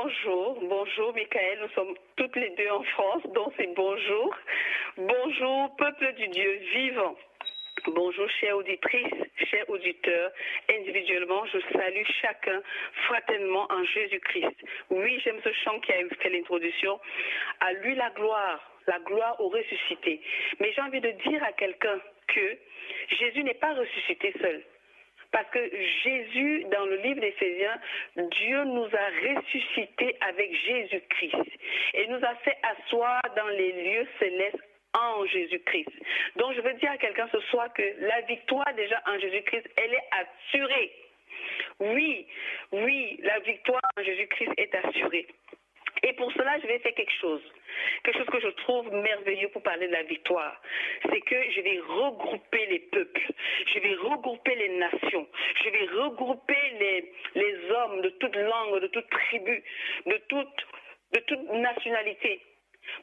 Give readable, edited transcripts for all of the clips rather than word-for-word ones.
bonjour Michael, nous sommes toutes les deux en France, donc c'est bonjour. Bonjour peuple du Dieu vivant. Bonjour chères auditrices, chers auditeurs. Individuellement, je salue chacun fraternellement en Jésus-Christ. Oui, j'aime ce chant qui a fait l'introduction. À lui la gloire au ressuscité. Mais j'ai envie de dire à quelqu'un que Jésus n'est pas ressuscité seul. Parce que Jésus, dans le livre d'Éphésiens, Dieu nous a ressuscités avec Jésus-Christ et nous a fait asseoir dans les lieux célestes en Jésus-Christ. Donc je veux dire à quelqu'un ce soir que la victoire déjà en Jésus-Christ, elle est assurée. Oui, la victoire en Jésus-Christ est assurée. Et pour cela, je vais faire quelque chose que je trouve merveilleux pour parler de la victoire. C'est que je vais regrouper les peuples, je vais regrouper les nations, je vais regrouper les hommes de toute langue, de toute tribu, de toute nationalité.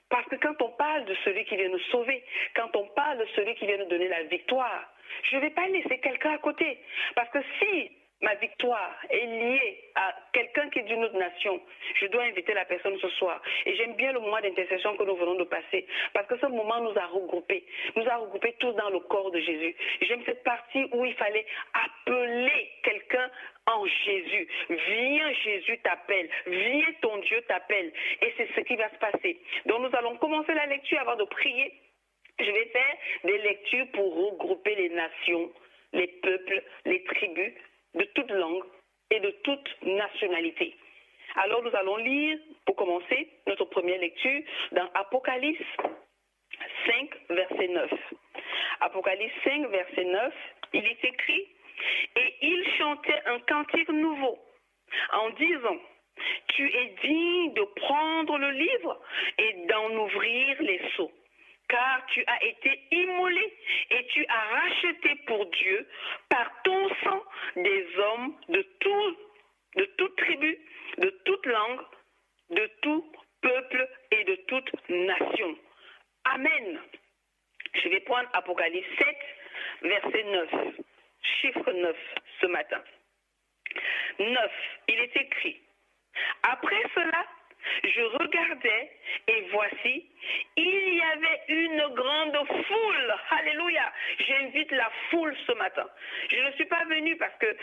Parce que quand on parle de celui qui vient nous sauver, quand on parle de celui qui vient nous donner la victoire, je ne vais pas laisser quelqu'un à côté. Parce que si ma victoire est liée à quelqu'un qui est d'une autre nation, je dois inviter la personne ce soir. Et j'aime bien le mois d'intercession que nous venons de passer, parce que ce moment nous a regroupés tous dans le corps de Jésus. J'aime cette partie où il fallait appeler quelqu'un en Jésus. Viens, Jésus t'appelle. Viens, ton Dieu t'appelle. Et c'est ce qui va se passer. Donc nous allons commencer la lecture avant de prier. Je vais faire des lectures pour regrouper les nations, les peuples, les tribus, de toute langue et de toute nationalité. Alors nous allons lire, pour commencer, notre première lecture dans Apocalypse 5, verset 9. Apocalypse 5, verset 9, il est écrit « Et il chantait un cantique nouveau en disant « Tu es digne de prendre le livre et d'en ouvrir les sceaux. » Car tu as été immolé et tu as racheté pour Dieu par ton sang des hommes de toute tribu, de toute langue, de tout peuple et de toute nation. Amen. Je vais prendre Apocalypse 7, verset 9, chiffre 9 ce matin. 9, il est écrit « Après cela, je regardais et voici, il y avait une grande foule. Alléluia. J'invite la foule ce matin. Je ne suis pas venue parce que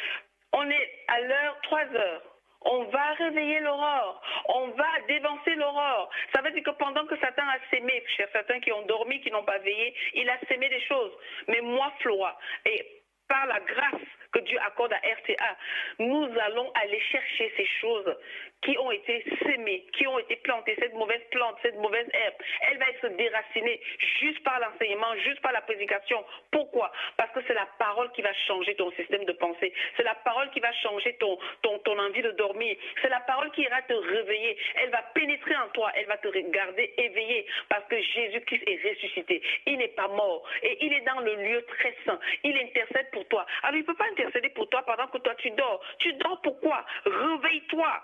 on est à l'heure 3 heures. On va réveiller l'aurore. On va dévancer l'aurore. Ça veut dire que pendant que Satan a sémé, chers certains qui ont dormi, qui n'ont pas veillé, il a sémé des choses. Mais moi, Flora, et par la grâce que Dieu accorde à RCA, nous allons aller chercher ces choses qui ont été sémées, qui ont été plantées, cette mauvaise plante, cette mauvaise herbe. Elle va être déracinée juste par l'enseignement, juste par la prédication. Pourquoi? Parce que c'est la parole qui va changer ton système de pensée. C'est la parole qui va changer ton envie de dormir. C'est la parole qui ira te réveiller. Elle va pénétrer en toi. Elle va te garder éveillé parce que Jésus-Christ est ressuscité. Il n'est pas mort et il est dans le lieu très saint. Il intercède pour toi. Alors il ne peut pas intercéder pour toi pendant que toi tu dors. Tu dors pourquoi? Réveille-toi.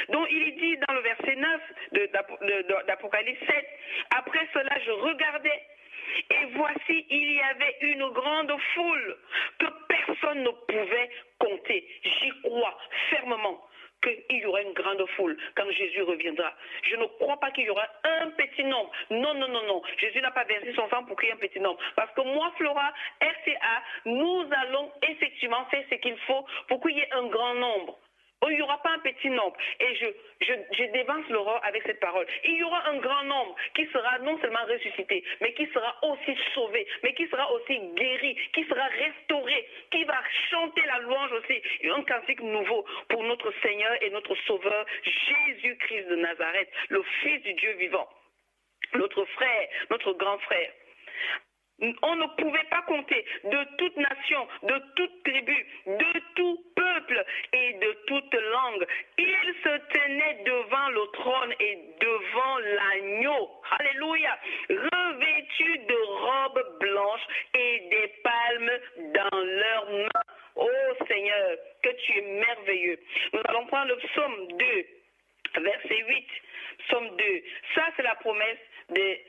Donc il est dit dans le verset 9 d'Apocalypse 7, après cela je regardais et voici il y avait une grande foule que personne ne pouvait compter. J'y crois fermement qu'il y aura une grande foule quand Jésus reviendra. Je ne crois pas qu'il y aura un petit nombre. Non. Jésus n'a pas versé son sang pour qu'il y ait un petit nombre. Parce que moi, Flora, RCA, nous allons effectivement faire ce qu'il faut pour qu'il y ait un grand nombre. Il n'y aura pas un petit nombre. Et je dévance l'aurore avec cette parole. Il y aura un grand nombre qui sera non seulement ressuscité, mais qui sera aussi sauvé, mais qui sera aussi guéri, qui sera restauré, qui va chanter la louange aussi. Un cantique nouveau pour notre Seigneur et notre Sauveur, Jésus-Christ de Nazareth, le Fils du Dieu vivant, notre frère, notre grand frère. On ne pouvait pas compter de toute nation, de toute tribu, de tout peuple et de toute langue. Il se tenait devant le trône et devant l'agneau. Alléluia. Revêtus de robes blanches et des palmes dans leurs mains. Oh Seigneur, que tu es merveilleux. Nous allons prendre le psaume 2, verset 8. Psaume 2. Ça, c'est la promesse des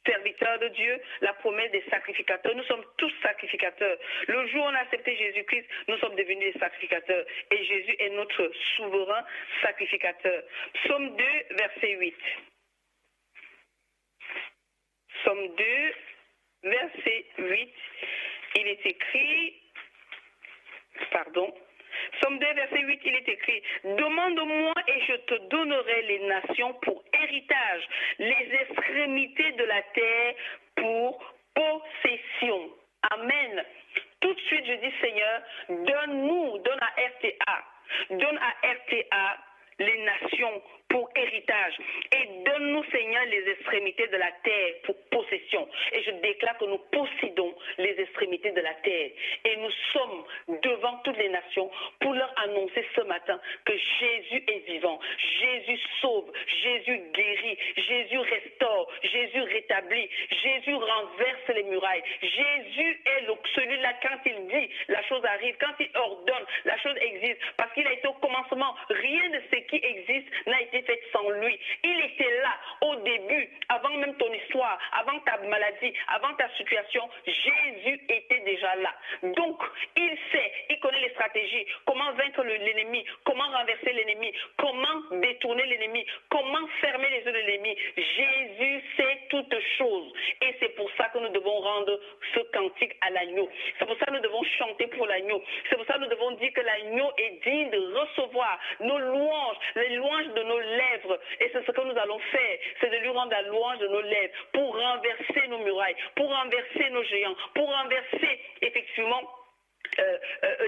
serviteurs de Dieu, la promesse des sacrificateurs. Nous sommes tous sacrificateurs. Le jour où on a accepté Jésus-Christ, nous sommes devenus des sacrificateurs. Et Jésus est notre souverain sacrificateur. Psaume 2, verset 8. Psaume 2, verset 8. Il est écrit, Psaume 2, verset 8, il est écrit, « Demande-moi et je te donnerai les nations pour héritage, les extrémités de la terre pour possession. » Amen. Tout de suite, je dis, Seigneur, donne à RTA les nations pour héritage. Et donne-nous, Seigneur, les extrémités de la terre pour possession. Et je déclare que nous possédons les extrémités de la terre. Et nous sommes devant toutes les nations pour leur annoncer ce matin que Jésus est vivant. Jésus sauve, Jésus guérit, Jésus restaure, Jésus rétablit, Jésus renverse les murailles. Jésus est celui-là, quand il dit, la chose arrive, quand il ordonne, la chose existe. Parce qu'il a été au commencement. Rien de ce qui existe n'a été fait sans lui. Il était là au début, avant même ton histoire, avant ta maladie, avant ta situation. Jésus était déjà là. Donc, il sait, il connaît les stratégies, comment vaincre l'ennemi, comment renverser l'ennemi, comment détourner l'ennemi, comment fermer les yeux de l'ennemi. Jésus sait toutes choses. Et c'est pour ça que nous devons rendre ce cantique à l'agneau. C'est pour ça que nous devons chanter pour l'agneau. C'est pour ça que nous devons dire que l'agneau est digne de recevoir nos louanges, les louanges de nos lèvres. Et c'est ce que nous allons faire, c'est de lui rendre la louange de nos lèvres pour renverser nos murailles, pour renverser nos géants, pour renverser effectivement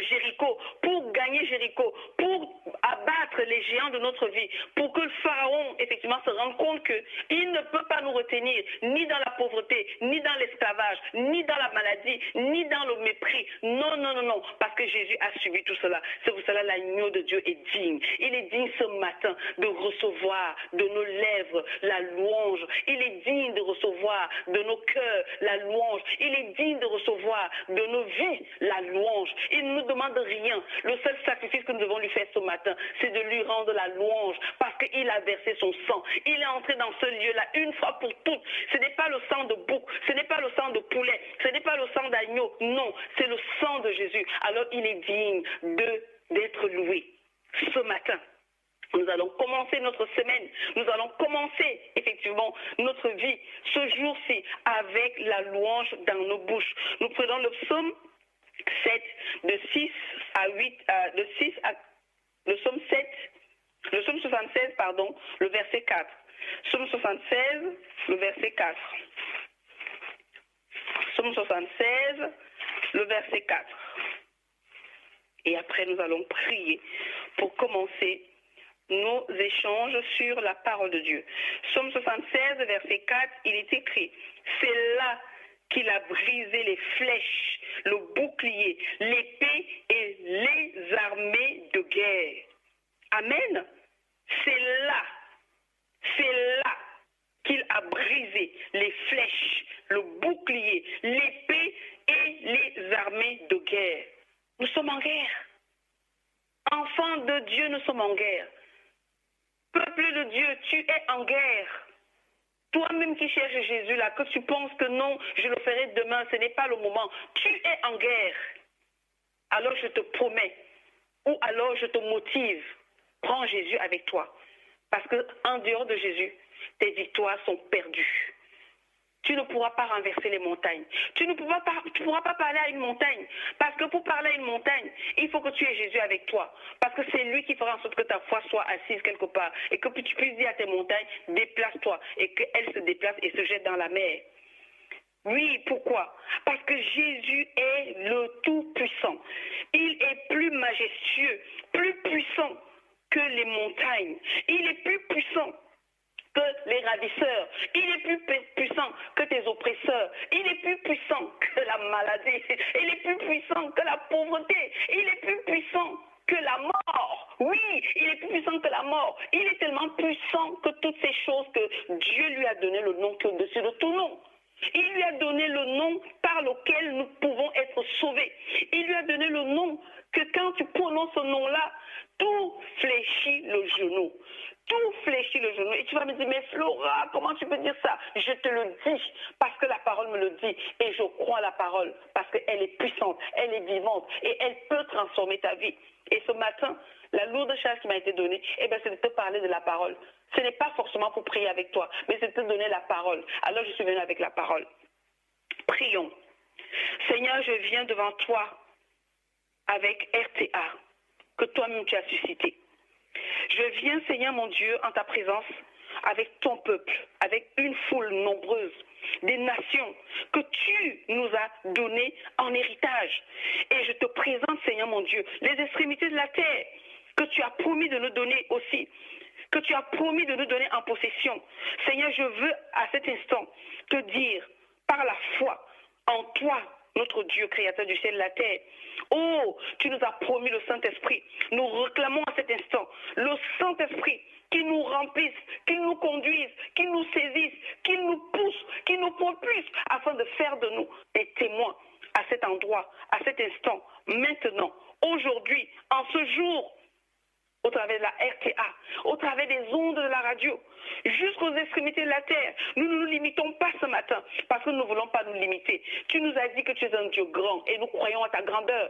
Jéricho, pour gagner Jéricho, pour abattre les géants de notre vie, pour que le Pharaon effectivement se rende compte qu'il ne peut pas nous retenir ni dans la pauvreté, ni dans l'esclavage, ni dans la maladie, ni dans le mépris. Non, non, non, non, parce que Jésus a subi tout cela. C'est pour cela l'agneau de Dieu est digne. Il est digne ce matin de recevoir de nos lèvres la louange. Il est digne de recevoir de nos cœurs la louange. Il est digne de recevoir de nos vies la louange. Il ne nous demande rien. Le seul sacrifice que nous devons lui faire ce matin, c'est de lui rendre la louange parce qu'il a versé son sang. Il est entré dans ce lieu-là une fois pour toutes. Ce n'est pas le sang de bouc, ce n'est pas le sang de poulet, ce n'est pas le sang d'agneau. Non, c'est le sang de Jésus. Alors il est digne d'être loué. Ce matin, nous allons commencer notre semaine. Nous allons commencer effectivement notre vie ce jour-ci avec la louange dans nos bouches. Nous prenons le psaume 7, de 6 à 8, le psaume 76, le verset 4. Psaume 76, le verset 4. Psaume 76, le verset 4. Et après, nous allons prier pour commencer nos échanges sur la parole de Dieu. Psaume 76, verset 4, il est écrit, « C'est là qu'il a brisé les flèches, le bouclier, l'épée et les armées de guerre. » Amen. C'est là qu'il a brisé les flèches, le bouclier, l'épée et les armées de guerre. Nous sommes en guerre. Enfants de Dieu, nous sommes en guerre. Peuple de Dieu, tu es en guerre. Toi-même qui cherches Jésus là, que tu penses que non, je le ferai demain, ce n'est pas le moment. Tu es en guerre. Alors je te promets, ou alors je te motive, prends Jésus avec toi. Parce qu'en dehors de Jésus, tes victoires sont perdues. Tu ne pourras pas renverser les montagnes. Tu ne pourras pas parler à une montagne. Parce que pour parler à une montagne, il faut que tu aies Jésus avec toi. Parce que c'est lui qui fera en sorte que ta foi soit assise quelque part. Et que tu puisses dire à tes montagnes, déplace-toi. Et qu'elles se déplacent et se jettent dans la mer. Oui, pourquoi? Parce que Jésus est le Tout-Puissant. Il est plus majestueux, plus puissant que les montagnes. Il est plus puissant que les ravisseurs. Il est plus puissant que tes oppresseurs. Il est plus puissant que la maladie. Il est plus puissant que la pauvreté. Il est plus puissant que la mort. Oui, il est plus puissant que la mort. Il est tellement puissant que toutes ces choses que Dieu lui a donné le nom qui est au-dessus de tout nom. Il lui a donné le nom par lequel nous pouvons être sauvés. Il lui a donné le nom que quand tu prononces ce nom-là, tout fléchit le genou. Tout fléchit le genou. Et tu vas me dire, mais Flora, comment tu peux dire ça? Je te le dis parce que la parole me le dit. Et je crois à la parole parce qu'elle est puissante, elle est vivante et elle peut transformer ta vie. Et ce matin, la lourde charge qui m'a été donnée, c'est de te parler de la parole. Ce n'est pas forcément pour prier avec toi, mais c'est de te donner la parole. Alors je suis venue avec la parole. Prions. Seigneur, je viens devant toi avec RTA, que toi-même tu as suscité. Je viens, Seigneur mon Dieu, en ta présence, avec ton peuple, avec une foule nombreuse, des nations que tu nous as données en héritage. Et je te présente, Seigneur mon Dieu, les extrémités de la terre que tu as promis de nous donner aussi, que tu as promis de nous donner en possession. Seigneur, je veux à cet instant te dire, par la foi en toi, notre Dieu, créateur du ciel et de la terre. Oh, tu nous as promis le Saint-Esprit. Nous réclamons à cet instant le Saint-Esprit qui nous remplisse, qui nous conduise, qui nous saisisse, qui nous pousse, qui nous propulse afin de faire de nous des témoins à cet endroit, à cet instant, maintenant, aujourd'hui, en ce jour, au travers de la RTA, au travers des ondes de la radio, jusqu'aux extrémités de la terre. Nous ne nous limitons pas ce matin, parce que nous ne voulons pas nous limiter. Tu nous as dit que tu es un Dieu grand, et nous croyons à ta grandeur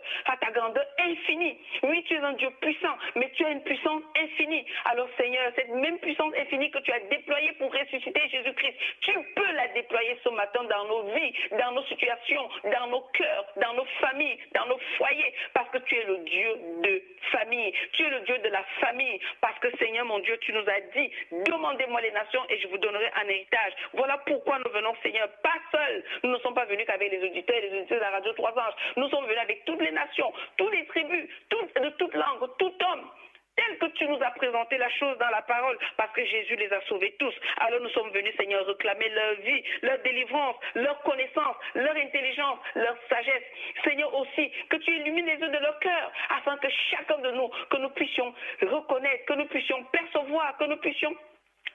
infinie. Oui, tu es un Dieu puissant, mais tu as une puissance infinie. Alors Seigneur, cette même puissance infinie que tu as déployée pour ressusciter Jésus-Christ, tu peux la déployer ce matin dans nos vies, dans nos situations, dans nos cœurs, dans nos familles, dans nos foyers, parce que tu es le Dieu de famille. Tu es le Dieu de la famille, parce que Seigneur mon Dieu, tu nous as dit, demandez-moi les nations et je vous donnerai un héritage. Voilà pourquoi nous venons, Seigneur, pas seuls. Nous ne sommes pas venus qu'avec les auditeurs de la radio Trois Anges. Nous sommes venus avec toutes les nations, toutes les tribus, de toute langue, tout homme. Tel que tu nous as présenté la chose dans la parole, parce que Jésus les a sauvés tous. Alors nous sommes venus, Seigneur, réclamer leur vie, leur délivrance, leur connaissance, leur intelligence, leur sagesse. Seigneur aussi, que tu illumines les yeux de leur cœur, afin que chacun de nous, que nous puissions reconnaître, que nous puissions percevoir, que nous puissions,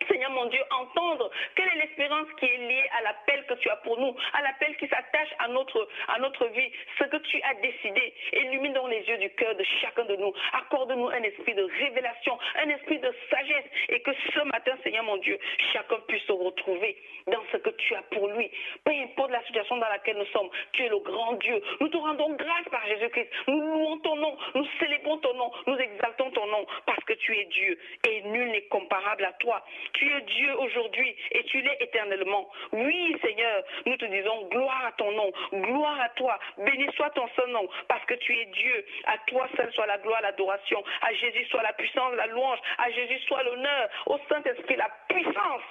Seigneur mon Dieu, entendre quelle est l'espérance qui est liée à l'appel que tu as pour nous, à l'appel qui s'attache à notre vie, ce que tu as décidé. Illumine dans les yeux du cœur de chacun de nous. Accorde-nous un esprit de révélation, un esprit de sagesse, et que ce matin, Seigneur mon Dieu, chacun puisse se retrouver dans ce que tu as pour lui. Peu importe la situation dans laquelle nous sommes, tu es le grand Dieu. Nous te rendons grâce par Jésus-Christ. Nous louons ton nom, nous célébrons ton nom, nous exaltons ton nom, parce que tu es Dieu et nul n'est comparable à toi. Tu es Dieu aujourd'hui et tu l'es éternellement. Oui, Seigneur, nous te disons gloire à ton nom, gloire à toi, béni soit ton seul nom, parce que tu es Dieu. À toi seul soit la gloire, l'adoration. À Jésus soit la puissance, la louange. À Jésus soit l'honneur. Au Saint-Esprit, la puissance.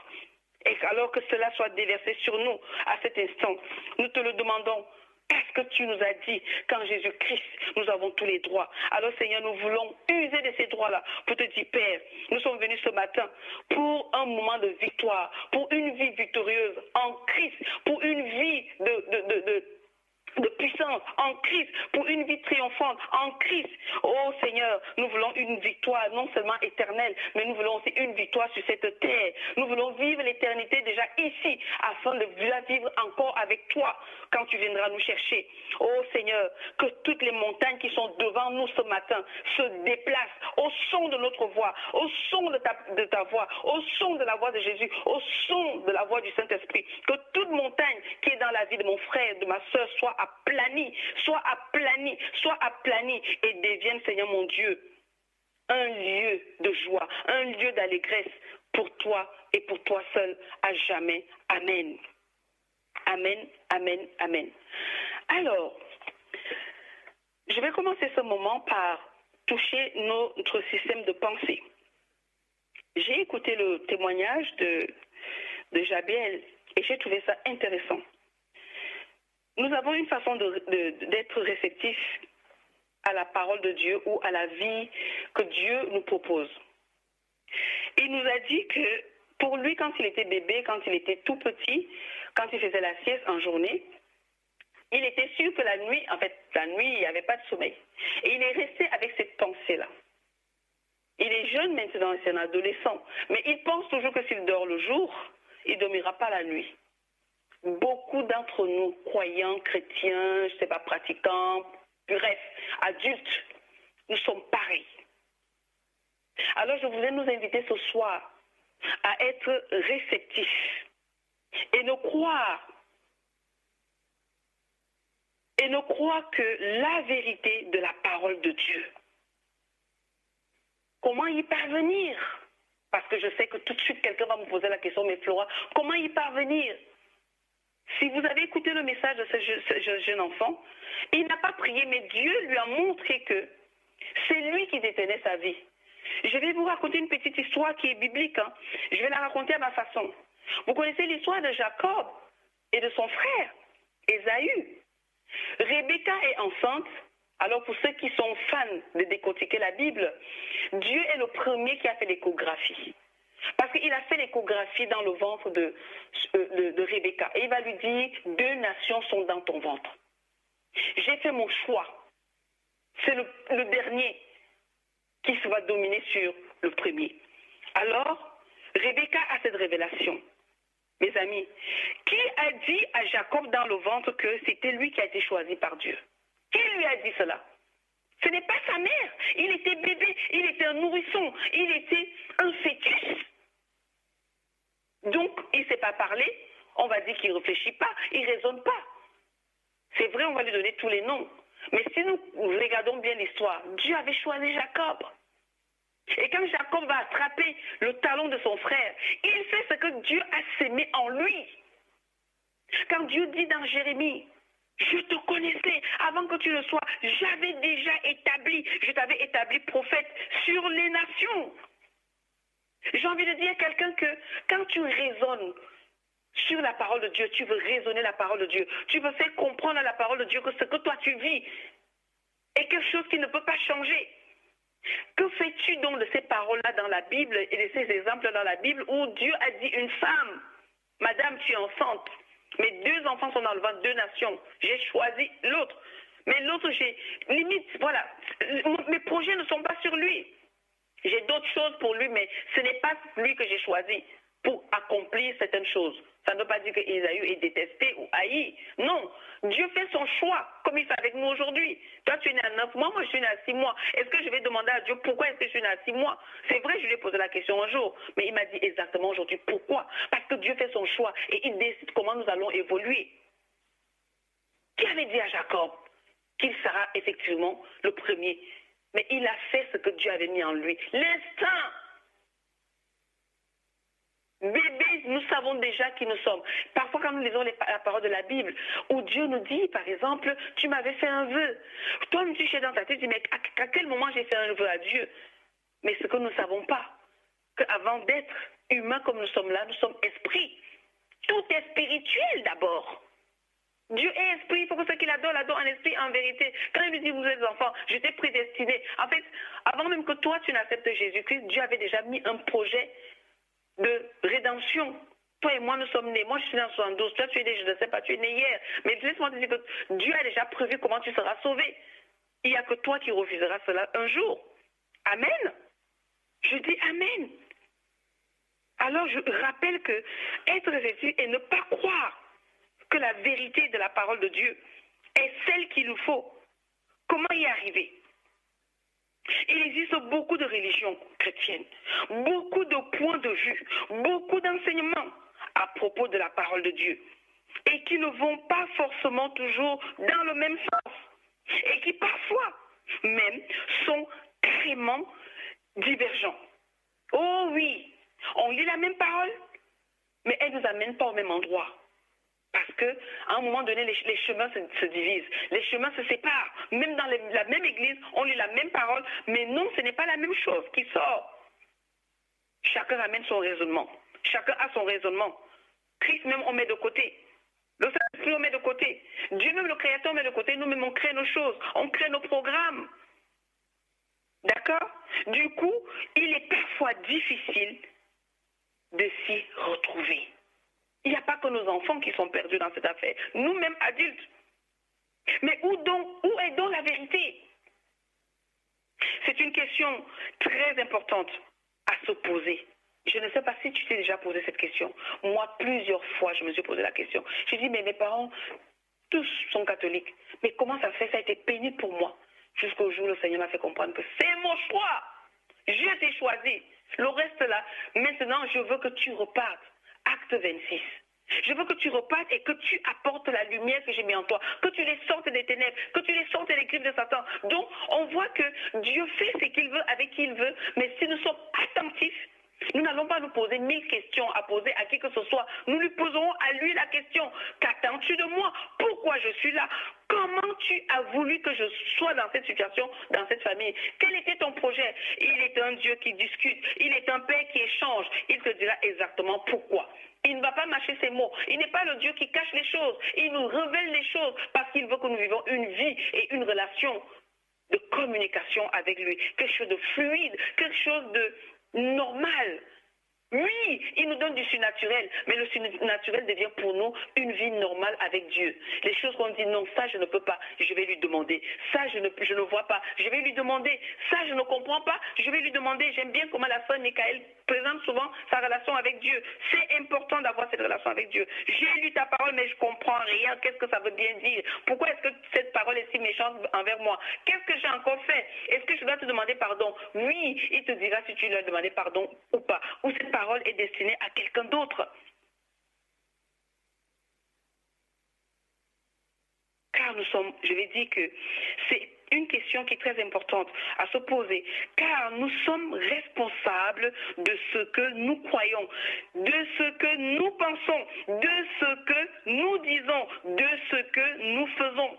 Et alors que cela soit déversé sur nous à cet instant, nous te le demandons. Parce que tu nous as dit qu'en Jésus-Christ, nous avons tous les droits. Alors Seigneur, nous voulons user de ces droits-là pour te dire, Père, nous sommes venus ce matin pour un moment de victoire, pour une vie victorieuse en Christ, pour une vie de puissance en Christ, pour une vie triomphante en Christ. Oh Seigneur, nous voulons une victoire non seulement éternelle, mais nous voulons aussi une victoire sur cette terre. Nous voulons vivre l'éternité déjà ici, afin de la vivre encore avec toi quand tu viendras nous chercher. Oh Seigneur, que toutes les montagnes qui sont devant nous ce matin se déplacent au son de notre voix, au son de ta voix, au son de la voix de Jésus, au son de la voix du Saint-Esprit. Que toute montagne qui est dans la vie de mon frère, de ma soeur, soit aplanie et devienne, Seigneur mon Dieu, un lieu de joie, un lieu d'allégresse pour toi et pour toi seul à jamais. Amen. Amen, amen, amen. Alors, je vais commencer ce moment par toucher notre système de pensée. J'ai écouté le témoignage de Jabiel et j'ai trouvé ça intéressant. Nous avons une façon d'être réceptif à la parole de Dieu ou à la vie que Dieu nous propose. Il nous a dit que pour lui, quand il était bébé, quand il était tout petit, quand il faisait la sieste en journée, il était sûr que la nuit, il n'y avait pas de sommeil. Et il est resté avec cette pensée-là. Il est jeune maintenant, c'est un adolescent, mais il pense toujours que s'il dort le jour, il ne dormira pas la nuit. Beaucoup d'entre nous, croyants, chrétiens, pratiquants, bref, adultes, nous sommes pareils. Alors je voudrais nous inviter ce soir à être réceptifs et ne croire que la vérité de la parole de Dieu. Comment y parvenir? Parce que je sais que tout de suite quelqu'un va me poser la question, mais Flora, comment y parvenir? Si vous avez écouté le message de ce jeune enfant, il n'a pas prié, mais Dieu lui a montré que c'est lui qui détenait sa vie. Je vais vous raconter une petite histoire qui est biblique. Je vais la raconter à ma façon. Vous connaissez l'histoire de Jacob et de son frère, Ésaü. Rebecca est enceinte. Alors pour ceux qui sont fans de décortiquer la Bible, Dieu est le premier qui a fait l'échographie. Parce qu'il a fait l'échographie dans le ventre de Rebecca. Et il va lui dire, 2 nations sont dans ton ventre. J'ai fait mon choix. C'est le dernier qui va dominer sur le premier. Alors, Rebecca a cette révélation. Mes amis, qui a dit à Jacob dans le ventre que c'était lui qui a été choisi par Dieu? Qui lui a dit cela? Ce n'est pas sa mère. Il était bébé, il était un nourrisson, il était un fœtus. Donc, il ne sait pas parler. On va dire qu'il ne réfléchit pas, il ne raisonne pas. C'est vrai, on va lui donner tous les noms. Mais si nous regardons bien l'histoire, Dieu avait choisi Jacob. Et quand Jacob va attraper le talon de son frère, il fait ce que Dieu a sémé en lui. Quand Dieu dit dans Jérémie, je te connaissais avant que tu le sois, j'avais déjà établi, je t'avais établi prophète sur les nations. J'ai envie de dire à quelqu'un que quand tu raisonnes sur la parole de Dieu, tu veux raisonner la parole de Dieu, tu veux faire comprendre à la parole de Dieu que ce que toi tu vis est quelque chose qui ne peut pas changer. Que fais-tu donc de ces paroles-là dans la Bible et de ces exemples dans la Bible où Dieu a dit une femme, madame, tu es enceinte, mes 2 enfants sont dans le ventre, 2 nations, j'ai choisi l'autre. Mais l'autre, j'ai limite, voilà, mes projets ne sont pas sur lui. J'ai d'autres choses pour lui, mais ce n'est pas lui que j'ai choisi pour accomplir certaines choses. Ça ne veut pas dire que Ésaü est détesté ou haï. Non, Dieu fait son choix, comme il fait avec nous aujourd'hui. Toi, tu es né à 9 mois, moi je suis né à 6 mois. Est-ce que je vais demander à Dieu pourquoi est-ce que je suis né à 6 mois? C'est vrai, je lui ai posé la question un jour, mais il m'a dit exactement aujourd'hui pourquoi. Parce que Dieu fait son choix et il décide comment nous allons évoluer. Qui avait dit à Jacob qu'il sera effectivement le premier? Mais il a fait ce que Dieu avait mis en lui. L'instinct. Bébés, nous savons déjà qui nous sommes. Parfois, quand nous lisons la parole de la Bible, où Dieu nous dit, par exemple, tu m'avais fait un vœu. Toi, tu sais dans ta tête, tu dis, mais à quel moment j'ai fait un vœu à Dieu? Mais ce que nous ne savons pas, qu'avant d'être humains comme nous sommes là, nous sommes esprits. Tout est spirituel d'abord. Dieu est esprit, il faut que ceux qui l'adorent en esprit, en vérité. Quand il lui dit, vous êtes enfants, je t'ai prédestiné. En fait, avant même que toi, tu n'acceptes Jésus-Christ, Dieu avait déjà mis un projet de rédemption. Toi et moi, nous sommes nés. Moi, je suis né en 72. Toi, tu es né, je ne sais pas, tu es né hier. Mais laisse-moi te dire que Dieu a déjà prévu comment tu seras sauvé. Il n'y a que toi qui refuseras cela un jour. Amen. Je dis Amen. Alors, je rappelle que être réceptif et ne pas croire que la vérité de la parole de Dieu est celle qu'il nous faut. Comment y arriver? Il existe beaucoup de religions chrétiennes, beaucoup de points de vue, beaucoup d'enseignements à propos de la parole de Dieu et qui ne vont pas forcément toujours dans le même sens et qui parfois même sont carrément divergents. Oh oui, on lit la même parole, mais elle ne nous amène pas au même endroit. Parce qu'à un moment donné, les chemins se divisent, les chemins se séparent. Même dans la même église, on lit la même parole, mais non, ce n'est pas la même chose qui sort. Chacun amène son raisonnement. Chacun a son raisonnement. Christ même, on met de côté. Le Saint-Esprit, on met de côté. Dieu même, le Créateur, on met de côté. Nous-mêmes, on crée nos choses. On crée nos programmes. D'accord? Du coup, il est parfois difficile de s'y retrouver. Il n'y a pas que nos enfants qui sont perdus dans cette affaire. Nous-mêmes, adultes. Mais où est donc la vérité? C'est une question très importante à se poser. Je ne sais pas si tu t'es déjà posé cette question. Moi, plusieurs fois, je me suis posé la question. Je dis, mais mes parents, tous sont catholiques. Mais comment ça fait? Ça a été pénible pour moi. Jusqu'au jour où le Seigneur m'a fait comprendre que c'est mon choix. Je t'ai choisi. Le reste là, maintenant, je veux que tu repartes. Acte 26. Je veux que tu repartes et que tu apportes la lumière que j'ai mis en toi, que tu les sortes des ténèbres, que tu les sortes des griffes de Satan. Donc, on voit que Dieu fait ce qu'il veut avec qui il veut, mais si nous sommes attentifs, nous n'allons pas nous poser 1000 questions à poser à qui que ce soit. Nous lui poserons à lui la question. Qu'attends-tu de moi? Pourquoi je suis là? Comment tu as voulu que je sois dans cette situation, dans cette famille? Quel était ton projet? Il est un Dieu qui discute. Il est un Père qui échange. Il te dira exactement pourquoi. Il ne va pas mâcher ses mots. Il n'est pas le Dieu qui cache les choses. Il nous révèle les choses parce qu'il veut que nous vivions une vie et une relation de communication avec lui. Quelque chose de fluide, quelque chose de normal. Oui, il nous donne du surnaturel, mais le surnaturel devient pour nous une vie normale avec Dieu. Les choses qu'on dit, non, ça je ne peux pas, je vais lui demander. Ça je ne vois pas, je vais lui demander. Ça je ne comprends pas, je vais lui demander. J'aime bien comment la sœur Michael présente souvent sa relation avec Dieu. C'est important d'avoir cette relation avec Dieu. J'ai lu ta parole, mais je ne comprends rien. Qu'est-ce que ça veut bien dire? Pourquoi est-ce que cette parole est si méchante envers moi? Qu'est-ce que j'ai encore fait? Est-ce que je dois te demander pardon? Oui, il te dira si tu lui as demandé pardon ou pas. Ou cette parole est destinée à quelqu'un d'autre. Car nous sommes, je vais dire que c'est une question qui est très importante à se poser, car nous sommes responsables de ce que nous croyons, de ce que nous pensons, de ce que nous disons, de ce que nous faisons.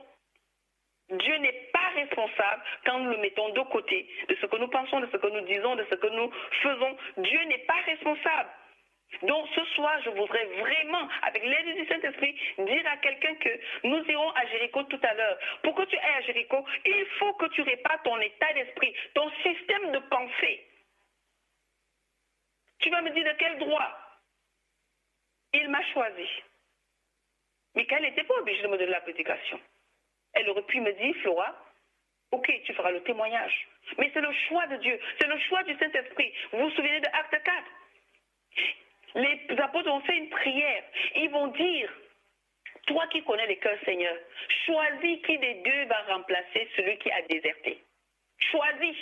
Dieu n'est pas responsable quand nous le mettons de côté, de ce que nous pensons, de ce que nous disons, de ce que nous faisons. Dieu n'est pas responsable. Donc ce soir, je voudrais vraiment, avec l'aide du Saint-Esprit, dire à quelqu'un que nous irons à Jéricho tout à l'heure. Pour que tu ailles à Jéricho, il faut que tu répares ton état d'esprit, ton système de pensée. Tu vas me dire de quel droit? Il m'a choisi. Michael n'était pas obligé de me donner la prédication. Elle aurait pu me dire, Flora, ok, tu feras le témoignage. Mais c'est le choix de Dieu, c'est le choix du Saint-Esprit. Vous vous souvenez de Acte 4? Les apôtres ont fait une prière. Ils vont dire, toi qui connais les cœurs, Seigneur, choisis qui des deux va remplacer celui qui a déserté. Choisis.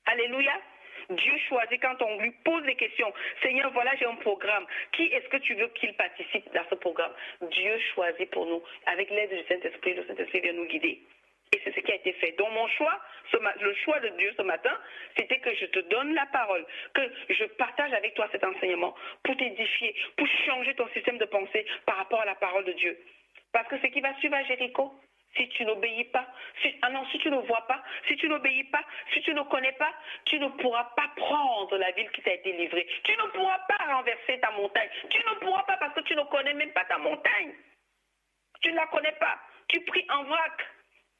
Alléluia. Dieu choisit quand on lui pose des questions. Seigneur, voilà, j'ai un programme. Qui est-ce que tu veux qu'il participe dans ce programme? Dieu choisit pour nous. Avec l'aide du Saint-Esprit, le Saint-Esprit vient nous guider. Et c'est ce qui a été fait. Donc mon choix, le choix de Dieu ce matin, c'était que je te donne la parole, que je partage avec toi cet enseignement pour t'édifier, pour changer ton système de pensée par rapport à la parole de Dieu. Parce que ce qui va suivre à Jéricho, si tu n'obéis pas, si tu ne vois pas, si tu n'obéis pas, si tu ne connais pas, tu ne pourras pas prendre la ville qui t'a été livrée. Tu ne pourras pas renverser ta montagne. Tu ne pourras pas parce que tu ne connais même pas ta montagne. Tu ne la connais pas. Tu pries en vrac.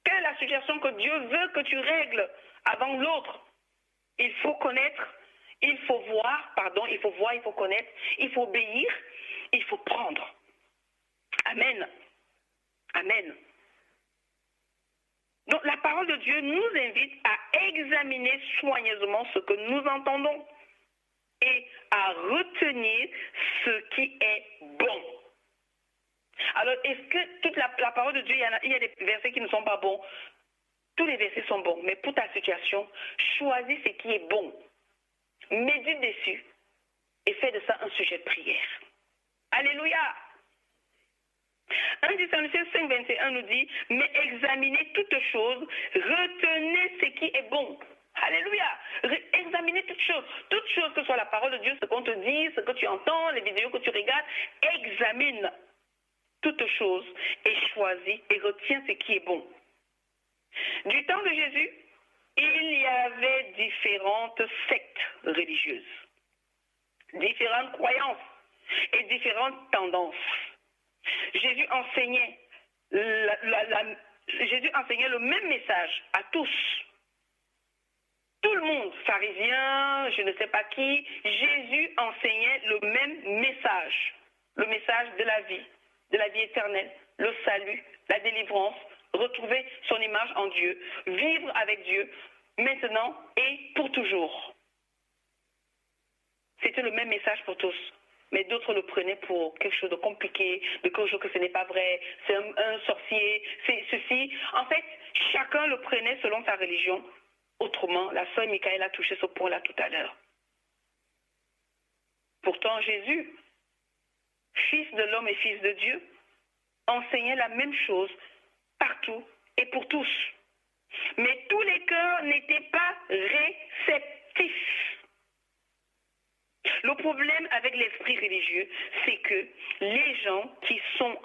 Quelle est la situation que Dieu veut que tu règles avant l'autre? Il faut connaître, il faut voir, il faut connaître, il faut obéir, il faut prendre. Amen. Amen. Donc la parole de Dieu nous invite à examiner soigneusement ce que nous entendons et à retenir ce qui est bon. Alors, est-ce que toute la parole de Dieu, il y a des versets qui ne sont pas bons? Tous les versets sont bons, mais pour ta situation, choisis ce qui est bon. Médite dessus et fais de ça un sujet de prière. Alléluia! 1 Thessaloniciens 5:21 nous dit, mais examinez toutes choses, retenez ce qui est bon. Alléluia! Examinez toutes choses que ce soit la parole de Dieu, ce qu'on te dit, ce que tu entends, les vidéos que tu regardes, examine toutes choses et choisis et retiens ce qui est bon. Du temps de Jésus, il y avait différentes sectes religieuses, différentes croyances et différentes tendances. Jésus enseignait le même message à tous. Tout le monde, pharisiens, je ne sais pas qui, Jésus enseignait le même message, le message de la vie éternelle, le salut, la délivrance, retrouver son image en Dieu, vivre avec Dieu, maintenant et pour toujours. C'était le même message pour tous. Mais d'autres le prenaient pour quelque chose de compliqué, de quelque chose que ce n'est pas vrai, c'est un sorcier, c'est ceci. En fait, chacun le prenait selon sa religion. Autrement, la sœur Michael a touché ce point-là tout à l'heure. Pourtant, Jésus, fils de l'homme et fils de Dieu, enseignait la même chose partout et pour tous. Mais tous les cœurs n'étaient pas réceptifs. Le problème avec l'esprit religieux, c'est que les gens qui sont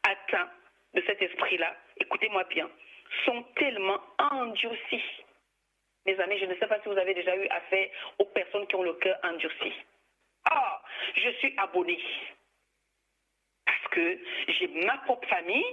atteints de cet esprit-là, écoutez-moi bien, sont tellement endurcis. Mes amis, je ne sais pas si vous avez déjà eu affaire aux personnes qui ont le cœur endurci. Ah, je suis abonné. Parce que j'ai ma propre famille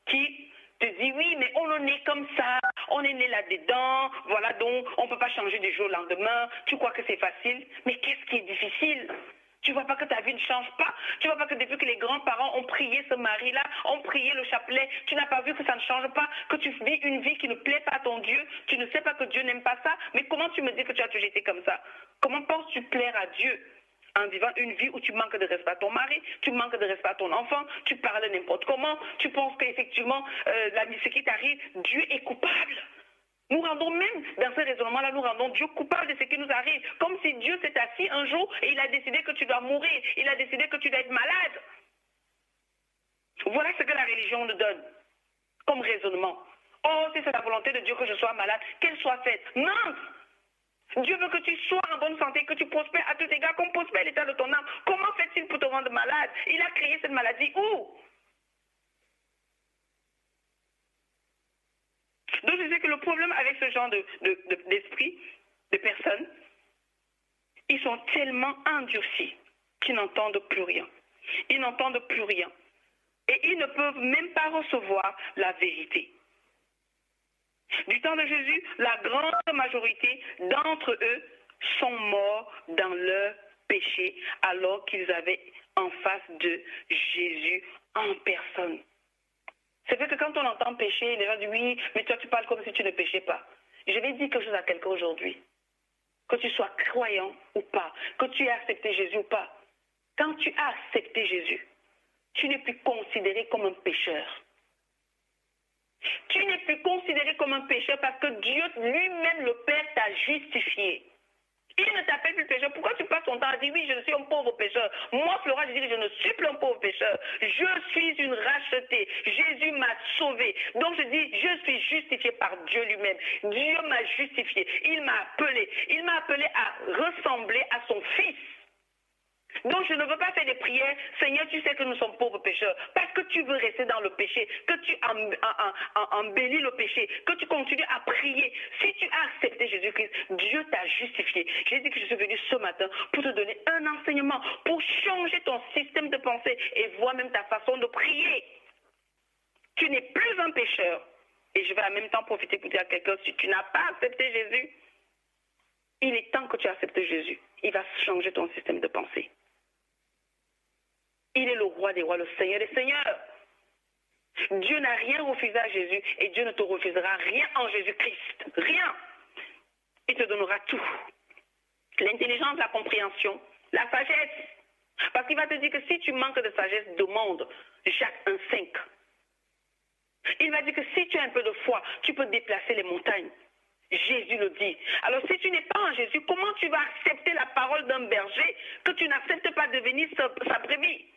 qui te dit oui, mais on est né comme ça, on est né là-dedans, voilà donc on ne peut pas changer du jour au lendemain, tu crois que c'est facile, mais qu'est-ce qui est difficile? Tu ne vois pas que ta vie ne change pas? Tu ne vois pas que depuis que les grands-parents ont prié ce mari-là, ont prié le chapelet, tu n'as pas vu que ça ne change pas, que tu vis une vie qui ne plaît pas à ton Dieu, tu ne sais pas que Dieu n'aime pas ça, mais comment tu me dis que tu as toujours été comme ça? Comment penses-tu plaire à Dieu? En vivant une vie où tu manques de respect à ton mari, tu manques de respect à ton enfant, tu parles n'importe comment, tu penses qu'effectivement, ce qui t'arrive, Dieu est coupable. Nous rendons même, dans ce raisonnement-là, nous rendons Dieu coupable de ce qui nous arrive. Comme si Dieu s'est assis un jour et il a décidé que tu dois mourir. Il a décidé que tu dois être malade. Voilà ce que la religion nous donne comme raisonnement. Oh, si c'est la volonté de Dieu que je sois malade, qu'elle soit faite. Non! Dieu veut que tu sois en bonne santé, que tu prospères à tout égard, comme prospère l'état de ton âme. Comment fait-il pour te rendre malade? Il a créé cette maladie où? Donc je sais que le problème avec ce genre d'esprit, de personnes, ils sont tellement endurcis qu'ils n'entendent plus rien. Ils n'entendent plus rien. Et ils ne peuvent même pas recevoir la vérité. Du temps de Jésus, la grande majorité d'entre eux sont morts dans leur péché alors qu'ils avaient en face de Jésus en personne. C'est vrai que quand on entend péché, les gens disent oui, mais toi tu parles comme si tu ne péchais pas. Je vais dire quelque chose à quelqu'un aujourd'hui. Que tu sois croyant ou pas, que tu aies accepté Jésus ou pas. Quand tu as accepté Jésus, tu n'es plus considéré comme un pécheur. Tu n'es plus considéré comme un pécheur parce que Dieu lui-même, le Père, t'a justifié. Il ne t'appelle plus pécheur. Pourquoi tu passes ton temps à dire oui, je suis un pauvre pécheur? Moi, Flora, je dis que je ne suis plus un pauvre pécheur. Je suis une rachetée. Jésus m'a sauvé. Donc je dis, je suis justifié par Dieu lui-même. Dieu m'a justifié. Il m'a appelé. Il m'a appelé à ressembler à son Fils. Donc je ne veux pas faire des prières, Seigneur, tu sais que nous sommes pauvres pécheurs, parce que tu veux rester dans le péché, que tu embellis le péché, que tu continues à prier. Si tu as accepté Jésus-Christ, Dieu t'a justifié. J'ai dit que je suis venu ce matin pour te donner un enseignement, pour changer ton système de pensée et voir même ta façon de prier. Tu n'es plus un pécheur. Et je vais en même temps profiter pour dire à quelqu'un, si tu n'as pas accepté Jésus, il est temps que tu acceptes Jésus. Il va changer ton système de pensée. Il est le roi des rois, le Seigneur des seigneurs. Dieu n'a rien refusé à Jésus et Dieu ne te refusera rien en Jésus-Christ. Rien. Il te donnera tout. L'intelligence, la compréhension, la sagesse. Parce qu'il va te dire que si tu manques de sagesse, demande Jacques 1,5. Il va dire que si tu as un peu de foi, tu peux déplacer les montagnes. Jésus le dit. Alors si tu n'es pas en Jésus, comment tu vas accepter la parole d'un berger que tu n'acceptes pas de devenir sa brebis?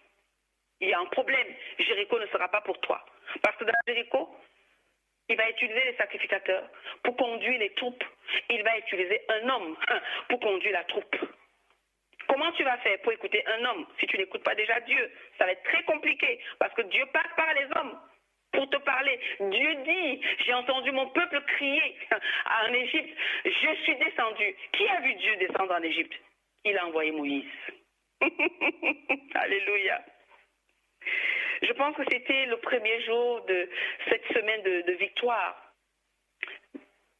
Il y a un problème. Jéricho ne sera pas pour toi. Parce que dans Jéricho, il va utiliser les sacrificateurs pour conduire les troupes. Il va utiliser un homme pour conduire la troupe. Comment tu vas faire pour écouter un homme si tu n'écoutes pas déjà Dieu? Ça va être très compliqué parce que Dieu passe par les hommes pour te parler. Dieu dit, j'ai entendu mon peuple crier en Égypte, je suis descendu. Qui a vu Dieu descendre en Égypte? Il a envoyé Moïse. Alléluia. Je pense que c'était le premier jour de cette semaine de victoire.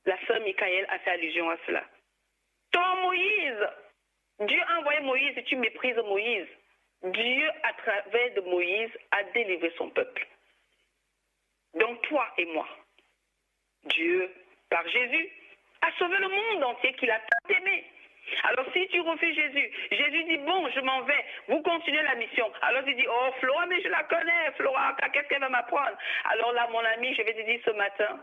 La sœur Michael a fait allusion à cela. Toi, Moïse, Dieu a envoyé Moïse et tu méprises Moïse. Dieu, à travers de Moïse, a délivré son peuple. Donc toi et moi, Dieu, par Jésus, a sauvé le monde entier qu'il a tant aimé. Alors, si tu refuses Jésus, Jésus dit, bon, je m'en vais, vous continuez la mission. Alors, tu dis, oh, Flora, mais je la connais, Flora, qu'est-ce qu'elle va m'apprendre? Alors là, mon ami, je vais te dire ce matin,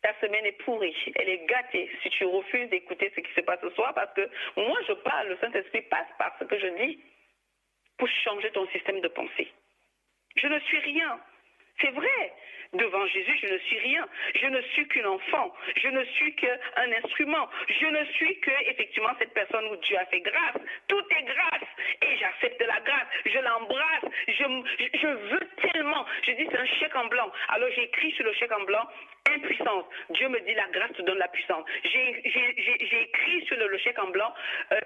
ta semaine est pourrie, elle est gâtée si tu refuses d'écouter ce qui se passe ce soir, parce que moi, je parle, le Saint-Esprit passe par ce que je dis pour changer ton système de pensée. Je ne suis rien. C'est vrai. Devant Jésus, je ne suis rien. Je ne suis qu'un enfant. Je ne suis qu'un instrument. Je ne suis que, effectivement, cette personne où Dieu a fait grâce. Tout est grâce. Et j'accepte la grâce. Je l'embrasse. Je veux tellement. Je dis, c'est un chèque en blanc. Alors, j'ai écrit sur le chèque en blanc, impuissance. Dieu me dit, la grâce te donne la puissance. J'ai écrit sur le chèque en blanc,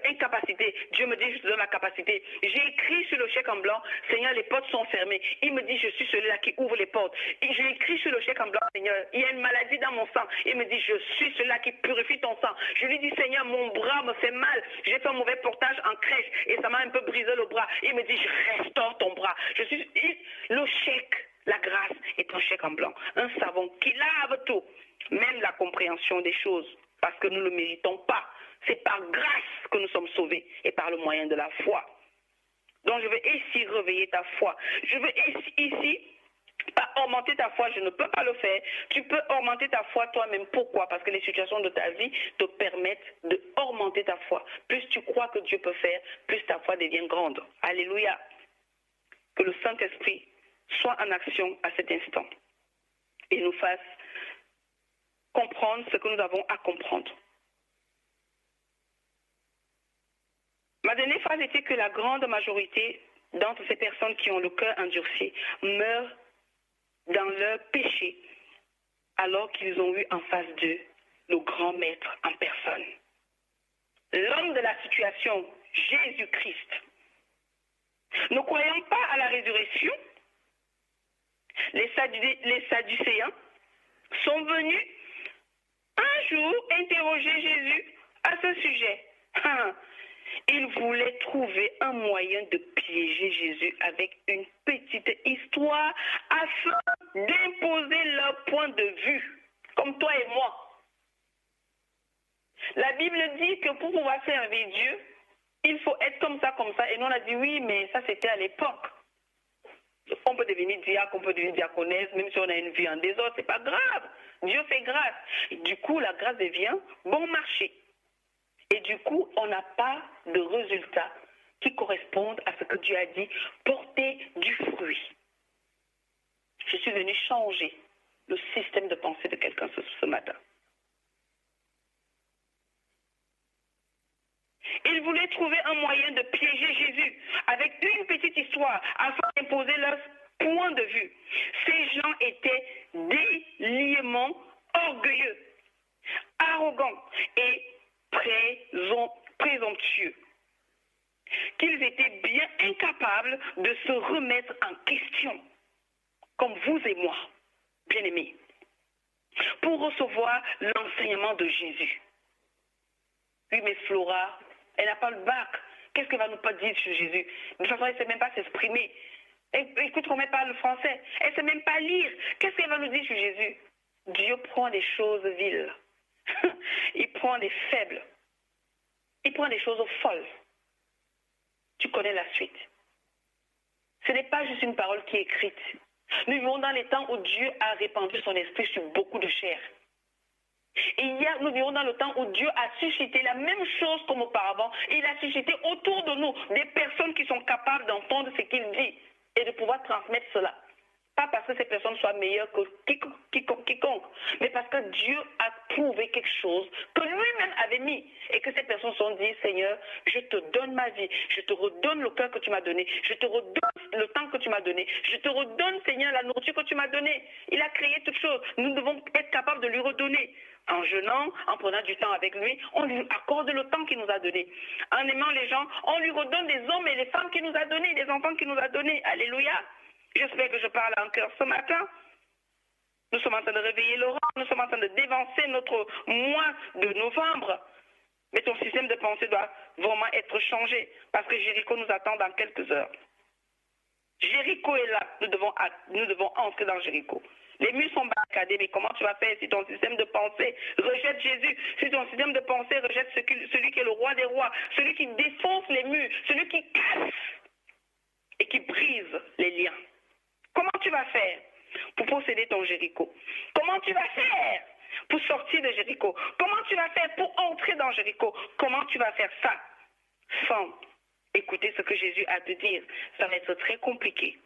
incapacité. Dieu me dit, je te donne la capacité. J'ai écrit sur le chèque en blanc, Seigneur, les portes sont fermées. Il me dit, je suis celui-là qui ouvre les portes. Et j'ai écrit sur le chèque en blanc, Seigneur, il y a une maladie dans mon sang. Il me dit, je suis celui-là qui purifie ton sang. Je lui dis, Seigneur, mon bras me fait mal. J'ai fait un mauvais portage en crèche et ça m'a un peu brisé le bras. Il me dit, je restaure ton bras. Le chèque, la grâce est un chèque en blanc. Un savon qui lave tout, même la compréhension des choses, parce que nous ne le méritons pas. C'est par grâce que nous sommes sauvés et par le moyen de la foi. Donc je veux ici réveiller ta foi. Je veux ici pas augmenter ta foi, je ne peux pas le faire. Tu peux augmenter ta foi toi-même. Pourquoi? Parce que les situations de ta vie te permettent d'augmenter ta foi. Plus tu crois que Dieu peut faire, plus ta foi devient grande. Alléluia. Que le Saint-Esprit soit en action à cet instant et nous fasse comprendre ce que nous avons à comprendre. Ma dernière phrase était que la grande majorité d'entre ces personnes qui ont le cœur endurci meurent dans leur péché alors qu'ils ont eu en face d'eux le grand maître en personne. L'homme de la situation, Jésus-Christ. Ne croyant pas à la résurrection, les Sadducéens sont venus un jour interroger Jésus à ce sujet. Ils voulaient trouver un moyen de piéger Jésus avec une petite histoire afin d'imposer leur point de vue, comme toi et moi. La Bible dit que pour pouvoir servir Dieu, il faut être comme ça. Et nous on a dit oui, mais ça c'était à l'époque. On peut devenir diacre, on peut devenir diaconesse, même si on a une vie en désordre, c'est pas grave. Dieu fait grâce. Et du coup, la grâce devient bon marché. Et du coup, on n'a pas de résultats qui correspondent à ce que Dieu a dit, porter du fruit. Je suis venu changer le système de pensée de quelqu'un ce matin. Ils voulaient trouver un moyen de piéger Jésus avec une petite histoire afin d'imposer leur point de vue. Ces gens étaient déliément orgueilleux, arrogants et présomptueux, qu'ils étaient bien incapables de se remettre en question, comme vous et moi, bien-aimés, pour recevoir l'enseignement de Jésus. Oui, mais Flora, elle n'a pas le bac. Qu'est-ce qu'elle va nous pas dire sur Jésus? De toute façon, elle ne sait même pas s'exprimer. Écoute, on ne met pas le français. Elle ne sait même pas lire. Qu'est-ce qu'elle va nous dire sur Jésus? Dieu prend des choses viles. Il prend des faibles. Il prend des choses folles. Tu connais la suite. Ce n'est pas juste une parole qui est écrite. Nous vivons dans les temps où Dieu a répandu son esprit sur beaucoup de chair. Et nous vivons dans le temps où Dieu a suscité la même chose comme auparavant. Il a suscité autour de nous des personnes qui sont capables d'entendre ce qu'il dit et de pouvoir transmettre cela. Pas parce que ces personnes soient meilleures que quiconque, mais parce que Dieu a prouvé quelque chose que lui-même avait mis et que ces personnes se sont dit, Seigneur, je te donne ma vie, je te redonne le cœur que tu m'as donné, je te redonne le temps que tu m'as donné, je te redonne, Seigneur, la nourriture que tu m'as donnée. Il a créé toutes choses. Nous devons être capables de lui redonner. En jeûnant, en prenant du temps avec lui, on lui accorde le temps qu'il nous a donné. En aimant les gens, on lui redonne des hommes et les femmes qu'il nous a donnés, des enfants qu'il nous a donnés. Alléluia. J'espère que je parle en cœur ce matin. Nous sommes en train de réveiller le rang, nous sommes en train de dévancer notre mois de novembre. Mais ton système de pensée doit vraiment être changé parce que Jéricho nous attend dans quelques heures. Jéricho est là, nous devons entrer dans Jéricho. Les murs sont barricadés, mais comment tu vas faire si ton système de pensée rejette Jésus, si ton système de pensée rejette celui qui est le roi des rois, celui qui défonce les murs, celui qui casse et qui brise les liens? Comment tu vas faire pour posséder ton Jéricho? Comment tu vas faire pour sortir de Jéricho? Comment tu vas faire pour entrer dans Jéricho? Comment tu vas faire ça sans écouter ce que Jésus a à te dire? Ça va être très compliqué.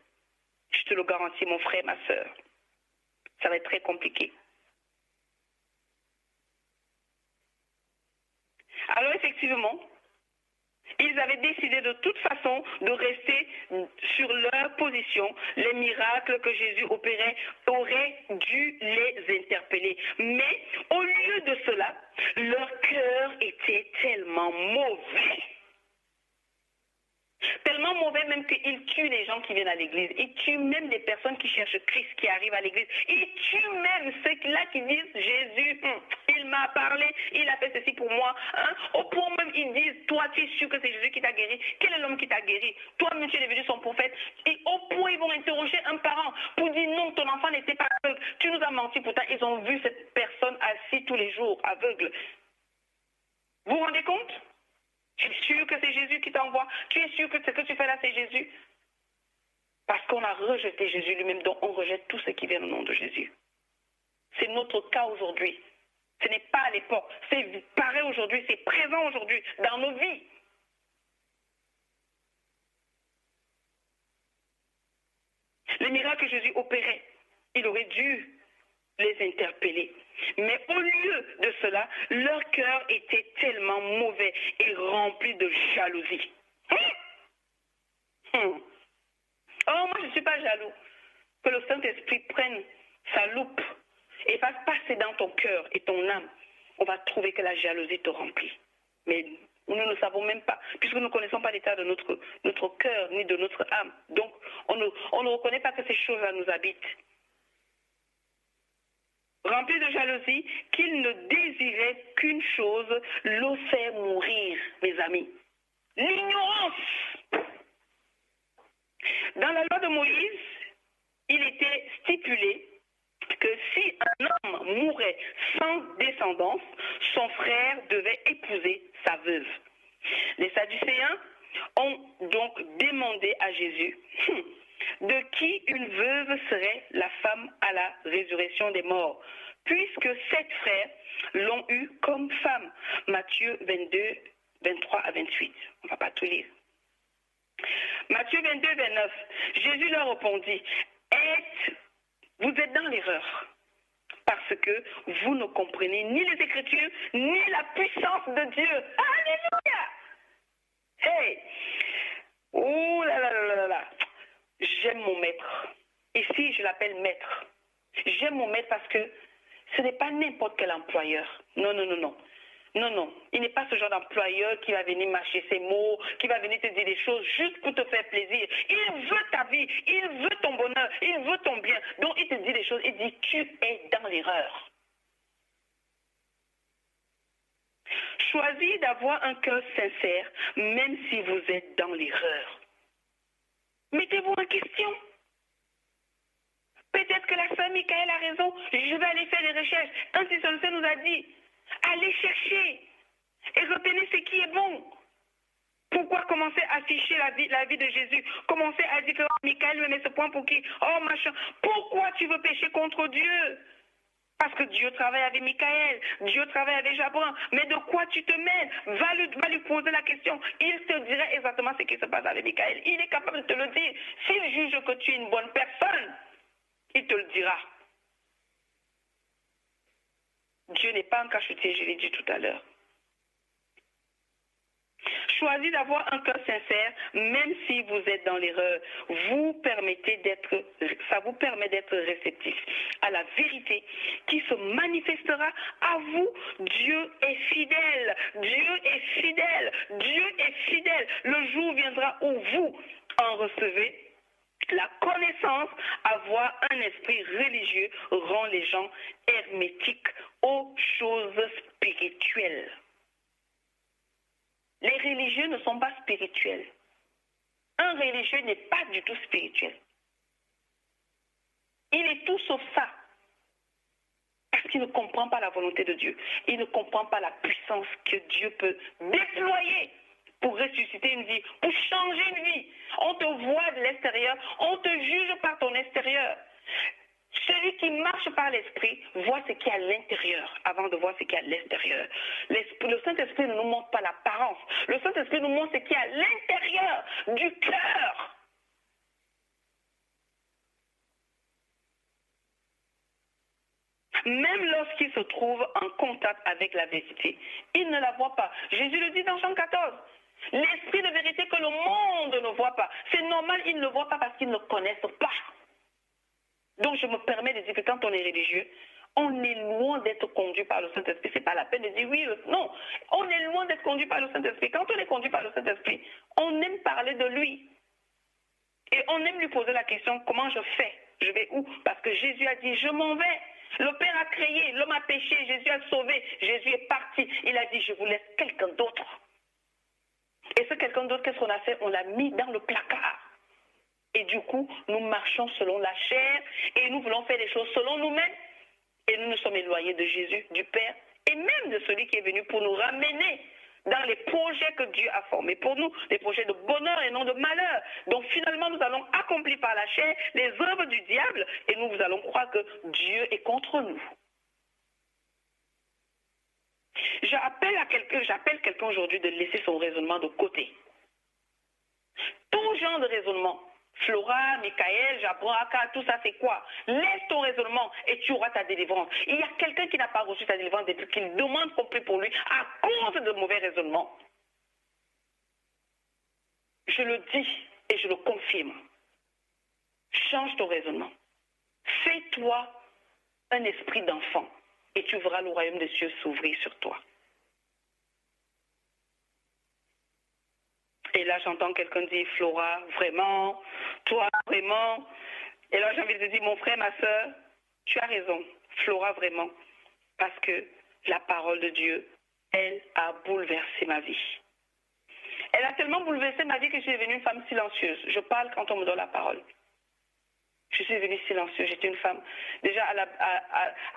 Je te le garantis, mon frère, ma soeur. Ça va être très compliqué. Alors effectivement, ils avaient décidé de toute façon de rester sur leur position. Les miracles que Jésus opérait auraient dû les interpeller. Mais au lieu de cela, leur cœur était tellement mauvais. Tellement mauvais même qu'ils tuent les gens qui viennent à l'église. Ils tuent même des personnes qui cherchent Christ, qui arrivent à l'église. Ils tuent même ceux-là qui disent Jésus, il m'a parlé, il a fait ceci pour moi. Au point même, ils disent, toi, tu es sûr que c'est Jésus qui t'a guéri. Quel est l'homme qui t'a guéri? Toi-même, tu es devenu son prophète. Et au point, ils vont interroger un parent pour dire non, ton enfant n'était pas aveugle. Tu nous as menti, pourtant, ils ont vu cette personne assise tous les jours, aveugle. Vous vous rendez compte? Tu es sûr que c'est Jésus qui t'envoie? Tu es sûr que ce que tu fais là, c'est Jésus? Parce qu'on a rejeté Jésus lui-même, donc on rejette tout ce qui vient au nom de Jésus. C'est notre cas aujourd'hui. Ce n'est pas à l'époque. C'est pareil aujourd'hui, c'est présent aujourd'hui dans nos vies. Les miracles que Jésus opérait, il aurait dû les interpeller. Mais au lieu de cela, leur cœur était tellement mauvais et rempli de jalousie. Oh, moi je ne suis pas jaloux. Que le Saint-Esprit prenne sa loupe et va passer dans ton cœur et ton âme. On va trouver que la jalousie te remplit. Mais nous ne savons même pas, puisque nous ne connaissons pas l'état de notre cœur ni de notre âme. Donc, on ne reconnaît pas que ces choses-là nous habitent. Rempli de jalousie, qu'il ne désirait qu'une chose, le faire mourir, mes amis. L'ignorance. Dans la loi de Moïse, il était stipulé que si un homme mourait sans descendance, son frère devait épouser sa veuve. Les Sadducéens ont donc demandé à Jésus de qui une veuve serait la femme à la résurrection des morts, puisque 7 frères l'ont eu comme femme. Matthieu 22, 23 à 28. On ne va pas tout lire. Matthieu 22, 29. Jésus leur répondit, vous êtes dans l'erreur, parce que vous ne comprenez ni les Écritures, ni la puissance de Dieu. Alléluia! Hey! Oh là là là là là! J'aime mon maître. Ici, je l'appelle maître. J'aime mon maître parce que ce n'est pas n'importe quel employeur. Non, non, non, non. Non, non. Il n'est pas ce genre d'employeur qui va venir mâcher ses mots, qui va venir te dire des choses juste pour te faire plaisir. Il veut ta vie, il veut ton bonheur, il veut ton bien. Donc, il te dit des choses, il dit, tu es dans l'erreur. Choisis d'avoir un cœur sincère, même si vous êtes dans l'erreur. Mettez-vous en question. Peut-être que la sœur Michael a raison. Je vais aller faire des recherches. Un Solsé nous a dit, allez chercher et retenez ce qui est bon. Pourquoi commencer à afficher la vie de Jésus? Commencer à dire que oh, Michael me met ce point pour qui? Oh machin. Pourquoi tu veux pécher contre Dieu? Parce que Dieu travaille avec Michael, Dieu travaille avec Jabran. Mais de quoi tu te mêles? Va lui poser la question. Il te dirait exactement ce qui se passe avec Michael. Il est capable de te le dire. S'il juge que tu es une bonne personne, il te le dira. Dieu n'est pas un cachetier, je l'ai dit tout à l'heure. Choisis d'avoir un cœur sincère, même si vous êtes dans l'erreur. Ça vous permet d'être réceptif à la vérité qui se manifestera à vous. Dieu est fidèle. Dieu est fidèle. Dieu est fidèle. Le jour viendra où vous en recevez la connaissance. Avoir un esprit religieux rend les gens hermétiques aux choses spirituelles. Les religieux ne sont pas spirituels. Un religieux n'est pas du tout spirituel. Il est tout sauf ça. parce qu'il ne comprend pas la volonté de Dieu. Il ne comprend pas la puissance que Dieu peut déployer pour ressusciter une vie, pour changer une vie. On te voit de l'extérieur, on te juge par ton extérieur. Celui qui marche par l'esprit voit ce qu'il y a à l'intérieur avant de voir ce qu'il y a à l'extérieur. Le Saint-Esprit ne nous montre pas l'apparence. Le Saint-Esprit nous montre ce qu'il y a à l'intérieur du cœur. Même lorsqu'il se trouve en contact avec la vérité, il ne la voit pas. Jésus le dit dans Jean 14. L'esprit de vérité que le monde ne voit pas. C'est normal, ils ne le voient pas parce qu'ils ne connaissent pas. Donc je me permets de dire que quand on est religieux, on est loin d'être conduit par le Saint-Esprit. Ce n'est pas la peine de dire oui, non. On est loin d'être conduit par le Saint-Esprit. Quand on est conduit par le Saint-Esprit, on aime parler de lui. Et on aime lui poser la question, comment je fais? Je vais où? Parce que Jésus a dit, je m'en vais. Le Père a créé, l'homme a péché, Jésus a sauvé, Jésus est parti. Il a dit, je vous laisse quelqu'un d'autre. Et ce quelqu'un d'autre, qu'est-ce qu'on a fait? On l'a mis dans le placard. Et du coup, nous marchons selon la chair et nous voulons faire des choses selon nous-mêmes. Et nous nous sommes éloignés de Jésus, du Père, et même de celui qui est venu pour nous ramener dans les projets que Dieu a formés pour nous, des projets de bonheur et non de malheur. Donc finalement, nous allons accomplir par la chair les œuvres du diable et nous allons croire que Dieu est contre nous. J'appelle quelqu'un aujourd'hui de laisser son raisonnement de côté. Tout genre de raisonnement, Flora, Michael, Jabraka, tout ça c'est quoi? Laisse ton raisonnement et tu auras ta délivrance. Il y a quelqu'un qui n'a pas reçu ta délivrance depuis qu'il demande qu'on prie pour lui à cause de mauvais raisonnements. Je le dis et je le confirme. Change ton raisonnement. Fais-toi un esprit d'enfant et tu verras le royaume des cieux s'ouvrir sur toi. Et là, j'entends quelqu'un dire, Flora, vraiment, toi, vraiment. Et là, j'ai envie de dire, mon frère, ma soeur, tu as raison, Flora, vraiment. Parce que la parole de Dieu, elle a bouleversé ma vie. Elle a tellement bouleversé ma vie que je suis devenue une femme silencieuse. Je parle quand on me donne la parole. Je suis devenue silencieuse, j'étais une femme. Déjà,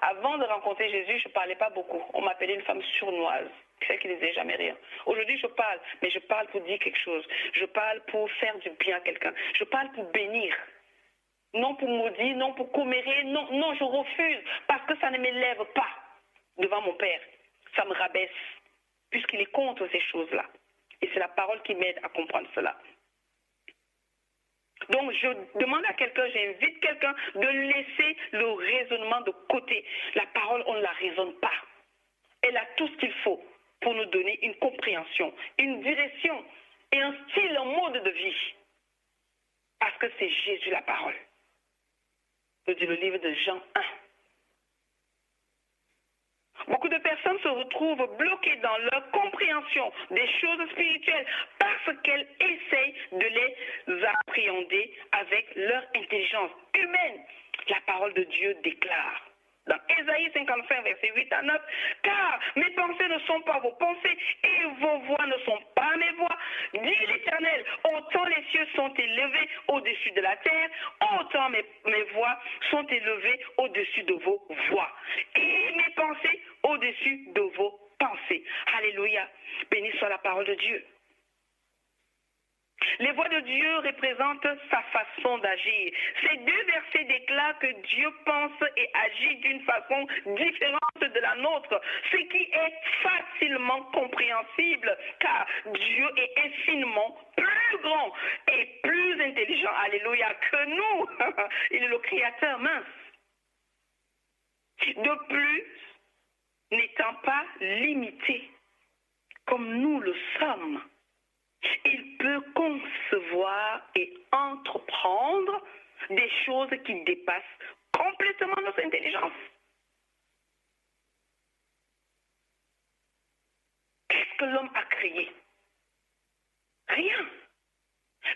avant de rencontrer Jésus, je ne parlais pas beaucoup. On m'appelait une femme sournoise, celle qui ne disait jamais rien. Aujourd'hui, je parle, mais je parle pour dire quelque chose. Je parle pour faire du bien à quelqu'un. Je parle pour bénir. Non pour maudire, non pour commérer. Non, je refuse parce que ça ne m'élève pas devant mon Père. Ça me rabaisse, puisqu'il est contre ces choses-là. Et c'est la parole qui m'aide à comprendre cela. Donc, je demande à quelqu'un, j'invite quelqu'un de laisser le raisonnement de côté. La parole, on ne la raisonne pas. Elle a tout ce qu'il faut pour nous donner une compréhension, une direction et un style, un mode de vie. Parce que c'est Jésus la parole. Je dis le livre de Jean 1. Beaucoup de personnes se retrouvent bloquées dans leur compréhension des choses spirituelles parce qu'elles essayent de les appréhender avec leur intelligence humaine. La parole de Dieu déclare dans Ésaïe 55, verset 8 à 9, « Car mes pensées ne sont pas vos pensées et vos voix ne sont pas mes voix, dit l'Éternel. Autant les cieux sont élevés au-dessus de la terre, autant mes voix sont élevées au-dessus de vos voix. Et mes pensées au-dessus de vos pensées. » Alléluia. Béni soit la parole de Dieu. Les voix de Dieu représentent sa façon d'agir. Ces deux versets déclarent que Dieu pense et agit d'une façon différente de la nôtre, ce qui est facilement compréhensible, car Dieu est infiniment plus grand et plus intelligent, alléluia, que nous. Il est le Créateur mince. De plus, n'étant pas limité comme nous le sommes, il peut concevoir et entreprendre des choses qui dépassent complètement notre intelligence. Qu'est-ce que l'homme a créé? Rien.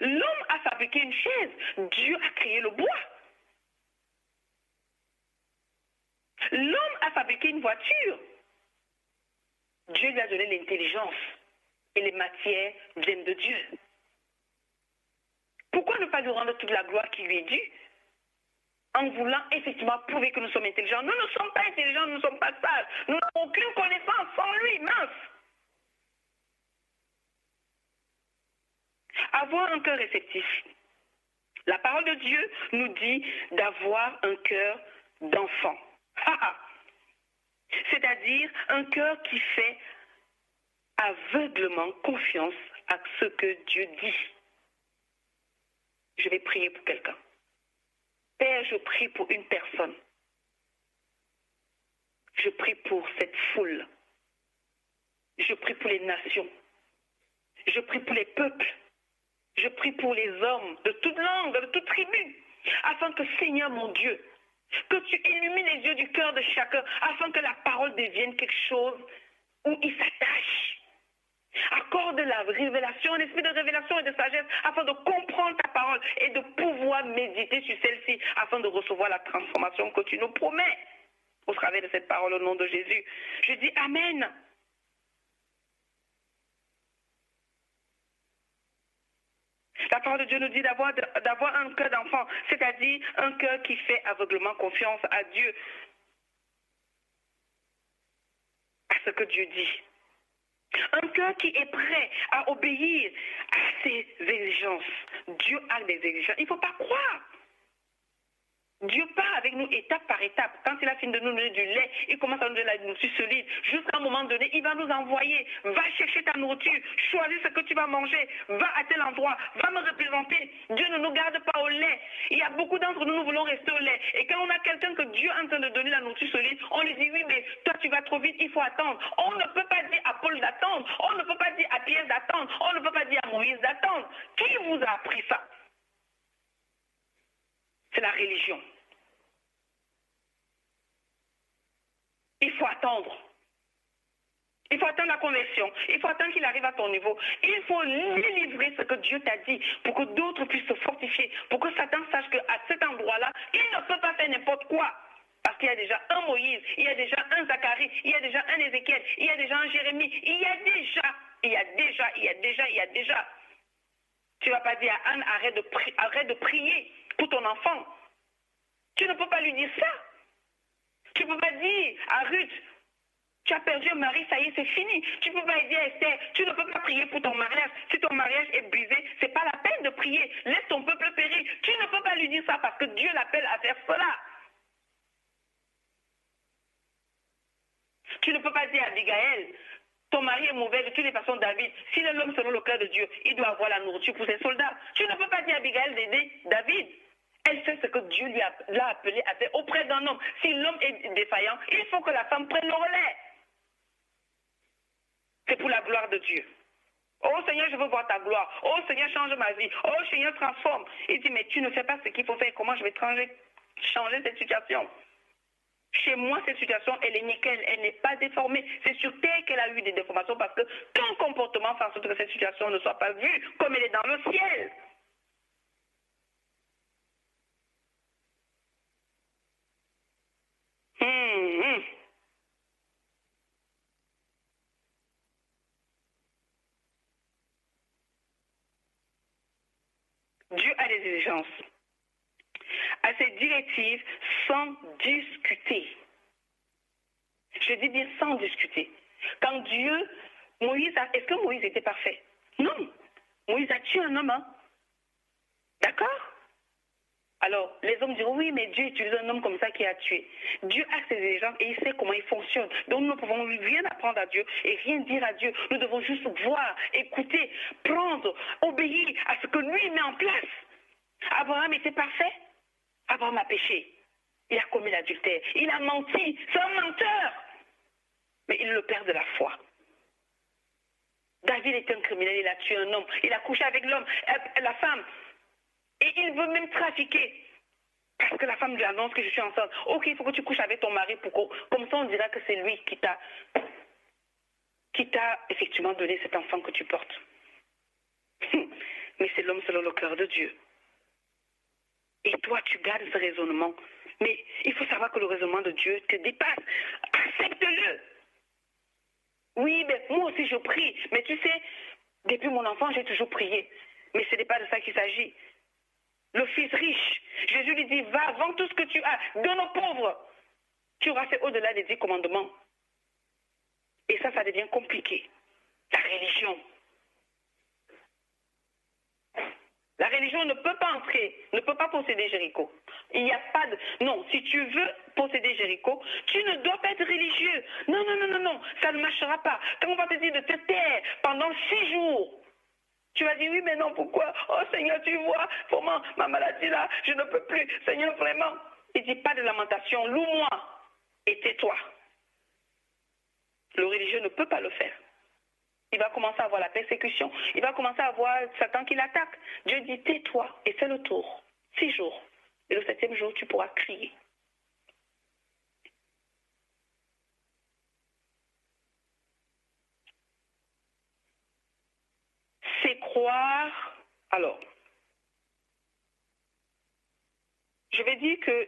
L'homme a fabriqué une chaise. Dieu a créé le bois. L'homme a fabriqué une voiture. Dieu lui a donné l'intelligence. Et les matières viennent de Dieu. Pourquoi ne pas lui rendre toute la gloire qui lui est due? en voulant effectivement prouver que nous sommes intelligents. Nous ne sommes pas intelligents, nous ne sommes pas sages. Nous n'avons aucune connaissance sans lui, mince. Avoir un cœur réceptif. La parole de Dieu nous dit d'avoir un cœur d'enfant. C'est-à-dire un cœur qui fait aveuglement confiance à ce que Dieu dit. Je vais prier pour quelqu'un. Père, je prie pour une personne. Je prie pour cette foule. Je prie pour les nations. Je prie pour les peuples. Je prie pour les hommes de toute langue, de toute tribu, afin que, Seigneur mon Dieu, que tu illumines les yeux du cœur de chacun, afin que la parole devienne quelque chose où il s'attache. Accorde la révélation, l'esprit de révélation et de sagesse, afin de comprendre ta parole et de pouvoir méditer sur celle-ci, afin de recevoir la transformation que tu nous promets au travers de cette parole au nom de Jésus. Je dis Amen. La parole de Dieu nous dit d'avoir un cœur d'enfant, c'est-à-dire un cœur qui fait aveuglement confiance à Dieu, à ce que Dieu dit. Un cœur qui est prêt à obéir à ses exigences. Dieu a des exigences. Il ne faut pas croire. Dieu part avec nous étape par étape. Quand il a fini de nous donner du lait, il commence à nous donner la nourriture solide. Jusqu'à un moment donné, il va nous envoyer. Va chercher ta nourriture. Choisis ce que tu vas manger. Va à tel endroit. Va me représenter. Dieu ne nous garde pas au lait. Il y a beaucoup d'entre nous, nous voulons rester au lait. Et quand on a quelqu'un que Dieu est en train de donner la nourriture solide, on lui dit oui, mais toi tu vas trop vite, il faut attendre. On ne peut pas dire à Paul d'attendre. On ne peut pas dire à Pierre d'attendre. On ne peut pas dire à Moïse d'attendre. Qui vous a appris ça? C'est la religion. Il faut attendre. Il faut attendre la conversion. Il faut attendre qu'il arrive à ton niveau. Il faut lui livrer ce que Dieu t'a dit pour que d'autres puissent se fortifier, pour que Satan sache qu'à cet endroit-là, il ne peut pas faire n'importe quoi. Parce qu'il y a déjà un Moïse, il y a déjà un Zacharie, il y a déjà un Ézéchiel, il y a déjà un Jérémie, il y a déjà. Tu ne vas pas dire à Anne, arrête de prier pour ton enfant. Tu ne peux pas lui dire ça. Tu ne peux pas dire à Ruth, tu as perdu un mari, ça y est, c'est fini. Tu ne peux pas dire à Esther, tu ne peux pas prier pour ton mariage. Si ton mariage est brisé, ce n'est pas la peine de prier. Laisse ton peuple périr. Tu ne peux pas lui dire ça parce que Dieu l'appelle à faire cela. Tu ne peux pas dire à Abigail, ton mari est mauvais, de toutes les façons, David. S'il est l'homme selon le cœur de Dieu, il doit avoir la nourriture pour ses soldats. Tu ne peux pas dire à Abigail d'aider David. Elle fait ce que Dieu l'a appelé à faire auprès d'un homme. Si l'homme est défaillant, il faut que la femme prenne le relais. C'est pour la gloire de Dieu. Oh Seigneur, je veux voir ta gloire. Oh Seigneur, change ma vie. Oh Seigneur, transforme. Il dit, mais tu ne fais pas ce qu'il faut faire. Comment je vais changer cette situation? Chez moi, cette situation, elle est nickel. Elle n'est pas déformée. C'est sur terre qu'elle a eu des déformations parce que ton comportement fait en sorte que cette situation ne soit pas vue comme elle est dans le ciel. Dieu a des exigences, a ses directives sans discuter. Je dis bien sans discuter. Quand Dieu, est-ce que Moïse était parfait? Non. Moïse a tué un homme, hein? D'accord? Alors, les hommes diront, oui, mais Dieu utilise un homme comme ça qui a tué. Dieu a ses exigences et il sait comment il fonctionne. Donc, nous ne pouvons rien apprendre à Dieu et rien dire à Dieu. Nous devons juste voir, écouter, prendre, obéir à ce que lui met en place. Abraham était parfait. Abraham a péché. Il a commis l'adultère. Il a menti. C'est un menteur. Mais il est le père de la foi. David est un criminel. Il a tué un homme. Il a couché avec l'homme, la femme. Et il veut même trafiquer. Parce que la femme lui annonce que je suis enceinte. Ok, il faut que tu couches avec ton mari. Comme ça, on dira que c'est lui qui t'a effectivement donné cet enfant que tu portes. Mais c'est l'homme selon le cœur de Dieu. Et toi, tu gardes ce raisonnement. Mais il faut savoir que le raisonnement de Dieu te dépasse. Accepte-le. Oui, mais moi aussi je prie. Mais tu sais, depuis mon enfant, j'ai toujours prié. Mais ce n'est pas de ça qu'il s'agit. le fils riche. Jésus lui dit, va, vends tout ce que tu as, donne aux pauvres. Tu auras fait au-delà des 10 commandements. Et ça devient compliqué. La religion. La religion ne peut pas entrer, ne peut pas posséder Jéricho. Il n'y a pas de... Non, si tu veux posséder Jéricho, tu ne dois pas être religieux. Non, non, non, non, non, ça ne marchera pas. Quand on va te dire de te taire pendant 6 jours, tu vas dire oui, mais non, pourquoi? Oh Seigneur, tu vois, pour ma maladie là, je ne peux plus. Seigneur, vraiment. Il ne dit pas de lamentation, loue-moi et tais-toi. Le religieux ne peut pas le faire. Il va commencer à avoir la persécution. Il va commencer à avoir Satan qui l'attaque. Dieu dit, tais-toi et fais le tour. 6 jours. Et le 7e jour, tu pourras crier. C'est croire. Alors, je vais dire que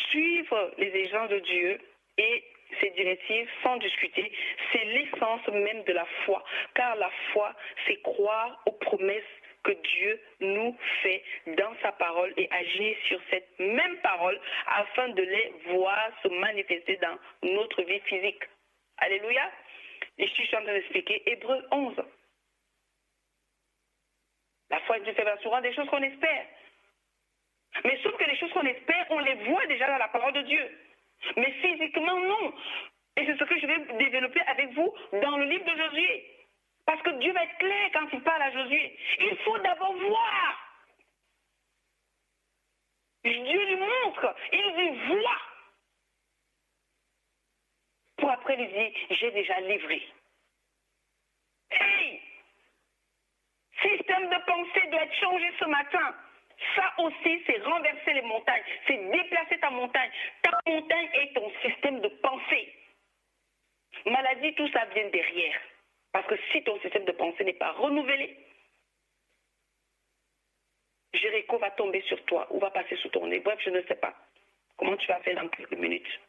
suivre les exigences de Dieu et ces directives sans discuter, c'est l'essence même de la foi. Car la foi, c'est croire aux promesses que Dieu nous fait dans sa parole et agir sur cette même parole afin de les voir se manifester dans notre vie physique. Alléluia. Et je suis en train d'expliquer Hébreux 11. La foi est une souvent des choses qu'on espère. Mais sauf que les choses qu'on espère, on les voit déjà dans la parole de Dieu. Mais physiquement, non. Et c'est ce que je vais développer avec vous dans le livre de Josué. Parce que Dieu va être clair quand il parle à Josué. Il faut d'abord voir. Dieu lui montre. Il lui voit. Pour après lui dire, j'ai déjà livré. Hey! Système de pensée doit être changé ce matin. Ça aussi, c'est renverser les montagnes. C'est déplacer ta montagne. Ta montagne est ton système de pensée. Maladie, tout ça vient derrière. Parce que si ton système de pensée n'est pas renouvelé, Jéricho va tomber sur toi ou va passer sous ton nez. Bref, je ne sais pas comment tu vas faire dans quelques minutes.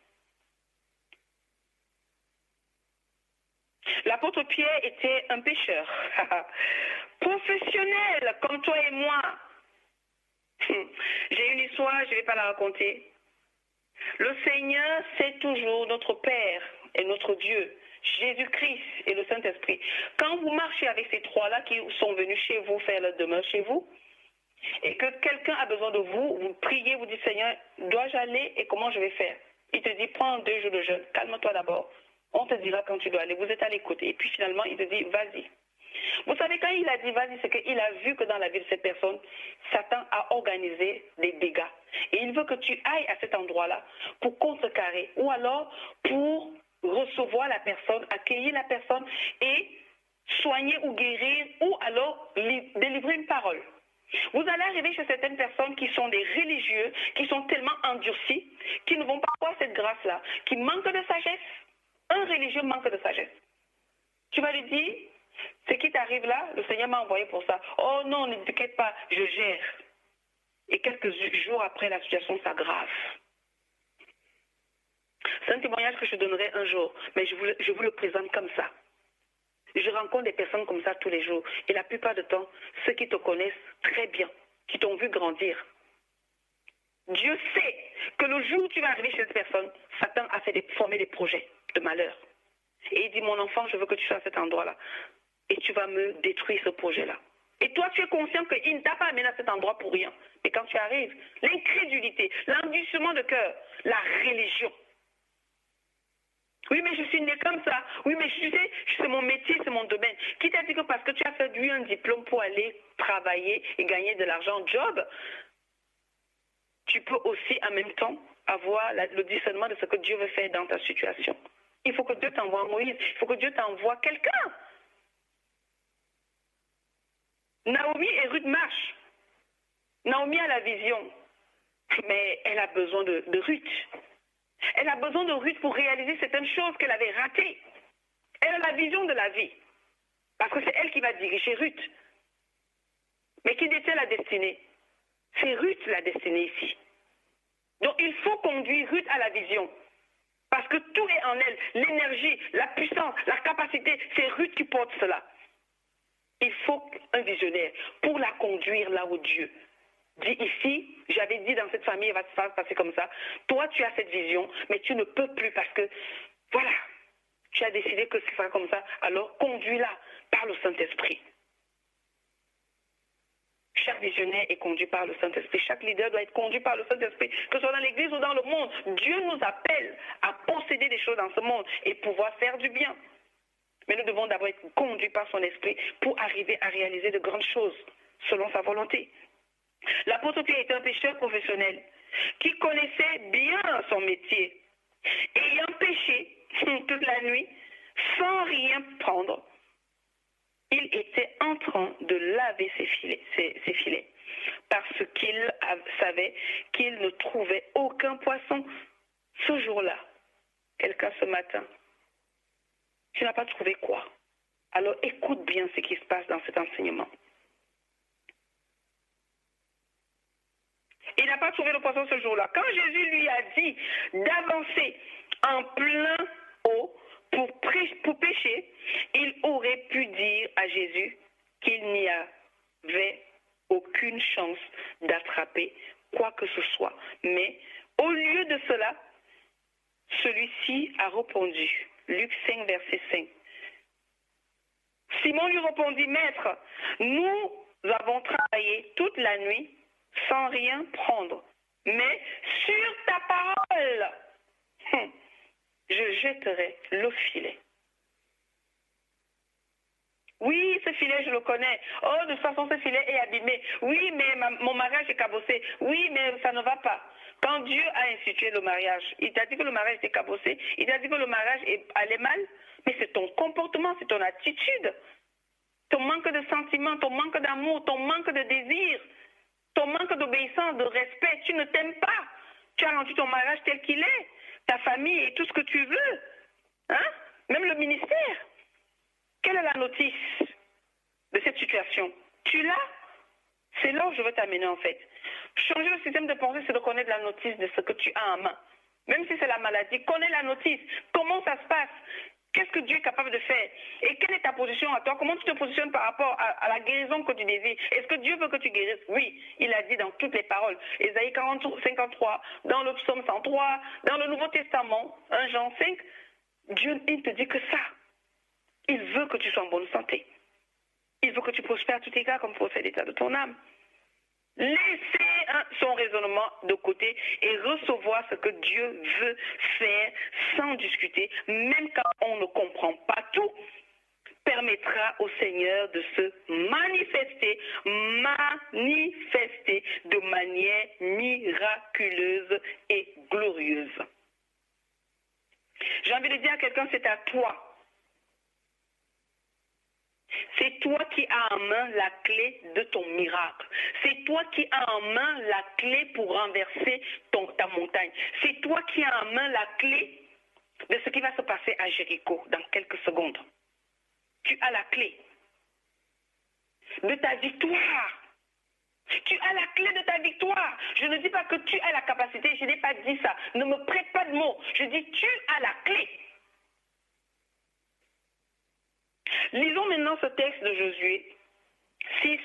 L'apôtre Pierre était un pécheur, professionnel comme toi et moi. J'ai une histoire, je ne vais pas la raconter. Le Seigneur, c'est toujours notre Père et notre Dieu, Jésus-Christ et le Saint-Esprit. Quand vous marchez avec ces trois-là qui sont venus chez vous faire leur demeure chez vous, et que quelqu'un a besoin de vous, vous priez, vous dites, Seigneur, dois-je aller et comment je vais faire? Il te dit, prends 2 jours de jeûne, calme-toi d'abord. On te dira quand tu dois aller, vous êtes à l'écoute. Et puis finalement, il te dit, vas-y. Vous savez, quand il a dit vas-y, c'est qu'il a vu que dans la vie de cette personne, Satan a organisé des dégâts. Et il veut que tu ailles à cet endroit-là pour contrecarrer ou alors pour recevoir la personne, accueillir la personne et soigner ou guérir ou alors délivrer une parole. Vous allez arriver chez certaines personnes qui sont des religieux, qui sont tellement endurcis, qui ne vont pas avoir cette grâce-là, qui manquent de sagesse. Un religieux manque de sagesse. Tu vas lui dire, ce qui t'arrive là, le Seigneur m'a envoyé pour ça. Oh non, ne t'inquiète pas, je gère. Et quelques jours après, la situation s'aggrave. C'est un témoignage que je donnerai un jour, mais je vous le présente comme ça. Je rencontre des personnes comme ça tous les jours. Et la plupart du temps, ceux qui te connaissent très bien, qui t'ont vu grandir. Dieu sait que le jour où tu vas arriver chez cette personne, Satan a formé des projets de malheur. Et il dit, mon enfant, je veux que tu sois à cet endroit-là. Et tu vas me détruire ce projet-là. Et toi, tu es conscient qu'il ne t'a pas amené à cet endroit pour rien. Mais quand tu arrives, l'incrédulité, l'endurcissement de cœur, la religion. Oui, mais je suis né comme ça. Oui, mais tu sais, c'est mon métier, c'est mon domaine. Qui t'a dit que parce que tu as fait un diplôme pour aller travailler et gagner de l'argent, job, tu peux aussi en même temps avoir le discernement de ce que Dieu veut faire dans ta situation. Il faut que Dieu t'envoie Moïse. Il faut que Dieu t'envoie quelqu'un. Naomi et Ruth marchent. Naomi a la vision, mais elle a besoin de Ruth. Elle a besoin de Ruth pour réaliser certaines choses qu'elle avait ratées. Elle a la vision de la vie, parce que c'est elle qui va diriger Ruth. Mais qui détient la destinée? C'est Ruth la destinée ici. Donc il faut conduire Ruth à la vision. Parce que tout est en elle. L'énergie, la puissance, la capacité, c'est Ruth qui porte cela. Il faut un visionnaire pour la conduire là où Dieu dit ici, j'avais dit dans cette famille, il va se passer comme ça. Toi, tu as cette vision, mais tu ne peux plus parce que, voilà, tu as décidé que ce sera comme ça. Alors, conduis-la par le Saint-Esprit. Chaque visionnaire est conduit par le Saint-Esprit. Chaque leader doit être conduit par le Saint-Esprit. Que ce soit dans l'Église ou dans le monde, Dieu nous appelle à posséder des choses dans ce monde et pouvoir faire du bien. Mais nous devons d'abord être conduits par son esprit pour arriver à réaliser de grandes choses selon sa volonté. L'apôtre Pierre était un pécheur professionnel qui connaissait bien son métier. Ayant péché toute la nuit, sans rien prendre, il était en train de laver ses filets parce qu'il savait qu'il ne trouvait aucun poisson ce jour-là. Quelqu'un ce matin, tu n'as pas trouvé quoi? Alors écoute bien ce qui se passe dans cet enseignement. Il n'a pas trouvé le poisson ce jour-là. Quand Jésus lui a dit d'avancer en plein eau pour pêcher, il aurait pu dire à Jésus qu'il n'y avait aucune chance d'attraper quoi que ce soit. Mais au lieu de cela, celui-ci a répondu. Luc 5, verset 5. Simon lui répondit, Maître, nous avons travaillé toute la nuit sans rien prendre, mais sur ta parole, je jetterai le filet. Oui, ce filet, je le connais. Oh, de toute façon, ce filet est abîmé. Oui, mais mon mariage est cabossé. Oui, mais ça ne va pas. Quand Dieu a institué le mariage, il t'a dit que le mariage était cabossé, il t'a dit que le mariage allait mal, mais c'est ton comportement, c'est ton attitude, ton manque de sentiments, ton manque d'amour, ton manque de désir, ton manque d'obéissance, de respect. Tu ne t'aimes pas. Tu as rendu ton mariage tel qu'il est, ta famille et tout ce que tu veux. Hein? Même le ministère. Quelle est la notice de cette situation? Tu l'as? C'est là où je veux t'amener en fait. Changer le système de pensée, c'est de connaître la notice de ce que tu as en main. Même si c'est la maladie, connais la notice. Comment ça se passe? Qu'est-ce que Dieu est capable de faire? Et quelle est ta position à toi? Comment tu te positionnes par rapport à la guérison que tu désires? Est-ce que Dieu veut que tu guérisses? Oui, il a dit dans toutes les paroles. Ésaïe 53, dans le psaume 103, dans le Nouveau Testament, 1 Jean 5, Dieu, il te dit que ça. Il veut que tu sois en bonne santé. Il veut que tu prospères à tout égard comme procède l'état de ton âme. Laissez son raisonnement de côté et recevoir ce que Dieu veut faire sans discuter, même quand on ne comprend pas tout, permettra au Seigneur de se manifester de manière miraculeuse et glorieuse. J'ai envie de dire à quelqu'un, c'est à toi. C'est toi qui as en main la clé de ton miracle. C'est toi qui as en main la clé pour renverser ta montagne. C'est toi qui as en main la clé de ce qui va se passer à Jéricho dans quelques secondes. Tu as la clé de ta victoire. Tu as la clé de ta victoire. Je ne dis pas que tu as la capacité, je n'ai pas dit ça. Ne me prête pas de mots. Je dis tu as la clé. Lisons maintenant ce texte de Josué 6.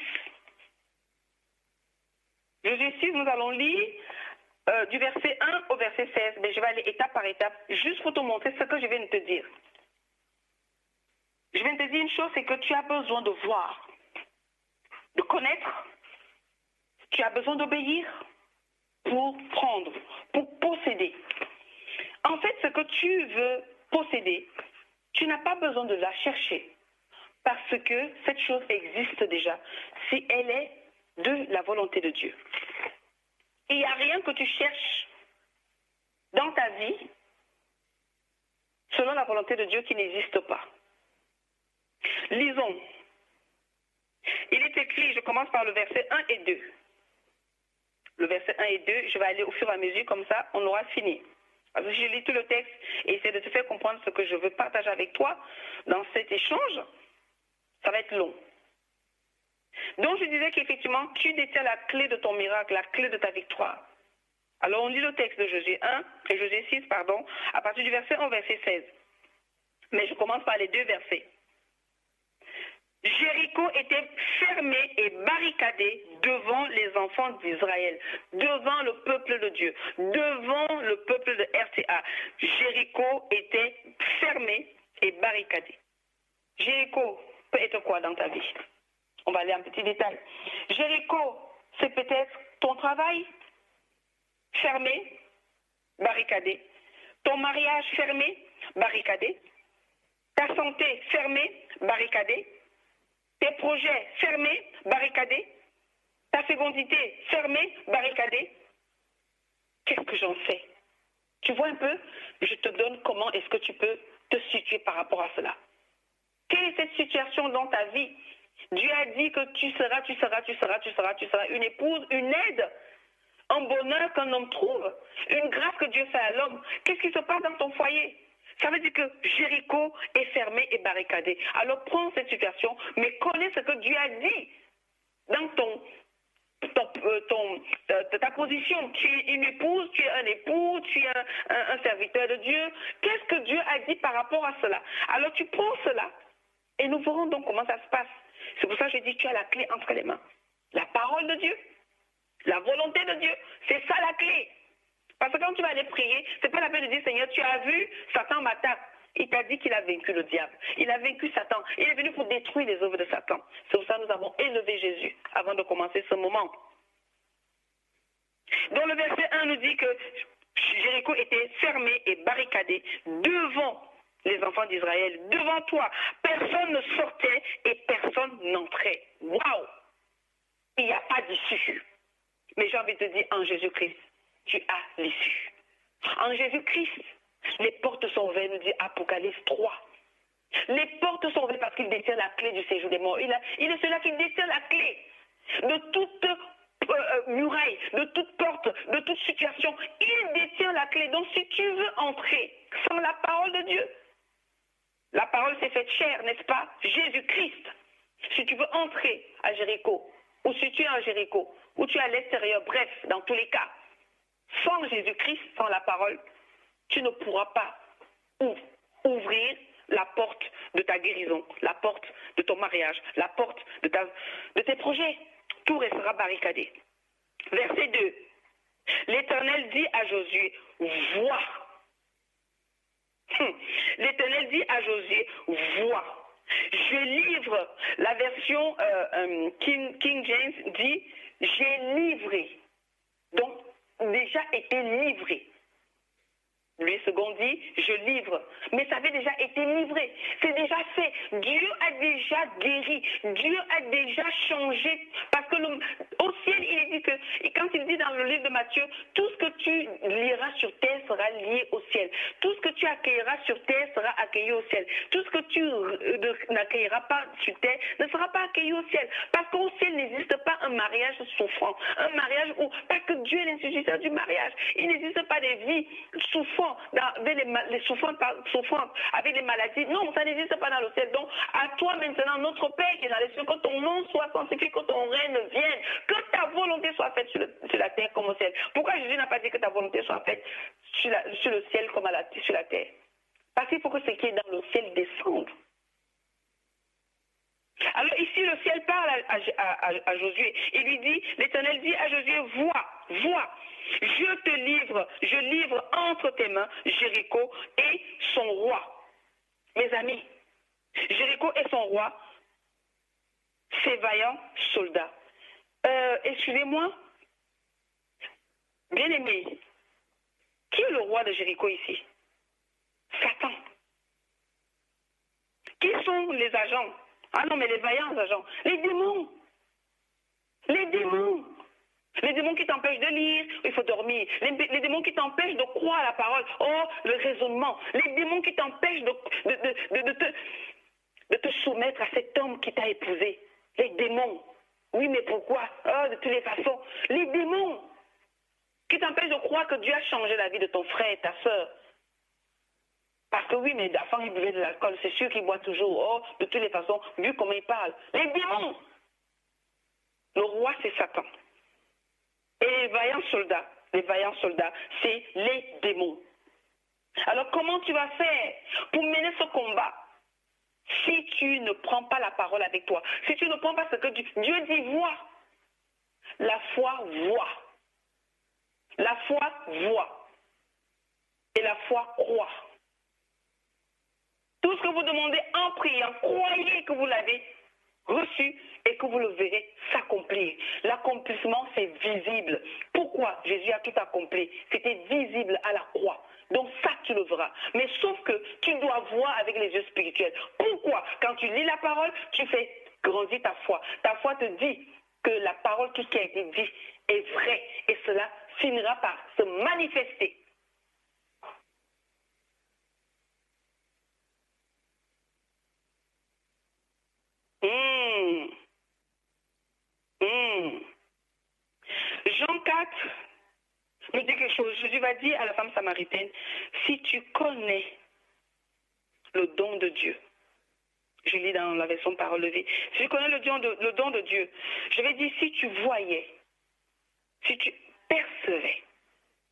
Josué 6, nous allons lire du verset 1 au verset 16. Mais je vais aller étape par étape, juste pour te montrer ce que je viens de te dire. Je viens de te dire une chose, c'est que tu as besoin de voir, de connaître, tu as besoin d'obéir pour prendre, pour posséder. En fait, ce que tu veux posséder, tu n'as pas besoin de la chercher parce que cette chose existe déjà si elle est de la volonté de Dieu. Il n'y a rien que tu cherches dans ta vie selon la volonté de Dieu qui n'existe pas. Lisons. Il est écrit, je commence par le verset 1 et 2. Le verset 1 et 2, je vais aller au fur et à mesure, comme ça on aura fini. Parce que je lis tout le texte et essaie de te faire comprendre ce que je veux partager avec toi dans cet échange. Ça va être long. Donc je disais qu'effectivement, tu détiens la clé de ton miracle, la clé de ta victoire. Alors on lit le texte de Josué 1 et Josué 6, à partir du verset 1 au verset 16. Mais je commence par les deux versets. Jéricho était fermé et barricadé devant les enfants d'Israël, devant le peuple de Dieu, devant le peuple de RCA. Jéricho était fermé et barricadé. Jéricho peut être quoi dans ta vie? On va aller en petit détail. Jéricho, c'est peut-être ton travail fermé, barricadé. Ton mariage fermé, barricadé. Ta santé fermée, barricadée. Tes projets fermés, barricadés. Ta fécondité fermée, barricadée. Qu'est-ce que j'en fais? Tu vois un peu? Je te donne comment est-ce que tu peux te situer par rapport à cela. Quelle est cette situation dans ta vie? Dieu a dit que tu seras une épouse, une aide, un bonheur qu'un homme trouve, une grâce que Dieu fait à l'homme. Qu'est-ce qui se passe dans ton foyer? Ça veut dire que Jéricho est fermé et barricadé. Alors prends cette situation, mais connais ce que Dieu a dit dans ta position. Tu es une épouse, tu es un époux, tu es un serviteur de Dieu. Qu'est-ce que Dieu a dit par rapport à cela? Alors tu prends cela et nous verrons donc comment ça se passe. C'est pour ça que je dis que tu as la clé entre les mains. La parole de Dieu, la volonté de Dieu, c'est ça la clé. Parce que quand tu vas aller prier, ce n'est pas la peine de dire, Seigneur, tu as vu, Satan m'attaque. Il t'a dit qu'il a vaincu le diable. Il a vaincu Satan. Il est venu pour détruire les œuvres de Satan. C'est pour ça que nous avons élevé Jésus avant de commencer ce moment. Dans le verset 1 nous dit que Jéricho était fermé et barricadé devant les enfants d'Israël, devant toi. Personne ne sortait et personne n'entrait. Waouh! Il n'y a pas d'issue. Mais j'ai envie de te dire, en Jésus-Christ, tu as l'issue. En Jésus-Christ, les portes sont ouvertes, nous dit Apocalypse 3. Les portes sont ouvertes parce qu'il détient la clé du séjour des morts. Il est celui qui détient la clé de toute muraille, de toute porte, de toute situation. Il détient la clé. Donc si tu veux entrer sans la parole de Dieu, la parole s'est faite chair, n'est-ce pas? Jésus-Christ. Si tu veux entrer à Jéricho, ou si tu es à Jéricho, ou tu es à l'extérieur, bref, dans tous les cas, sans Jésus-Christ, sans la parole, tu ne pourras pas ouvrir la porte de ta guérison, la porte de ton mariage, la porte de tes projets. Tout restera barricadé. Verset 2. L'Éternel dit à Josué, vois. L'Éternel dit à Josué, vois. Je livre, la version King James dit, j'ai livré. Donc, déjà été livré. Lui, second dit, je livre. Mais ça avait déjà été livré. C'est déjà fait. Dieu a déjà guéri. Dieu a déjà changé. Parce que au ciel, il est dit que, et quand il dit dans le livre de Matthieu, tout ce que tu liras sur terre sera lié au ciel. Tout ce que tu accueilleras sur terre sera accueilli au ciel. Tout ce que tu n'accueilleras pas sur terre ne sera pas accueilli au ciel. Parce qu'au ciel n'existe pas un mariage souffrant. Un mariage où, parce que Dieu est l'instituteur du mariage. Il n'existe pas des vies souffrantes. Avec les souffrantes, avec les maladies. Non, ça n'existe pas dans le ciel. Donc, à toi maintenant, notre Père qui est dans les cieux, que ton nom soit sanctifié, que ton règne vienne, que ta volonté soit faite sur la terre comme au ciel. Pourquoi Jésus n'a pas dit que ta volonté soit faite sur le ciel comme sur la terre? Parce qu'il faut que ce qui est dans le ciel descende. Alors ici, le ciel parle à Josué. Il lui dit, l'Éternel dit à Josué, vois, je livre entre tes mains Jéricho et son roi. Mes amis, Jéricho et son roi, ses vaillants soldats. Excusez-moi, bien-aimé, qui est le roi de Jéricho ici? Satan. Qui sont les agents? Ah non, mais les vaillants agents. Les démons. Les démons. Les démons qui t'empêchent de lire, il faut dormir. Les démons qui t'empêchent de croire à la parole. Oh, le raisonnement. Les démons qui t'empêchent de te soumettre à cet homme qui t'a épousé. Les démons. Oui, mais pourquoi? Oh, de toutes les façons. Les démons qui t'empêchent de croire que Dieu a changé la vie de ton frère et ta soeur. Parce que oui, mais avant il buvait de l'alcool, c'est sûr qu'il boit toujours. Oh, de toutes les façons, vu comment il parle. Les démons. Le roi, c'est Satan. Et les vaillants soldats, c'est les démons. Alors comment tu vas faire pour mener ce combat? Si tu ne prends pas la parole avec toi, si tu ne prends pas ce que Dieu dit, vois. La foi voit. La foi voit. Et la foi croit. Tout ce que vous demandez en priant, croyez que vous l'avez reçu et que vous le verrez s'accomplir. L'accomplissement, c'est visible. Pourquoi Jésus a tout accompli? C'était visible à la croix. Donc ça, tu le verras. Mais sauf que tu dois voir avec les yeux spirituels. Pourquoi? Quand tu lis la parole, tu fais grandir ta foi. Ta foi te dit que la parole, tout ce qui a été dit, est vrai. Et cela finira par se manifester. Jean 4 me dit quelque chose. Jésus va dire à la femme samaritaine, si tu connais le don de Dieu, je lis dans la version parole levée, si tu connais le don de Dieu, je vais dire si tu voyais, si tu percevais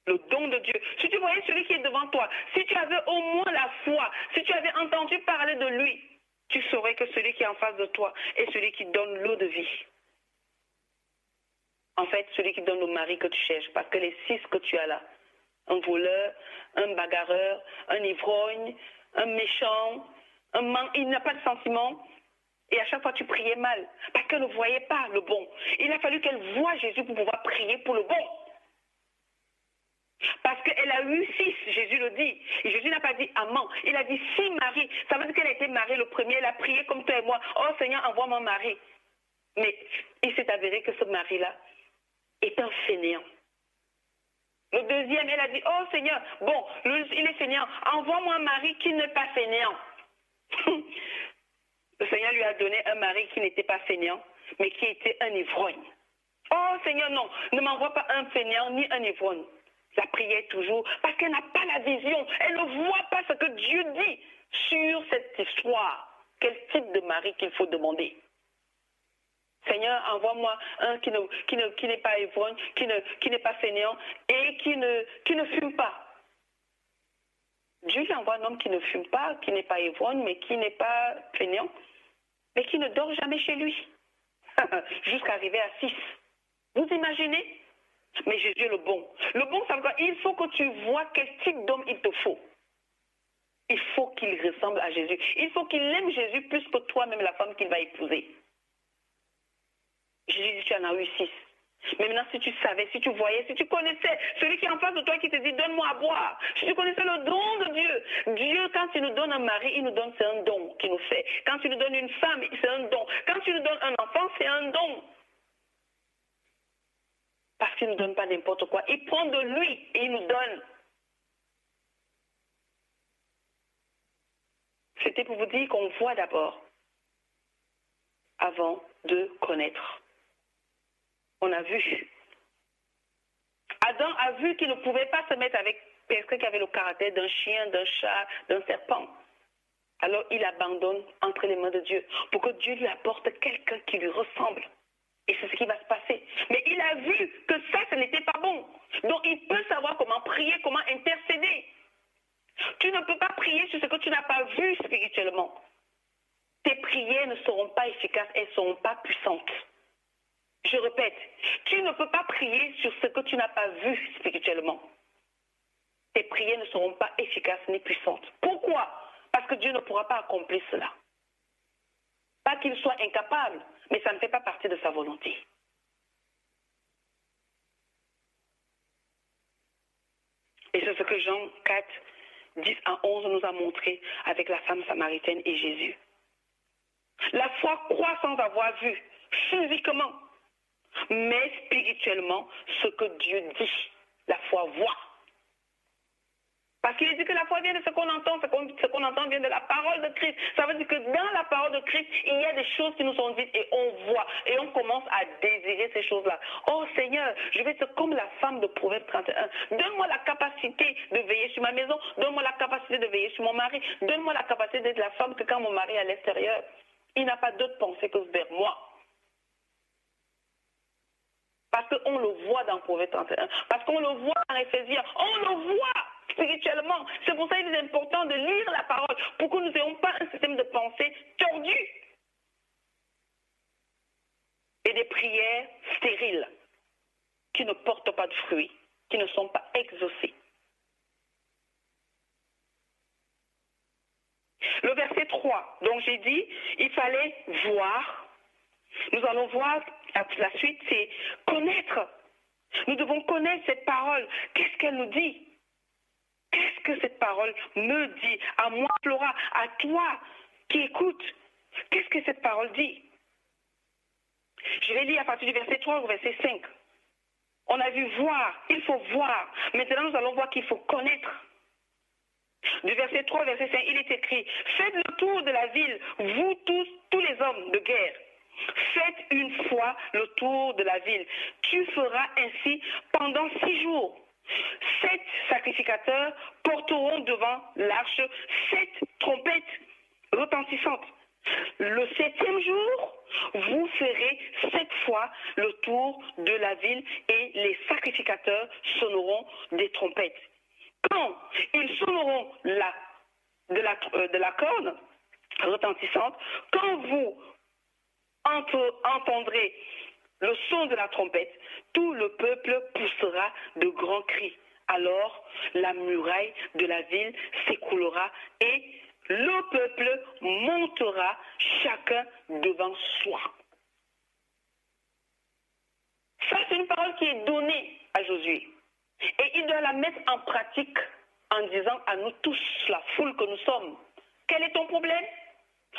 le don de Dieu, si tu voyais celui qui est devant toi, si tu avais au moins la foi, si tu avais entendu parler de lui, tu saurais que celui qui est en face de toi est celui qui donne l'eau de vie. En fait, celui qui donne le mari que tu cherches, parce que les 6 que tu as là, un voleur, un bagarreur, un ivrogne, un méchant, il n'a pas de sentiment, et à chaque fois tu priais mal, parce qu'elle ne voyait pas le bon. Il a fallu qu'elle voie Jésus pour pouvoir prier pour le bon. Parce qu'elle a eu 6, Jésus le dit. Et Jésus n'a pas dit amant, il a dit 6 maris. Ça veut dire qu'elle a été mariée le premier, elle a prié comme toi et moi. Oh Seigneur, envoie mon mari. Mais il s'est avéré que ce mari-là est un fainéant. Le deuxième, elle a dit, oh Seigneur, bon, il est fainéant, envoie-moi un mari qui n'est pas fainéant. Le Seigneur lui a donné un mari qui n'était pas fainéant, mais qui était un ivrogne. Oh Seigneur, non, ne m'envoie pas un fainéant ni un ivrogne. La prière toujours, parce qu'elle n'a pas la vision, elle ne voit pas ce que Dieu dit sur cette histoire. Quel type de mari qu'il faut demander? Seigneur, envoie-moi un qui n'est pas ivrogne, qui n'est pas fainéant et qui ne fume pas. Dieu lui envoie un homme qui ne fume pas, qui n'est pas ivrogne, mais qui n'est pas fainéant, mais qui ne dort jamais chez lui. Jusqu'à arriver à 6. Vous imaginez? Mais Jésus est le bon. Le bon, ça veut dire il faut que tu vois quel type d'homme il te faut. Il faut qu'il ressemble à Jésus. Il faut qu'il aime Jésus plus que toi-même, la femme qu'il va épouser. Jésus dit, tu en as eu 6. Mais maintenant, si tu savais, si tu voyais, si tu connaissais celui qui est en face de toi qui te dit, donne-moi à boire. Si tu connaissais le don de Dieu. Dieu, quand il nous donne un mari, il nous donne, c'est un don qu'il nous fait. Quand il nous donne une femme, c'est un don. Quand il nous donne un enfant, c'est un don. Parce qu'il ne nous donne pas n'importe quoi. Il prend de lui et il nous donne. C'était pour vous dire qu'on voit d'abord avant de connaître. On a vu. Adam a vu qu'il ne pouvait pas se mettre avec quelqu'un qui avait le caractère d'un chien, d'un chat, d'un serpent. Alors il abandonne entre les mains de Dieu pour que Dieu lui apporte quelqu'un qui lui ressemble. Et c'est ce qui va se passer. Mais il a vu que ça, ce n'était pas bon. Donc il peut savoir comment prier, comment intercéder. Tu ne peux pas prier sur ce que tu n'as pas vu spirituellement. Tes prières ne seront pas efficaces, elles ne seront pas puissantes. Je répète, tu ne peux pas prier sur ce que tu n'as pas vu spirituellement. Tes prières ne seront pas efficaces ni puissantes. Pourquoi? Parce que Dieu ne pourra pas accomplir cela. Pas qu'il soit incapable, mais ça ne fait pas partie de sa volonté. Et c'est ce que Jean 4, 10 à 11 nous a montré avec la femme samaritaine et Jésus. La foi croit sans avoir vu, physiquement, mais spirituellement, ce que Dieu dit, la foi voit. Parce qu'il dit que la foi vient de ce qu'on entend, ce qu'on entend vient de la parole de Christ. Ça veut dire que dans la parole de Christ, il y a des choses qui nous sont dites et on voit. Et on commence à désirer ces choses-là. Oh Seigneur, je vais être comme la femme de Proverbe 31. Donne-moi la capacité de veiller sur ma maison. Donne-moi la capacité de veiller sur mon mari. Donne-moi la capacité d'être la femme que quand mon mari est à l'extérieur, il n'a pas d'autre pensée que vers moi. Parce qu'on le voit dans Proverbe 31. Parce qu'on le voit dans Éphésiens. On le voit. spirituellement. C'est pour ça qu'il est important de lire la parole, pour que nous n'ayons pas un système de pensée tordu et des prières stériles qui ne portent pas de fruits, qui ne sont pas exaucées. Le verset 3, donc j'ai dit, il fallait voir. Nous allons voir la suite, c'est connaître. Nous devons connaître cette parole. Qu'est-ce qu'elle nous dit? Qu'est-ce que cette parole me dit? À moi, Flora, à toi qui écoutes. Qu'est-ce que cette parole dit? Je vais lire à partir du verset 3 au verset 5. On a vu voir, il faut voir. Maintenant, nous allons voir qu'il faut connaître. Du verset 3 au verset 5, il est écrit, faites le tour de la ville, vous tous les hommes de guerre. Faites une fois le tour de la ville. Tu feras ainsi pendant 6 jours. 7 sacrificateurs porteront devant l'arche 7 trompettes retentissantes. Le 7e jour, vous ferez 7 fois le tour de la ville et les sacrificateurs sonneront des trompettes. Quand ils sonneront de la corne retentissante, quand vous entendrez le son de la trompette, tout le peuple poussera de grands cris. Alors la muraille de la ville s'écroulera et le peuple montera chacun devant soi. Ça, c'est une parole qui est donnée à Josué. Et il doit la mettre en pratique en disant à nous tous, la foule que nous sommes, quel est ton problème?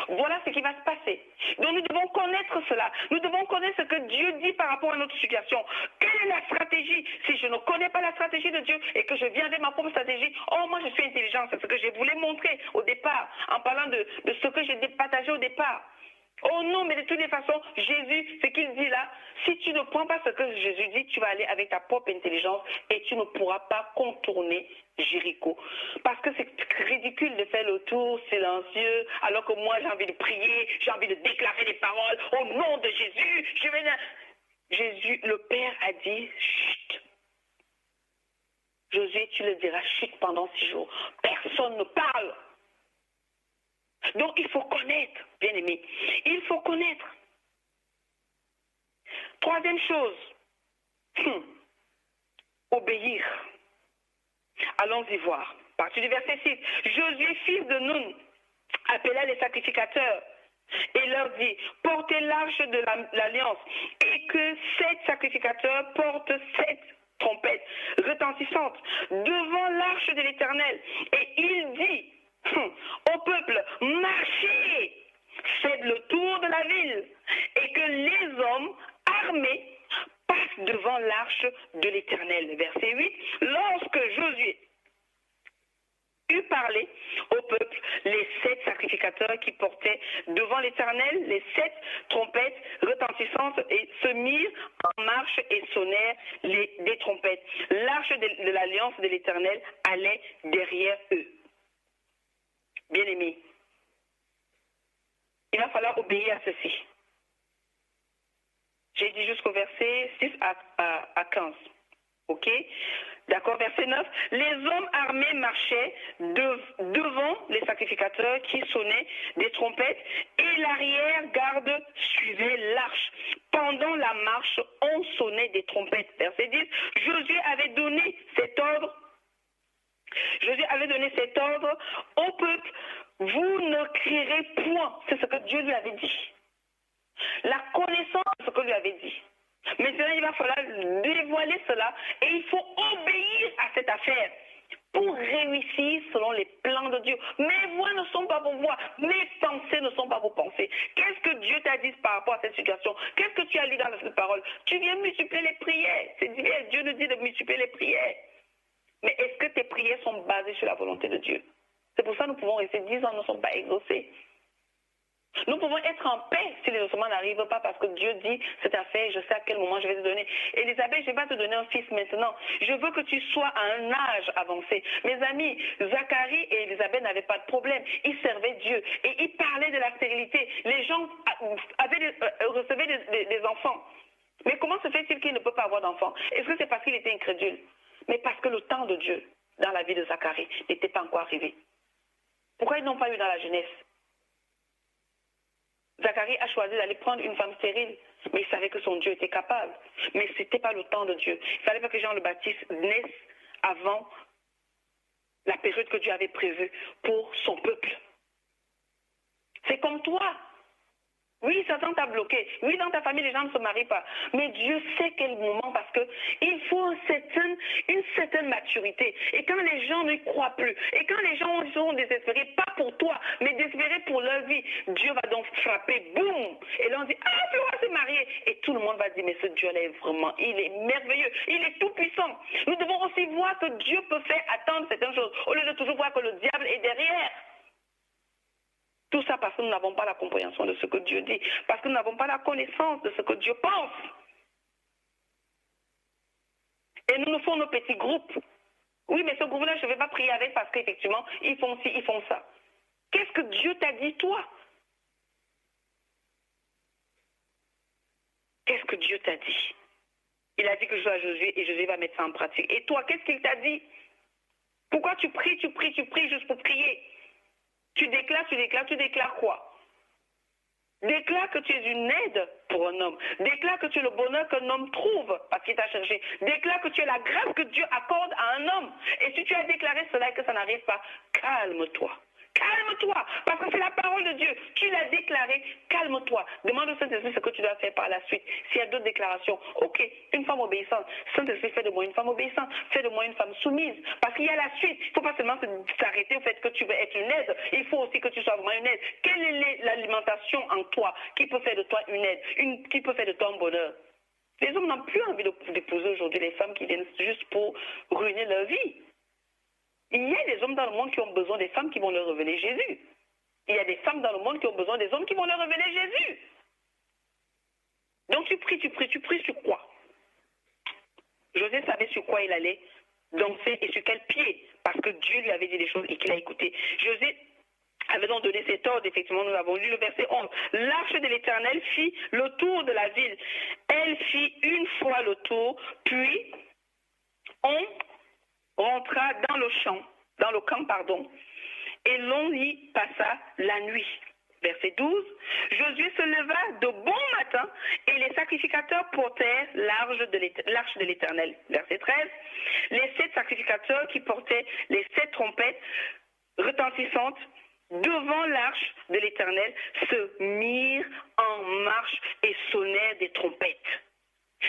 Voilà ce qui va se passer. Donc nous devons connaître cela. Nous devons connaître ce que Dieu dit par rapport à notre situation. Quelle est la stratégie? Si je ne connais pas la stratégie de Dieu et que je viens avec ma propre stratégie, oh moi je suis intelligent, c'est ce que je voulais montrer au départ en parlant de ce que j'ai partagé au départ. Oh non, mais de toutes les façons, Jésus, ce qu'il dit là, si tu ne prends pas ce que Jésus dit, tu vas aller avec ta propre intelligence et tu ne pourras pas contourner Jéricho. Parce que c'est ridicule de faire le tour silencieux, alors que moi j'ai envie de prier, j'ai envie de déclarer des paroles au nom de Jésus. Jésus, le Père a dit, chut. Josué, tu le diras, chut, pendant 6 jours. Personne ne parle. Donc il faut connaître, bien aimé. Il faut connaître. 3e chose, obéir. Allons-y voir. À partir du verset 6, Josué, fils de Nun, appela les sacrificateurs et leur dit, portez l'arche de l'alliance et que 7 sacrificateurs portent 7 trompettes retentissantes devant l'arche de l'Éternel. Et il dit au peuple, marchez, faites le tour de la ville et que les hommes armés passent devant l'arche de l'Éternel. Verset 8, lorsque Josué eut parlé au peuple, les 7 sacrificateurs qui portaient devant l'Éternel les 7 trompettes retentissantes et se mirent en marche et sonnèrent des trompettes. L'arche de l'alliance de l'Éternel allait derrière eux. Bien-aimés, il va falloir obéir à ceci. J'ai dit jusqu'au verset 6 à 15. Ok? D'accord, verset 9. Les hommes armés marchaient devant les sacrificateurs qui sonnaient des trompettes et l'arrière-garde suivait l'arche. Pendant la marche, on sonnait des trompettes. Verset 10. Josué avait donné cet ordre. Josué avait donné cet ordre au peuple. Vous ne crierez point. C'est ce que Dieu lui avait dit. La connaissance de ce que lui avait dit. Maintenant, il va falloir dévoiler cela et il faut obéir à cette affaire pour réussir selon les plans de Dieu. Mes voix ne sont pas vos voix, mes pensées ne sont pas vos pensées. Qu'est-ce que Dieu t'a dit par rapport à cette situation? Qu'est-ce que tu as lu dans cette parole? Tu viens multiplier les prières. C'est divin, Dieu nous dit de multiplier les prières. Mais est-ce que tes prières sont basées sur la volonté de Dieu? C'est pour ça que nous pouvons rester 10 ans, nous ne sommes pas exaucés. Nous pouvons être en paix si les ossements n'arrivent pas parce que Dieu dit cette affaire, je sais à quel moment je vais te donner. Élisabeth, je ne vais pas te donner un fils maintenant. Je veux que tu sois à un âge avancé. Mes amis, Zacharie et Élisabeth n'avaient pas de problème. Ils servaient Dieu et ils parlaient de la stérilité. Les gens recevaient des enfants. Mais comment se fait-il qu'il ne peut pas avoir d'enfants? Est-ce que c'est parce qu'il était incrédule? Mais parce que le temps de Dieu. dans la vie de Zacharie n'était pas encore arrivé. Pourquoi ils n'ont pas eu dans la jeunesse? Zacharie a choisi d'aller prendre une femme stérile, mais il savait que son Dieu était capable. Mais ce n'était pas le temps de Dieu. Il ne fallait pas que Jean le Baptiste naisse avant la période que Dieu avait prévue pour son peuple. C'est comme toi. Oui, Satan t'a bloqué. Oui, dans ta famille, les gens ne se marient pas. Mais Dieu sait quel moment, parce qu'il faut une certaine maturité. Et quand les gens ne croient plus, et quand les gens sont désespérés, pas pour toi, mais désespérés pour leur vie, Dieu va donc frapper, boum. Et là, on dit, ah, tu vas se marier. Et tout le monde va dire, mais ce Dieu-là est vraiment, il est merveilleux, il est tout puissant. Nous devons aussi voir que Dieu peut faire attendre certaines choses, au lieu de toujours voir que le diable est derrière. Tout ça parce que nous n'avons pas la compréhension de ce que Dieu dit, parce que nous n'avons pas la connaissance de ce que Dieu pense. Et nous nous faisons nos petits groupes. Oui, mais ce groupe-là, je ne vais pas prier avec parce qu'effectivement, ils font ci, ils font ça. Qu'est-ce que Dieu t'a dit, toi? Qu'est-ce que Dieu t'a dit? Il a dit que je sois à Josué et Josué va mettre ça en pratique. Et toi, qu'est-ce qu'il t'a dit? Pourquoi tu pries juste pour prier? Tu déclares quoi? Déclare que tu es une aide pour un homme. Déclare que tu es le bonheur qu'un homme trouve parce qu'il t'a cherché. Déclare que tu es la grâce que Dieu accorde à un homme. Et si tu as déclaré cela et que ça n'arrive pas, calme-toi. Calme-toi, parce que c'est la parole de Dieu. Tu l'as déclaré, calme-toi. Demande au Saint-Esprit ce que tu dois faire par la suite. S'il y a d'autres déclarations, ok, une femme obéissante. Saint-Esprit, fais de moi une femme obéissante. Fais de moi une femme soumise. Parce qu'il y a la suite. Il ne faut pas seulement s'arrêter au fait que tu veux être une aide. Il faut aussi que tu sois vraiment une aide. Quelle est l'alimentation en toi qui peut faire de toi une aide, qui peut faire de toi un bonheur? Les hommes n'ont plus envie d'épouser aujourd'hui les femmes qui viennent juste pour ruiner leur vie. Il y a des hommes dans le monde qui ont besoin des femmes qui vont leur révéler Jésus. Il y a des femmes dans le monde qui ont besoin des hommes qui vont leur révéler Jésus. Donc tu pries sur quoi? José savait sur quoi il allait danser et sur quel pied, parce que Dieu lui avait dit des choses et qu'il a écouté. José avait donc donné cet ordre, effectivement, nous avons lu le verset 11. L'arche de l'Éternel fit le tour de la ville. Elle fit une fois le tour, puis on rentra dans le camp, et l'on y passa la nuit. Verset 12, Josué se leva de bon matin et les sacrificateurs portèrent l'arche de l'Éternel. Verset 13, les 7 sacrificateurs qui portaient les 7 trompettes retentissantes devant l'arche de l'Éternel se mirent en marche et sonnèrent des trompettes.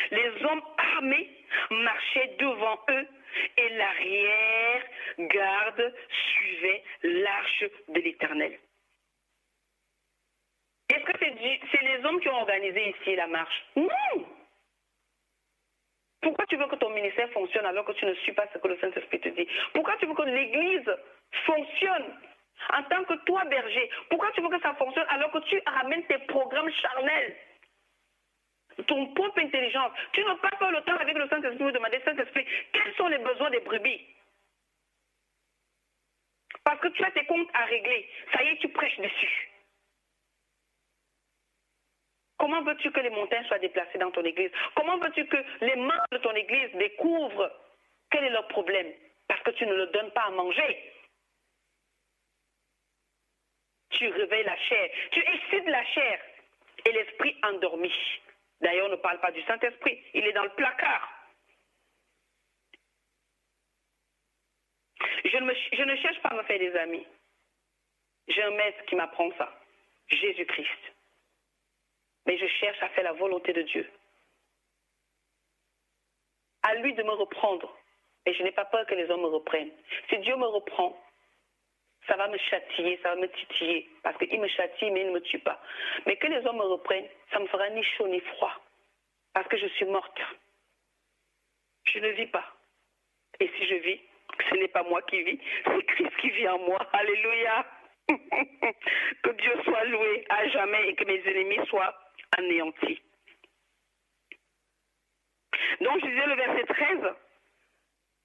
Les hommes armés marchaient devant eux et l'arrière-garde suivait l'arche de l'Éternel. Est-ce que c'est les hommes qui ont organisé ici la marche? Non! Pourquoi tu veux que ton ministère fonctionne alors que tu ne suis pas ce que le Saint-Esprit te dit? Pourquoi tu veux que l'Église fonctionne en tant que toi, berger? Pourquoi tu veux que ça fonctionne alors que tu ramènes tes programmes charnels? Ton propre intelligence. Tu n'as pas fait le temps avec le Saint-Esprit de demander, Saint-Esprit, quels sont les besoins des brebis? Parce que tu as tes comptes à régler. Ça y est, tu prêches dessus. Comment veux-tu que les montagnes soient déplacées dans ton église? Comment veux-tu que les membres de ton église découvrent quel est leur problème? Parce que tu ne leur donnes pas à manger. Tu réveilles la chair. Tu excites la chair et l'esprit endormi. D'ailleurs, on ne parle pas du Saint-Esprit. Il est dans le placard. Je ne cherche pas à me faire des amis. J'ai un maître qui m'apprend ça. Jésus-Christ. Mais je cherche à faire la volonté de Dieu. À lui de me reprendre. Et je n'ai pas peur que les hommes me reprennent. Si Dieu me reprend, ça va me châtier, ça va me titiller. Parce qu'il me châtie, mais il ne me tue pas. Mais que les hommes me reprennent, ça ne me fera ni chaud ni froid. Parce que je suis morte. Je ne vis pas. Et si je vis, ce n'est pas moi qui vis, c'est Christ qui vit en moi. Alléluia. Que Dieu soit loué à jamais et que mes ennemis soient anéantis. Donc je disais le verset 13,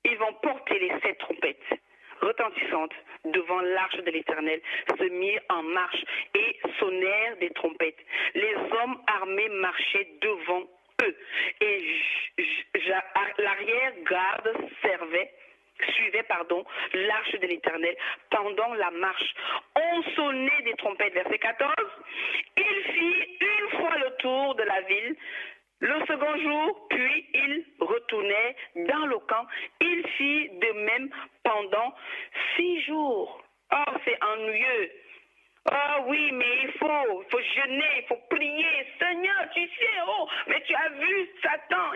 ils vont porter les 7 trompettes retentissantes devant l'arche de l'Éternel, se mirent en marche et sonnèrent des trompettes. Les hommes armés marchaient devant eux et l'arrière-garde servait l'arche de l'Éternel pendant la marche. On sonnait des trompettes, verset 14. Il fit une fois le tour de la ville. Le second jour, puis il retournait dans le camp. Il fit de même pendant 6 jours. Oh, c'est ennuyeux. Oh oui, mais il faut jeûner, il faut prier. Seigneur, tu sais, oh, mais tu as vu Satan,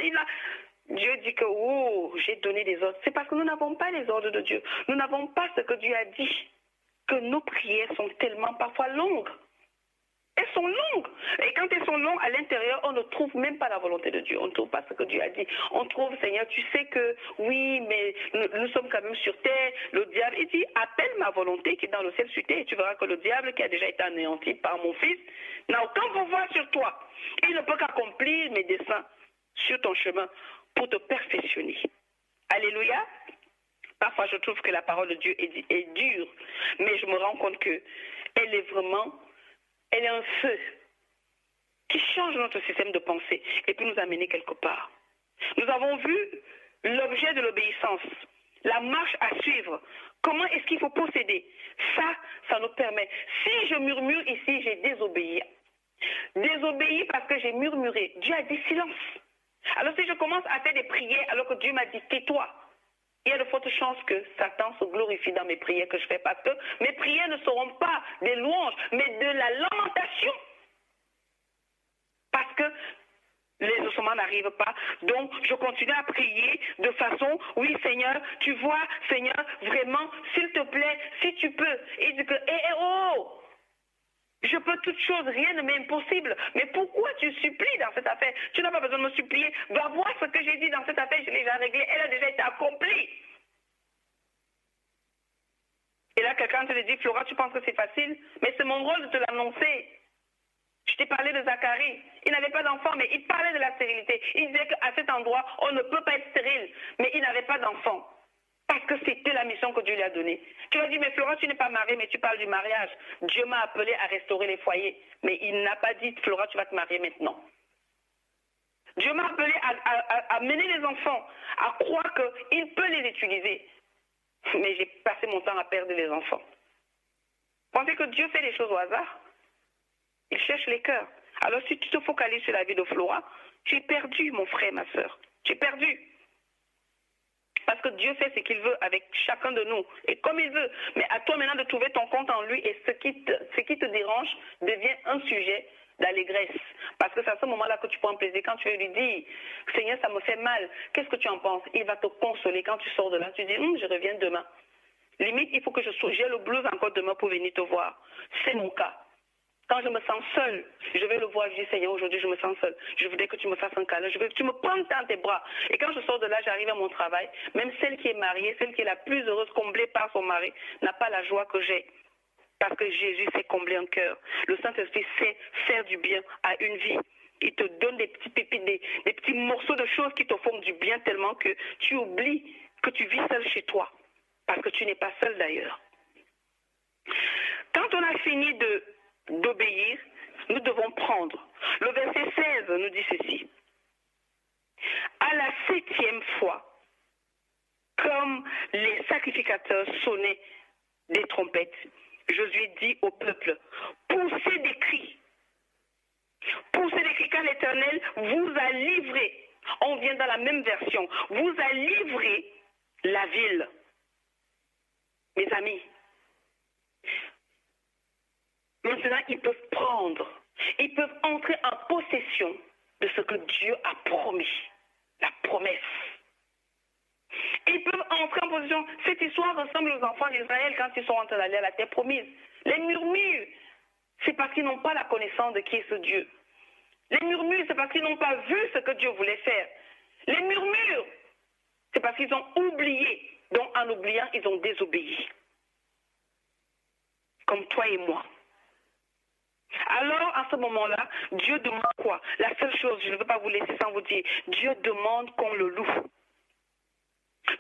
Dieu dit que, oh, j'ai donné des ordres. C'est parce que nous n'avons pas les ordres de Dieu. Nous n'avons pas ce que Dieu a dit. Que nos prières sont tellement parfois longues. Elles sont longues. Et quand elles sont longues, à l'intérieur, on ne trouve même pas la volonté de Dieu. On ne trouve pas ce que Dieu a dit. On trouve, Seigneur, tu sais que, oui, mais nous sommes quand même sur terre. Le diable, il dit, appelle ma volonté qui est dans le ciel sur terre. Et tu verras que le diable, qui a déjà été anéanti par mon fils, n'a aucun pouvoir sur toi. Il ne peut qu'accomplir mes desseins sur ton chemin pour te perfectionner. Alléluia. Parfois, je trouve que la parole de Dieu est dure, mais je me rends compte qu'elle est un feu qui change notre système de pensée et peut nous amener quelque part. Nous avons vu l'objet de l'obéissance, la marche à suivre. Comment est-ce qu'il faut procéder? Ça nous permet. Si je murmure ici, j'ai désobéi. Désobéi parce que j'ai murmuré. Dieu a dit silence. Alors si je commence à faire des prières alors que Dieu m'a dit tais-toi, il y a de fortes chances que Satan se glorifie dans mes prières que je fais parce que mes prières ne seront pas des louanges, mais de la lamentation. Parce que les ossements n'arrivent pas. Donc, je continue à prier de façon, oui Seigneur, tu vois, Seigneur, vraiment, s'il te plaît, si tu peux. Et il dit que, oh, je peux toutes choses, rien ne m'est impossible. Mais pourquoi tu supplies dans cette affaire? Tu n'as pas besoin de me supplier. Va voir ce que j'ai dit dans cette affaire, je l'ai déjà réglé, elle a déjà été accomplie. Et là, quelqu'un te dit, Flora, tu penses que c'est facile? Mais c'est mon rôle de te l'annoncer. Je t'ai parlé de Zacharie. Il n'avait pas d'enfant, mais il parlait de la stérilité. Il disait qu'à cet endroit, on ne peut pas être stérile. Mais il n'avait pas d'enfant. Parce que c'était la mission que Dieu lui a donnée. Tu vas dire, mais Flora, tu n'es pas mariée, mais tu parles du mariage. Dieu m'a appelé à restaurer les foyers. Mais il n'a pas dit, Flora, tu vas te marier maintenant. Dieu m'a appelé à mener les enfants, à croire qu'il peut les utiliser. Mais j'ai passé mon temps à perdre les enfants. Pensez que Dieu fait les choses au hasard? Il cherche les cœurs. Alors si tu te focalises sur la vie de Flora, tu es perdu, mon frère, ma soeur. Tu es perdu. Parce que Dieu fait ce qu'il veut avec chacun de nous et comme il veut. Mais à toi maintenant de trouver ton compte en lui et ce qui te dérange devient un sujet d'allégresse. Parce que c'est à ce moment-là que tu prends plaisir. Quand tu lui dis, Seigneur, ça me fait mal, qu'est-ce que tu en penses? Il va te consoler. Quand tu sors de là, tu dis, je reviens demain. Limite, il faut que j'ai le blues encore demain pour venir te voir. C'est mon cas. Quand je me sens seule, je vais le voir, je dis, Seigneur, aujourd'hui je me sens seule. Je voudrais que tu me fasses un câlin, je veux que tu me prennes dans tes bras. Et quand je sors de là, j'arrive à mon travail. Même celle qui est mariée, celle qui est la plus heureuse, comblée par son mari, n'a pas la joie que j'ai. Parce que Jésus sait combler un cœur. Le Saint-Esprit sait faire du bien à une vie. Il te donne des petits pépites, des petits morceaux de choses qui te font du bien tellement que tu oublies que tu vis seul chez toi. Parce que tu n'es pas seul d'ailleurs. Quand on a fini d'obéir, nous devons prendre. Le verset 16 nous dit ceci. À la 7e fois, comme les sacrificateurs sonnaient des trompettes, Josué dit au peuple, poussez des cris. Poussez des cris car l'Éternel vous a livré. On vient dans la même version. Vous a livré la ville. Mes amis, maintenant, ils peuvent prendre, ils peuvent entrer en possession de ce que Dieu a promis, la promesse. Ils peuvent entrer en possession. Cette histoire ressemble aux enfants d'Israël quand ils sont en train d'aller à la terre promise. Les murmures, c'est parce qu'ils n'ont pas la connaissance de qui est ce Dieu. Les murmures, c'est parce qu'ils n'ont pas vu ce que Dieu voulait faire. Les murmures, c'est parce qu'ils ont oublié. Donc, en oubliant, ils ont désobéi. Comme toi et moi. Alors, à ce moment-là, Dieu demande quoi? La seule chose, je ne veux pas vous laisser sans vous dire, Dieu demande qu'on le loue.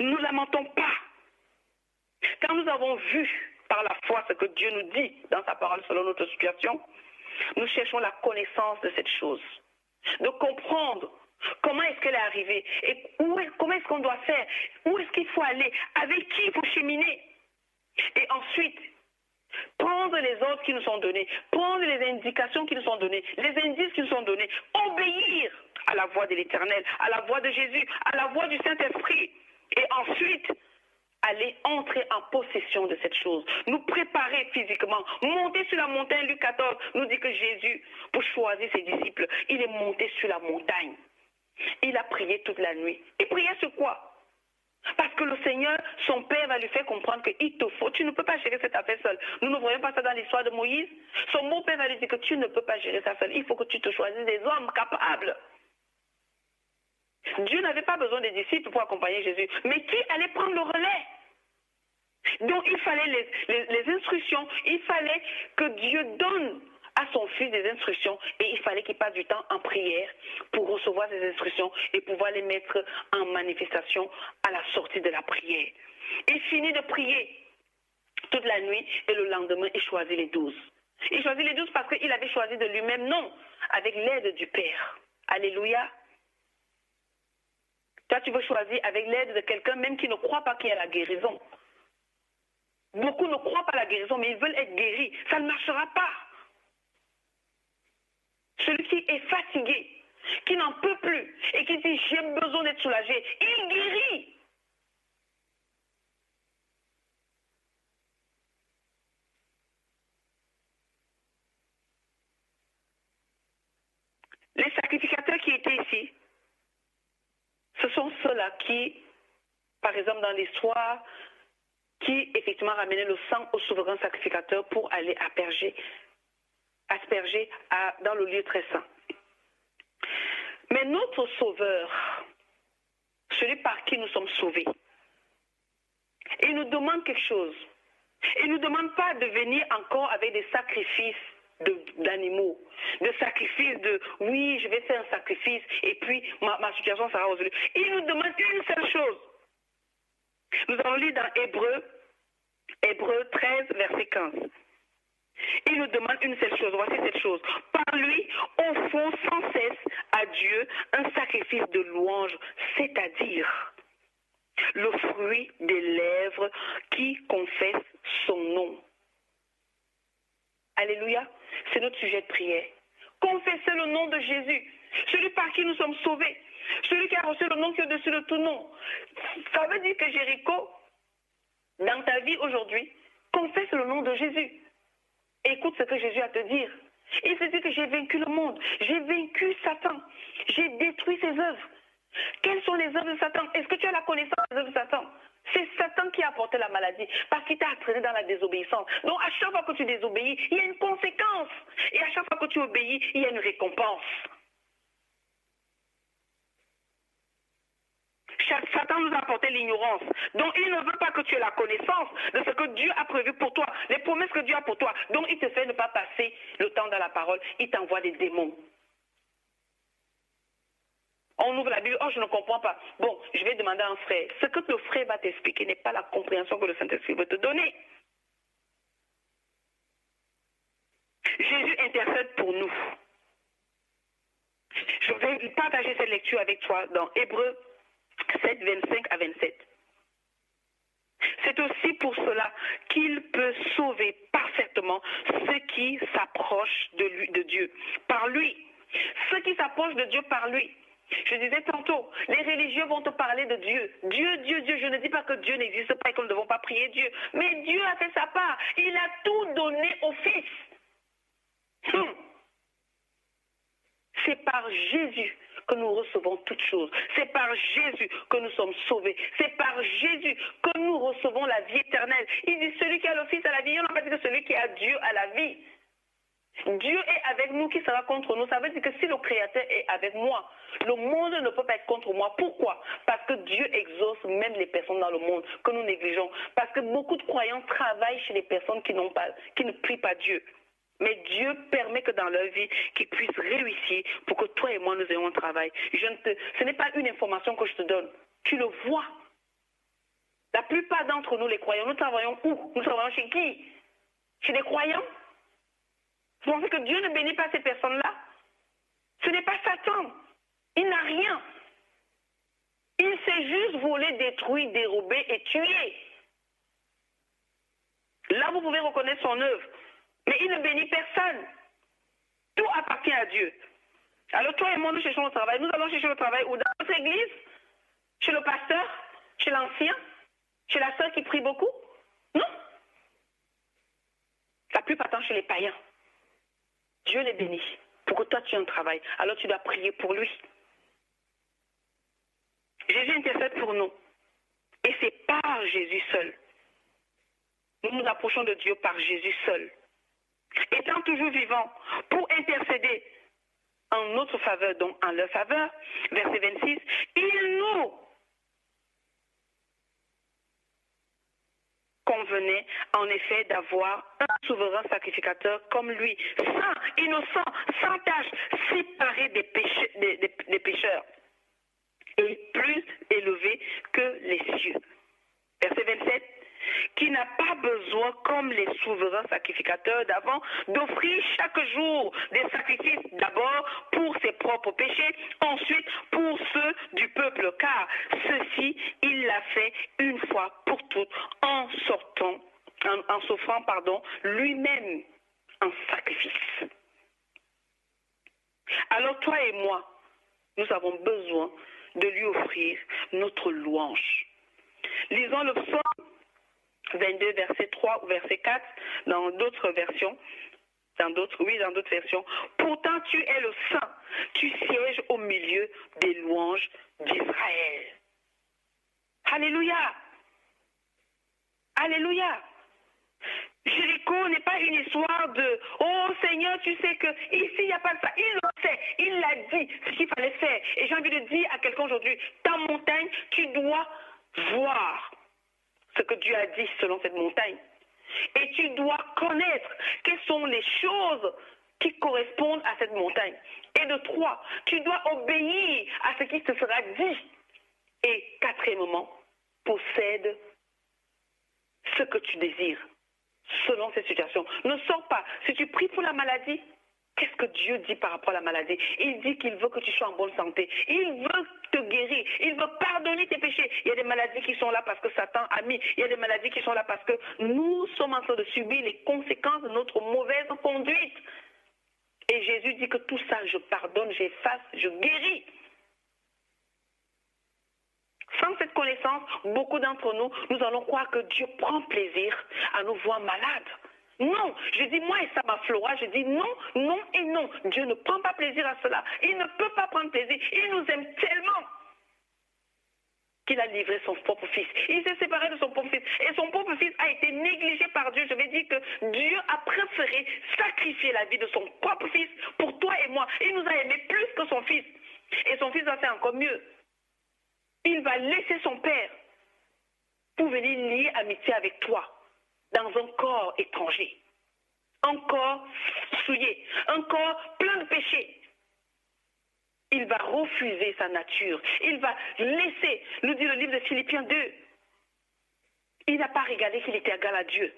Nous ne lamentons pas. Quand nous avons vu par la foi ce que Dieu nous dit dans sa parole selon notre situation, nous cherchons la connaissance de cette chose. De comprendre Comment est-ce qu'elle est arrivée? Et comment est-ce qu'on doit faire? Où est-ce qu'il faut aller? Avec qui il faut cheminer? Et ensuite, prendre les ordres qui nous sont donnés, prendre les indications qui nous sont données, les indices qui nous sont donnés, obéir à la voix de l'Éternel, à la voix de Jésus, à la voix du Saint-Esprit. Et ensuite, aller entrer en possession de cette chose, nous préparer physiquement, monter sur la montagne. Luc 14 nous dit que Jésus, pour choisir ses disciples, il est monté sur la montagne. Il a prié toute la nuit. Il priait sur quoi? Parce que le Seigneur, son Père, va lui faire comprendre qu'il te faut. Tu ne peux pas gérer cette affaire seul. Nous ne voyons pas ça dans l'histoire de Moïse. Son beau-père va lui dire que tu ne peux pas gérer ça seul. Il faut que tu te choisisses des hommes capables. Dieu n'avait pas besoin des disciples pour accompagner Jésus. Mais qui allait prendre le relais? Donc il fallait les instructions. Il fallait que Dieu donne à son fils des instructions et il fallait qu'il passe du temps en prière pour recevoir ces instructions et pouvoir les mettre en manifestation à la sortie de la prière. Il finit de prier toute la nuit et le lendemain, il choisit les 12. Il choisit les 12 parce qu'il avait choisi de lui-même, non, avec l'aide du Père. Alléluia. Toi, tu veux choisir avec l'aide de quelqu'un même qui ne croit pas qu'il y a la guérison. Beaucoup ne croient pas à la guérison, mais ils veulent être guéris. Ça ne marchera pas. Celui qui est fatigué, qui n'en peut plus et qui dit j'ai besoin d'être soulagé, il guérit. Les sacrificateurs qui étaient ici, ce sont ceux-là qui, par exemple dans l'histoire, qui effectivement ramenaient le sang au souverain sacrificateur pour aller asperger dans le lieu très saint. Mais notre Sauveur, celui par qui nous sommes sauvés, il nous demande quelque chose. Il ne nous demande pas de venir encore avec des sacrifices d'animaux, de sacrifices de oui, je vais faire un sacrifice et puis ma situation sera résolue. Il nous demande une seule chose. Nous allons lire dans Hébreux 13, verset 15. Il nous demande une seule chose. Voici cette chose. Par lui, offrons sans cesse à Dieu un sacrifice de louange, c'est-à-dire le fruit des lèvres qui confessent son nom. Alléluia. C'est notre sujet de prière. Confessez le nom de Jésus, celui par qui nous sommes sauvés, celui qui a reçu le nom qui est au-dessus de tout nom. Ça veut dire que Jéricho, dans ta vie aujourd'hui, confesse le nom de Jésus. Écoute ce que Jésus a à te dire. Il se dit que j'ai vaincu le monde, j'ai vaincu Satan, j'ai détruit ses œuvres. Quelles sont les œuvres de Satan? Est-ce que tu as la connaissance des œuvres de Satan? C'est Satan qui a apporté la maladie parce qu'il t'a entraîné dans la désobéissance. Donc à chaque fois que tu désobéis, il y a une conséquence. Et à chaque fois que tu obéis, il y a une récompense. Satan nous a apporté l'ignorance. Donc il ne veut pas que tu aies la connaissance de ce que Dieu a prévu pour toi, les promesses que Dieu a pour toi. Donc il te fait ne pas passer le temps dans la parole. Il t'envoie des démons. On ouvre la Bible, oh je ne comprends pas. Bon, je vais demander à un frère. Ce que le frère va t'expliquer n'est pas la compréhension que le Saint-Esprit veut te donner. Jésus intercède pour nous. Je vais partager cette lecture avec toi dans Hébreux 7, 25 à 27. C'est aussi pour cela qu'il peut sauver parfaitement ceux qui s'approchent de Dieu, par lui. Ceux qui s'approchent de Dieu par lui. Je disais tantôt, les religieux vont te parler de Dieu. Dieu, Dieu, Dieu. Je ne dis pas que Dieu n'existe pas et que nous ne devons pas prier Dieu. Mais Dieu a fait sa part. Il a tout donné au Fils. C'est par Jésus que nous recevons toutes choses. C'est par Jésus que nous sommes sauvés. C'est par Jésus que nous recevons la vie éternelle. Il dit celui qui a le Fils a la vie. On n'a pas dit que celui qui a Dieu a la vie. Dieu est avec nous, qui sera contre nous? Ça veut dire que si le Créateur est avec moi, le monde ne peut pas être contre moi. Pourquoi? Parce que Dieu exauce même les personnes dans le monde que nous négligeons. Parce que beaucoup de croyants travaillent chez les personnes qui ne prient pas Dieu. Mais Dieu permet que dans leur vie, qu'ils puissent réussir pour que toi et moi, nous ayons un travail. Ce n'est pas une information que je te donne. Tu le vois. La plupart d'entre nous, les croyants, nous travaillons où? Nous travaillons chez qui? Chez des croyants? Vous pensez que Dieu ne bénit pas ces personnes-là? Ce n'est pas Satan. Il n'a rien. Il sait juste voler, détruire, dérober et tuer. Là, vous pouvez reconnaître son œuvre. Mais il ne bénit personne. Tout appartient à Dieu. Alors toi et moi, nous cherchons le travail. Nous allons chercher le travail ou dans notre église, chez le pasteur, chez l'ancien, chez la sœur qui prie beaucoup. Non. La plupart du temps chez les païens. Dieu les bénit pour que toi tu aies un travail. Alors tu dois prier pour lui. Jésus intercède pour nous. Et c'est par Jésus seul. Nous nous approchons de Dieu par Jésus seul. Étant toujours vivant pour intercéder en notre faveur, donc en leur faveur, verset 26, il nous convenait en effet d'avoir un souverain sacrificateur comme lui, saint, innocent, sans tache, séparé des pécheurs et plus élevé que les cieux. Verset 27, qui n'a pas besoin, comme les souverains sacrificateurs d'avant, d'offrir chaque jour des sacrifices, d'abord pour ses propres péchés, ensuite pour ceux du peuple, car ceci, il l'a fait une fois pour toutes, en s'offrant, lui-même en sacrifice. Alors toi et moi, nous avons besoin de lui offrir notre louange. Lisons le psaume 22, verset 3 ou verset 4, dans d'autres versions, dans d'autres versions. Pourtant, tu es le saint, tu sièges au milieu des louanges d'Israël. Alléluia! Alléluia! Jéricho n'est pas une histoire de « Oh Seigneur, tu sais que ici, il n'y a pas de ça. » Il le sait, il l'a dit, ce qu'il fallait faire. Et j'ai envie de dire à quelqu'un aujourd'hui, ta montagne, tu dois voir ce que Dieu a dit selon cette montagne. Et tu dois connaître quelles sont les choses qui correspondent à cette montagne. Et de trois, tu dois obéir à ce qui te sera dit. Et quatrièmement, possède ce que tu désires selon cette situation. Ne sors pas. Si tu pries pour la maladie, qu'est-ce que Dieu dit par rapport à la maladie? Il dit qu'il veut que tu sois en bonne santé. Il veut te guérir. Il veut pardonner tes péchés. Il y a des maladies qui sont là parce que Satan a mis. Il y a des maladies qui sont là parce que nous sommes en train de subir les conséquences de notre mauvaise conduite. Et Jésus dit que tout ça, je pardonne, j'efface, je guéris. Sans cette connaissance, beaucoup d'entre nous, nous allons croire que Dieu prend plaisir à nous voir malades. Non, je dis moi et ça m'affleura, je dis non, non et non. Dieu ne prend pas plaisir à cela. Il ne peut pas prendre plaisir. Il nous aime tellement qu'il a livré son propre fils. Il s'est séparé de son propre fils. Et son propre fils a été négligé par Dieu. Je vais dire que Dieu a préféré sacrifier la vie de son propre fils pour toi et moi. Il nous a aimés plus que son fils. Et son fils va faire encore mieux. Il va laisser son père pour venir lier amitié avec toi dans un corps étranger, un corps souillé, un corps plein de péchés. Il va refuser sa nature. Il va laisser, nous dit le livre de Philippiens 2. Il n'a pas regardé qu'il était égal à Dieu.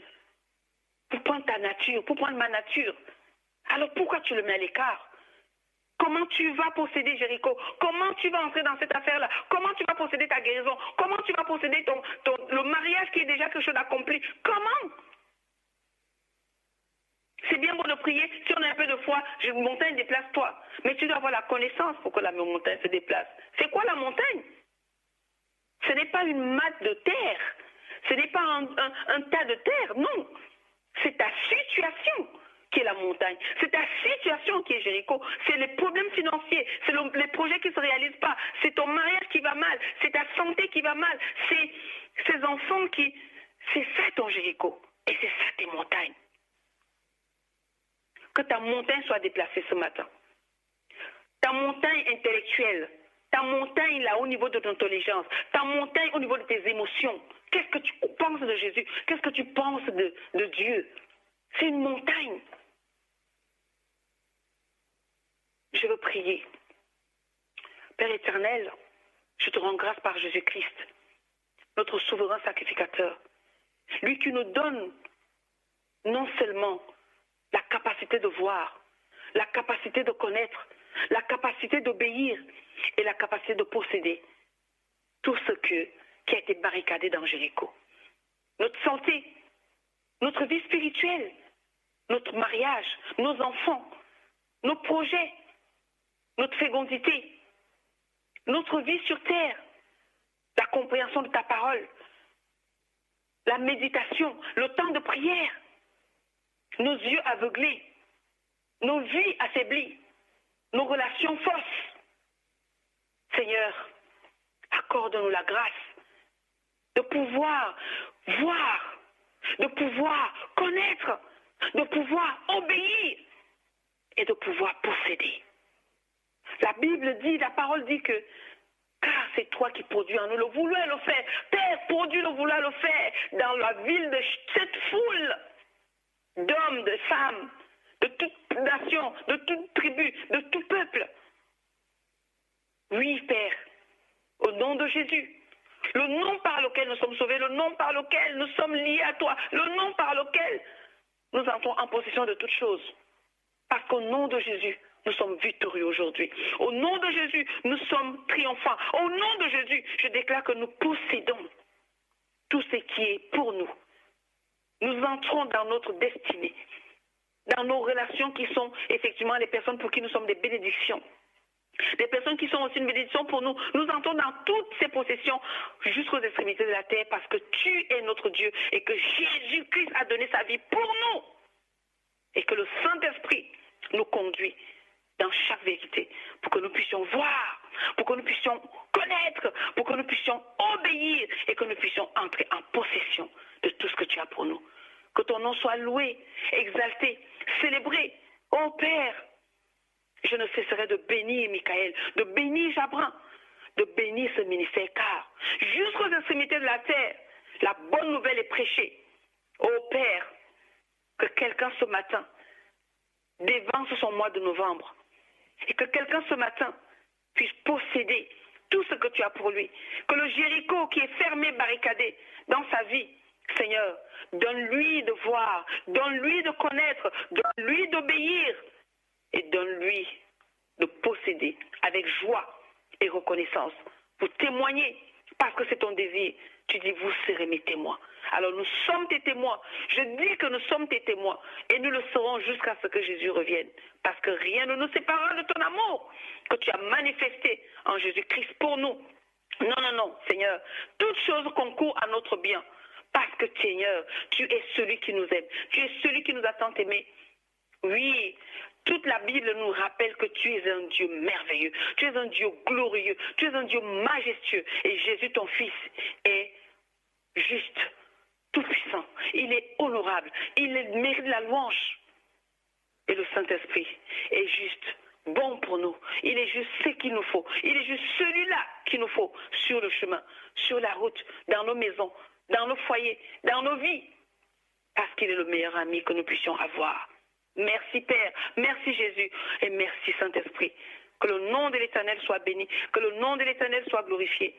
Pour prendre ta nature, pour prendre ma nature. Alors pourquoi tu le mets à l'écart? Comment tu vas posséder Jéricho? Comment tu vas entrer dans cette affaire-là? Comment tu vas posséder ta guérison? Comment tu vas posséder le mariage qui est déjà quelque chose d'accompli? Comment? C'est bien beau de prier, si on a un peu de foi, montagne, déplace-toi. Mais tu dois avoir la connaissance pour que la montagne se déplace. C'est quoi la montagne? Ce n'est pas une matte de terre. Ce n'est pas un tas de terre, non. C'est ta situation qui est la montagne. C'est ta situation qui est Jéricho. C'est les problèmes financiers. C'est les projets qui ne se réalisent pas. C'est ton mariage qui va mal. C'est ta santé qui va mal. C'est ces enfants qui... C'est ça ton Jéricho. Et c'est ça tes montagnes. Que ta montagne soit déplacée ce matin. Ta montagne intellectuelle. Ta montagne là au niveau de ton intelligence. Ta montagne au niveau de tes émotions. Qu'est-ce que tu penses de Jésus? Qu'est-ce que tu penses de Dieu? C'est une montagne. Je veux prier. Père éternel, je te rends grâce par Jésus-Christ, notre souverain sacrificateur. Lui qui nous donne non seulement la capacité de voir, la capacité de connaître, la capacité d'obéir et la capacité de posséder tout ce qui a été barricadé dans Jéricho. Notre santé, notre vie spirituelle, notre mariage, nos enfants, nos projets, notre fécondité, notre vie sur terre, la compréhension de ta parole, la méditation, le temps de prière, nos yeux aveuglés, nos vies affaiblies, nos relations fausses. Seigneur, accorde-nous la grâce de pouvoir voir, de pouvoir connaître, de pouvoir obéir et de pouvoir posséder. La Bible dit, la parole dit que car c'est toi qui produis en nous le vouloir le faire. Père, produis le vouloir le faire dans la ville de cette foule d'hommes, de femmes, de toute nation, de toute tribu, de tout peuple. Oui, Père, au nom de Jésus, le nom par lequel nous sommes sauvés, le nom par lequel nous sommes liés à toi, le nom par lequel nous entrons en possession de toutes choses. Parce qu'au nom de Jésus, nous sommes victorieux aujourd'hui. Au nom de Jésus, nous sommes triomphants. Au nom de Jésus, je déclare que nous possédons tout ce qui est pour nous. Nous entrons dans notre destinée, dans nos relations qui sont effectivement les personnes pour qui nous sommes des bénédictions. Des personnes qui sont aussi une bénédiction pour nous. Nous entrons dans toutes ces possessions jusqu'aux extrémités de la terre parce que tu es notre Dieu et que Jésus-Christ a donné sa vie pour nous. Et que le Saint-Esprit nous conduit dans chaque vérité pour que nous puissions voir, pour que nous puissions connaître, pour que nous puissions obéir et que nous puissions entrer en possession de tout ce que tu as pour nous. Que ton nom soit loué, exalté, célébré. Ô Père, je ne cesserai de bénir Michael, de bénir Jabran, de bénir ce ministère, car jusqu'aux extrémités de la terre, la bonne nouvelle est prêchée. Ô Père, que quelqu'un ce matin dévance son mois de novembre et que quelqu'un ce matin puisse posséder tout ce que tu as pour lui. Que le Jéricho qui est fermé, barricadé dans sa vie, Seigneur, donne-lui de voir, donne-lui de connaître, donne-lui d'obéir et donne-lui de posséder avec joie et reconnaissance pour témoigner parce que c'est ton désir. Tu dis, vous serez mes témoins. Alors nous sommes tes témoins. Je dis que nous sommes tes témoins et nous le serons jusqu'à ce que Jésus revienne. Parce que rien ne nous séparera de ton amour que tu as manifesté en Jésus-Christ pour nous. Non, non, non, Seigneur. Toutes choses concourent à notre bien. Parce que, Seigneur, tu es celui qui nous aime. Tu es celui qui nous a tant aimés. Oui, toute la Bible nous rappelle que tu es un Dieu merveilleux. Tu es un Dieu glorieux. Tu es un Dieu majestueux. Et Jésus, ton Fils, est juste, tout-puissant. Il est honorable. Il mérite la louange. Et le Saint-Esprit est juste, bon pour nous. Il est juste ce qu'il nous faut. Il est juste celui-là qu'il nous faut sur le chemin, sur la route, dans nos maisons, dans nos foyers, dans nos vies. Parce qu'il est le meilleur ami que nous puissions avoir. Merci Père, merci Jésus et merci Saint-Esprit. Que le nom de l'Éternel soit béni, que le nom de l'Éternel soit glorifié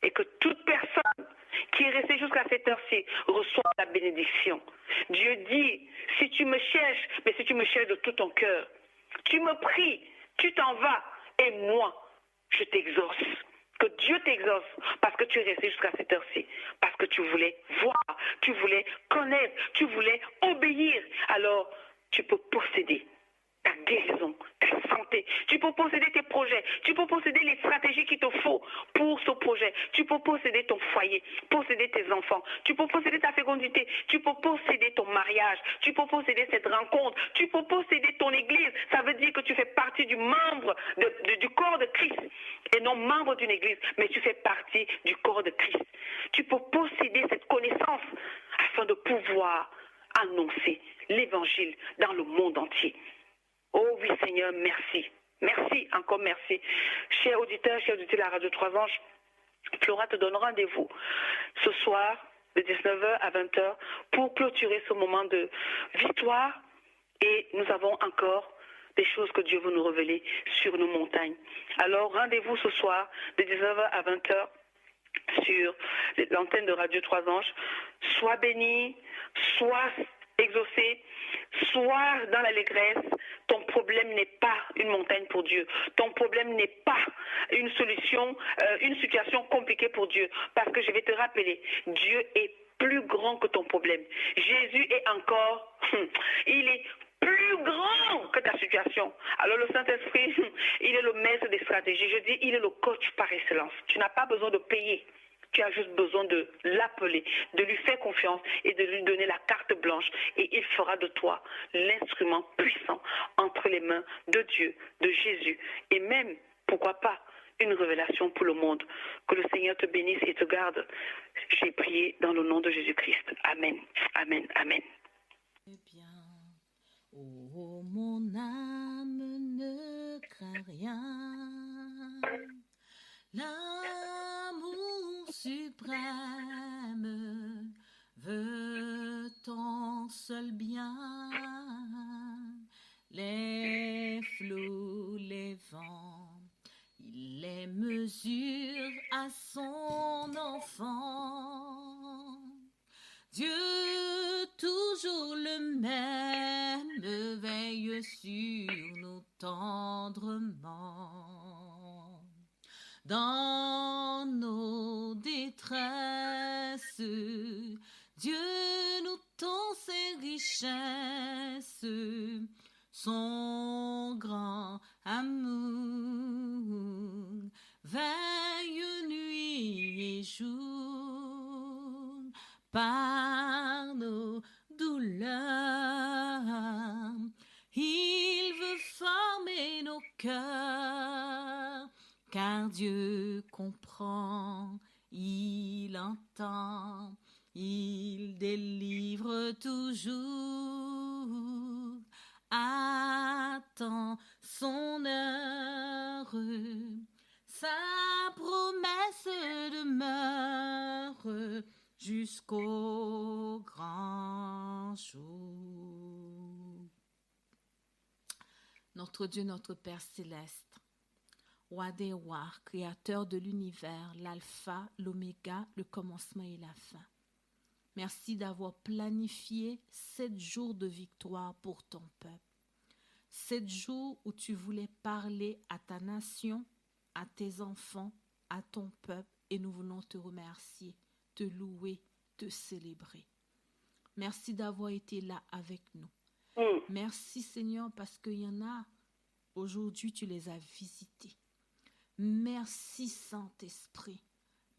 et que toute personne qui est restée jusqu'à cette heure-ci reçoive la bénédiction. Dieu dit, si tu me cherches, mais si tu me cherches de tout ton cœur, tu me pries, tu t'en vas et moi, je t'exauce. Que Dieu t'exauce parce que tu es resté jusqu'à cette heure-ci, parce que tu voulais voir, tu voulais connaître, tu voulais obéir. Alors, tu peux posséder ta guérison, ta santé. Tu peux posséder tes projets. Tu peux posséder les stratégies qu'il te faut pour ce projet. Tu peux posséder ton foyer, posséder tes enfants. Tu peux posséder ta fécondité. Tu peux posséder ton mariage. Tu peux posséder cette rencontre. Tu peux posséder ton église. Ça veut dire que tu fais partie du membre du corps de Christ. Et non membre d'une église, mais tu fais partie du corps de Christ. Tu peux posséder cette connaissance afin de pouvoir annoncer l'évangile dans le monde entier. Oh oui Seigneur, merci. Merci, encore merci. Chers auditeurs, chers auditeurs de la Radio 3 Anges, Flora te donne rendez-vous ce soir de 19h à 20h pour clôturer ce moment de victoire. Et nous avons encore des choses que Dieu veut nous révéler sur nos montagnes. Alors rendez-vous ce soir de 19h à 20h sur l'antenne de Radio 3 Anges. Sois béni, sois exaucé, sois dans l'allégresse, Ton problème n'est pas une montagne pour Dieu. Ton problème n'est pas une solution, une situation compliquée pour Dieu. Parce que je vais te rappeler, Dieu est plus grand que ton problème. Jésus est encore, il est plus grand que ta situation. Alors le Saint-Esprit, il est le maître des stratégies. Je dis, il est le coach par excellence. Tu n'as pas besoin de payer. Tu as juste besoin de l'appeler, de lui faire confiance et de lui donner la carte blanche. Et il fera de toi l'instrument puissant entre les mains de Dieu, de Jésus. Et même, pourquoi pas, une révélation pour le monde. Que le Seigneur te bénisse et te garde. J'ai prié dans le nom de Jésus-Christ. Amen. Amen. Amen. Eh bien, oh mon âme, ne crains rien. L'amour suprême veut ton seul bien. Les flots, les vents, il les mesure à son enfant. Dieu, toujours le même, veille sur nous tendrement. Dans nos détresses, Dieu nous tend ses richesses, son grand amour, veille nuit et jour, par nos douleurs, il veut former nos cœurs, car Dieu comprend, il entend, il délivre toujours. Attends son heure, sa promesse demeure jusqu'au grand jour. Notre Dieu, notre Père céleste, Roi des rois, Créateur de l'univers, l'alpha, l'oméga, le commencement et la fin. Merci d'avoir planifié 7 jours de victoire pour ton peuple. 7 jours où tu voulais parler à ta nation, à tes enfants, à ton peuple, et nous voulons te remercier, te louer, te célébrer. Merci d'avoir été là avec nous. Merci Seigneur parce qu'il y en a, aujourd'hui tu les as visités. Merci Saint-Esprit.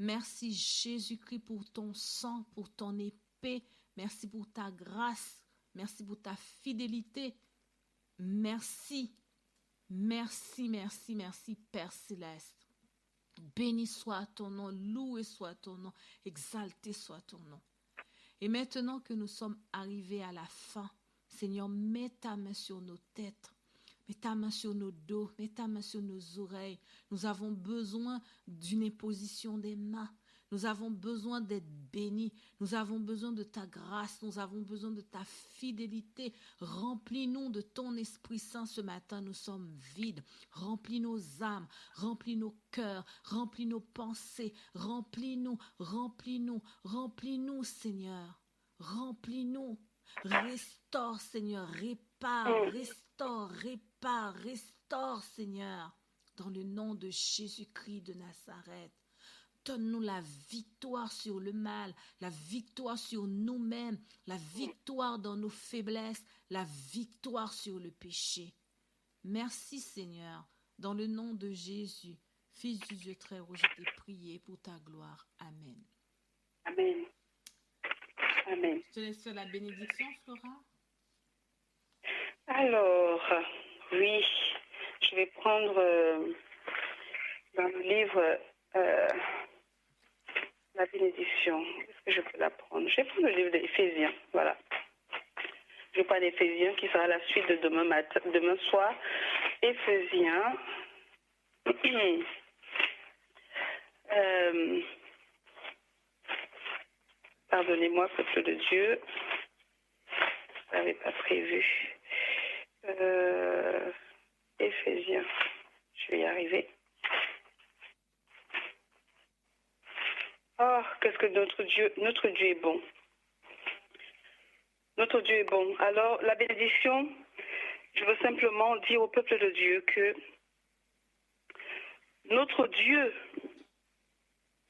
Merci Jésus-Christ pour ton sang, pour ton épée. Merci pour ta grâce. Merci pour ta fidélité. Merci. Merci, merci, merci Père Céleste. Béni soit ton nom, loué soit ton nom, exalté soit ton nom. Et maintenant que nous sommes arrivés à la fin, Seigneur, mets ta main sur nos têtes. Mets ta main sur nos dos, mets ta main sur nos oreilles. Nous avons besoin d'une imposition des mains. Nous avons besoin d'être bénis. Nous avons besoin de ta grâce. Nous avons besoin de ta fidélité. Remplis-nous de ton Esprit Saint ce matin. Nous sommes vides. Remplis nos âmes. Remplis nos cœurs. Remplis nos pensées. Remplis-nous. Remplis-nous. Remplis-nous, Seigneur. Remplis-nous. Restaure, Seigneur. Répare. Restaure. Répare. Restaure, Seigneur. Dans le nom de Jésus-Christ de Nazareth. Donne-nous la victoire sur le mal, la victoire sur nous-mêmes, la victoire dans nos faiblesses, la victoire sur le péché. Merci Seigneur, dans le nom de Jésus, Fils du Dieu très haut, je t'ai prié pour ta gloire. Amen. Amen. Amen. Je te laisse faire la bénédiction, Flora. Alors, oui, je vais prendre dans le livre la bénédiction. Est-ce que je peux la prendre? Je vais prendre le livre d'Éphésiens. Voilà. Je prends l'Éphésiens qui sera la suite de demain soir. Éphésiens. Pardonnez-moi, peuple de Dieu. Je n'avais pas prévu. Éphésiens. Je vais y arriver. Oh, qu'est-ce que notre Dieu est bon. Notre Dieu est bon. Alors, la bénédiction je veux simplement dire au peuple de Dieu que notre Dieu,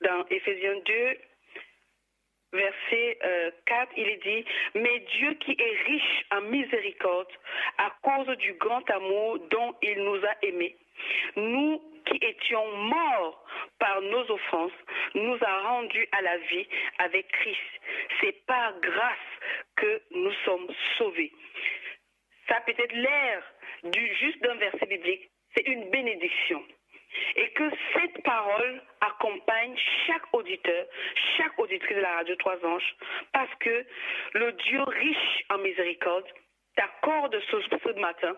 dans Éphésiens 2, verset 4, il est dit, « Mais Dieu qui est riche en miséricorde, à cause du grand amour dont il nous a aimés, nous qui étions morts par nos offenses, nous a rendus à la vie avec Christ. C'est par grâce que nous sommes sauvés. » Ça peut être l'air juste d'un verset biblique, c'est une bénédiction. Et que cette parole accompagne chaque auditeur, chaque auditrice de la radio Trois Anges, parce que le Dieu riche en miséricorde t'accorde ce matin,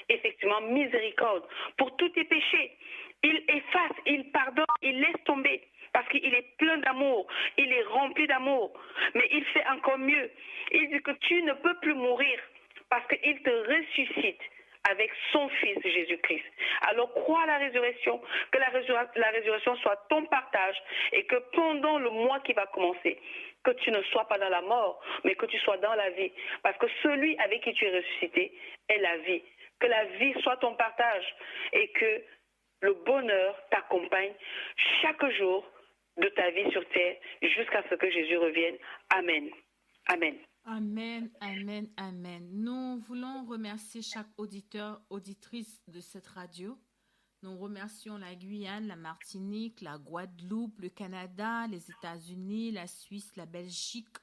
effectivement, miséricorde pour tous tes péchés. Il efface, il pardonne, il laisse tomber, parce qu'il est plein d'amour, il est rempli d'amour. Mais il fait encore mieux. Il dit que tu ne peux plus mourir, parce qu'il te ressuscite avec son Fils Jésus-Christ. Alors crois à la résurrection, que la résurrection soit ton partage et que pendant le mois qui va commencer, que tu ne sois pas dans la mort, mais que tu sois dans la vie. Parce que celui avec qui tu es ressuscité est la vie. Que la vie soit ton partage et que le bonheur t'accompagne chaque jour de ta vie sur terre jusqu'à ce que Jésus revienne. Amen. Amen. Amen, amen, amen. Nous voulons remercier chaque auditeur, auditrice de cette radio. Nous remercions la Guyane, la Martinique, la Guadeloupe, le Canada, les États-Unis, la Suisse, la Belgique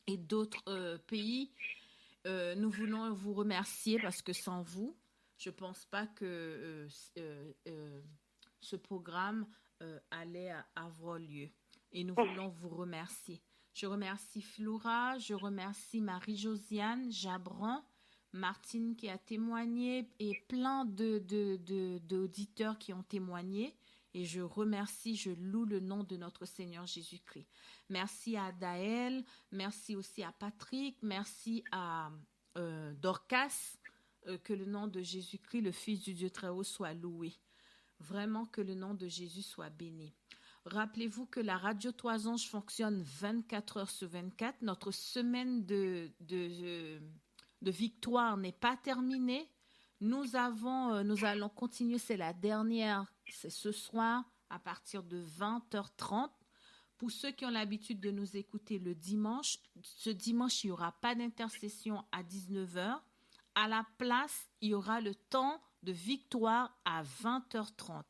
et d'autres pays. Nous voulons vous remercier parce que sans vous, je ne pense pas que ce programme allait avoir lieu. Et nous voulons vous remercier. Je remercie Flora, je remercie Marie-Josiane, Jabran, Martine qui a témoigné et plein d'auditeurs qui ont témoigné. Et je remercie, je loue le nom de notre Seigneur Jésus-Christ. Merci à Daël, merci aussi à Patrick, merci à Dorcas, que le nom de Jésus-Christ, le Fils du Dieu très haut, soit loué. Vraiment que le nom de Jésus soit béni. Rappelez-vous que la radio Trois Anges fonctionne 24 heures sur 24. Notre semaine de victoire n'est pas terminée. Nous allons continuer, c'est la dernière, c'est ce soir à partir de 20h30. Pour ceux qui ont l'habitude de nous écouter le dimanche, ce dimanche, il n'y aura pas d'intercession à 19h. À la place, il y aura le temps de victoire à 20h30.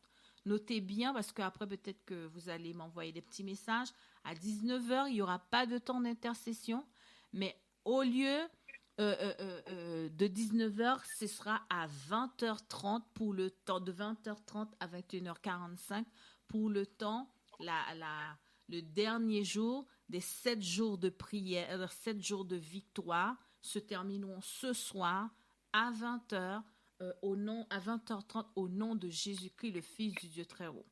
Notez bien parce qu'après peut-être que vous allez m'envoyer des petits messages. À 19h, il n'y aura pas de temps d'intercession, mais au lieu de 19h, ce sera à 20h30 pour le temps de 20h30 à 21h45 pour le temps, le dernier jour des 7 jours de prière, 7 jours de victoire se termineront ce soir à 20h. À 20h30 au nom de Jésus-Christ, le Fils du Dieu très haut.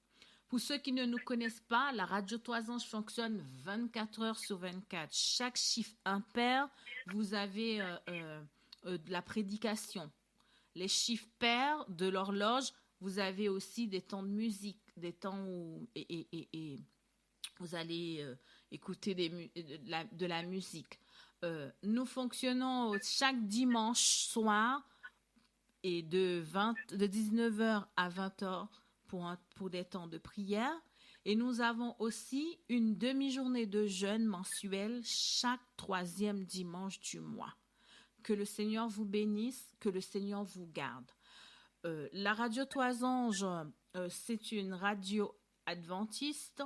Pour ceux qui ne nous connaissent pas, la radio Trois Anges fonctionne 24 heures sur 24. Chaque chiffre impair, vous avez de la prédication. Les chiffres pairs de l'horloge, vous avez aussi des temps de musique, des temps où vous allez écouter de la musique. Nous fonctionnons chaque dimanche soir et de 19h à 20h pour des temps de prière. Et nous avons aussi une demi-journée de jeûne mensuel chaque 3e dimanche du mois. Que le Seigneur vous bénisse, que le Seigneur vous garde. La radio Trois Anges, c'est une radio adventiste.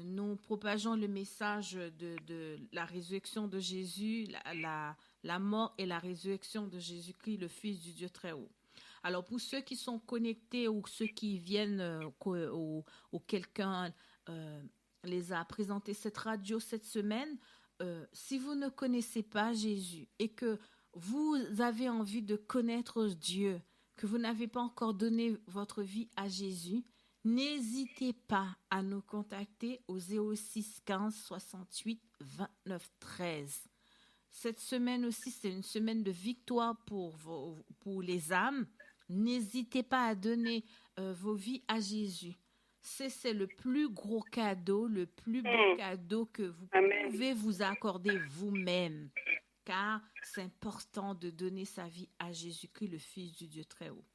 Nous propageons le message de la résurrection de Jésus, la mort et la résurrection de Jésus-Christ, le Fils du Dieu très haut. Alors, pour ceux qui sont connectés ou ceux qui viennent ou quelqu'un les a présenté cette radio cette semaine, si vous ne connaissez pas Jésus et que vous avez envie de connaître Dieu, que vous n'avez pas encore donné votre vie à Jésus, n'hésitez pas à nous contacter au 06 15 68 29 13. Cette semaine aussi, c'est une semaine de victoire pour les âmes. N'hésitez pas à donner vos vies à Jésus. C'est le plus gros cadeau, le plus beau cadeau que vous pouvez vous accorder vous-même. car c'est important de donner sa vie à Jésus-Christ, le Fils du Dieu très haut.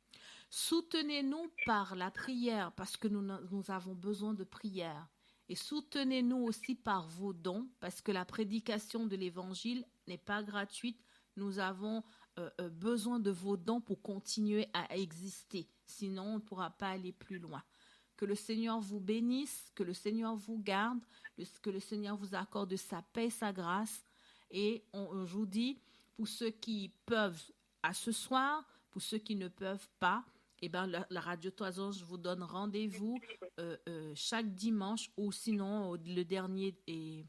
Soutenez-nous par la prière, parce que nous avons besoin de prière. Et soutenez-nous aussi par vos dons, parce que la prédication de l'Évangile n'est pas gratuite. Nous avons besoin de vos dons pour continuer à exister. Sinon, on ne pourra pas aller plus loin. Que le Seigneur vous bénisse, que le Seigneur vous garde, que le Seigneur vous accorde sa paix, sa grâce. Et je vous dis, pour ceux qui peuvent à ce soir, pour ceux qui ne peuvent pas, eh ben, la Radio Toison, je vous donne rendez-vous chaque dimanche ou sinon le dernier et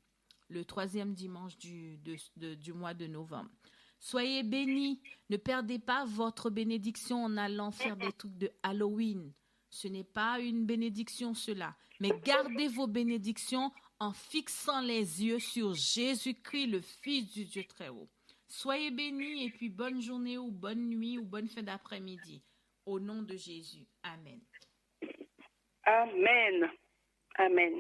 le 3e dimanche du mois de novembre. Soyez bénis. Ne perdez pas votre bénédiction en allant faire des trucs de Halloween. Ce n'est pas une bénédiction cela. Mais gardez vos bénédictions en fixant les yeux sur Jésus-Christ, le Fils du Dieu très haut. Soyez bénis et puis bonne journée ou bonne nuit ou bonne fin d'après-midi. Au nom de Jésus. Amen. Amen. Amen.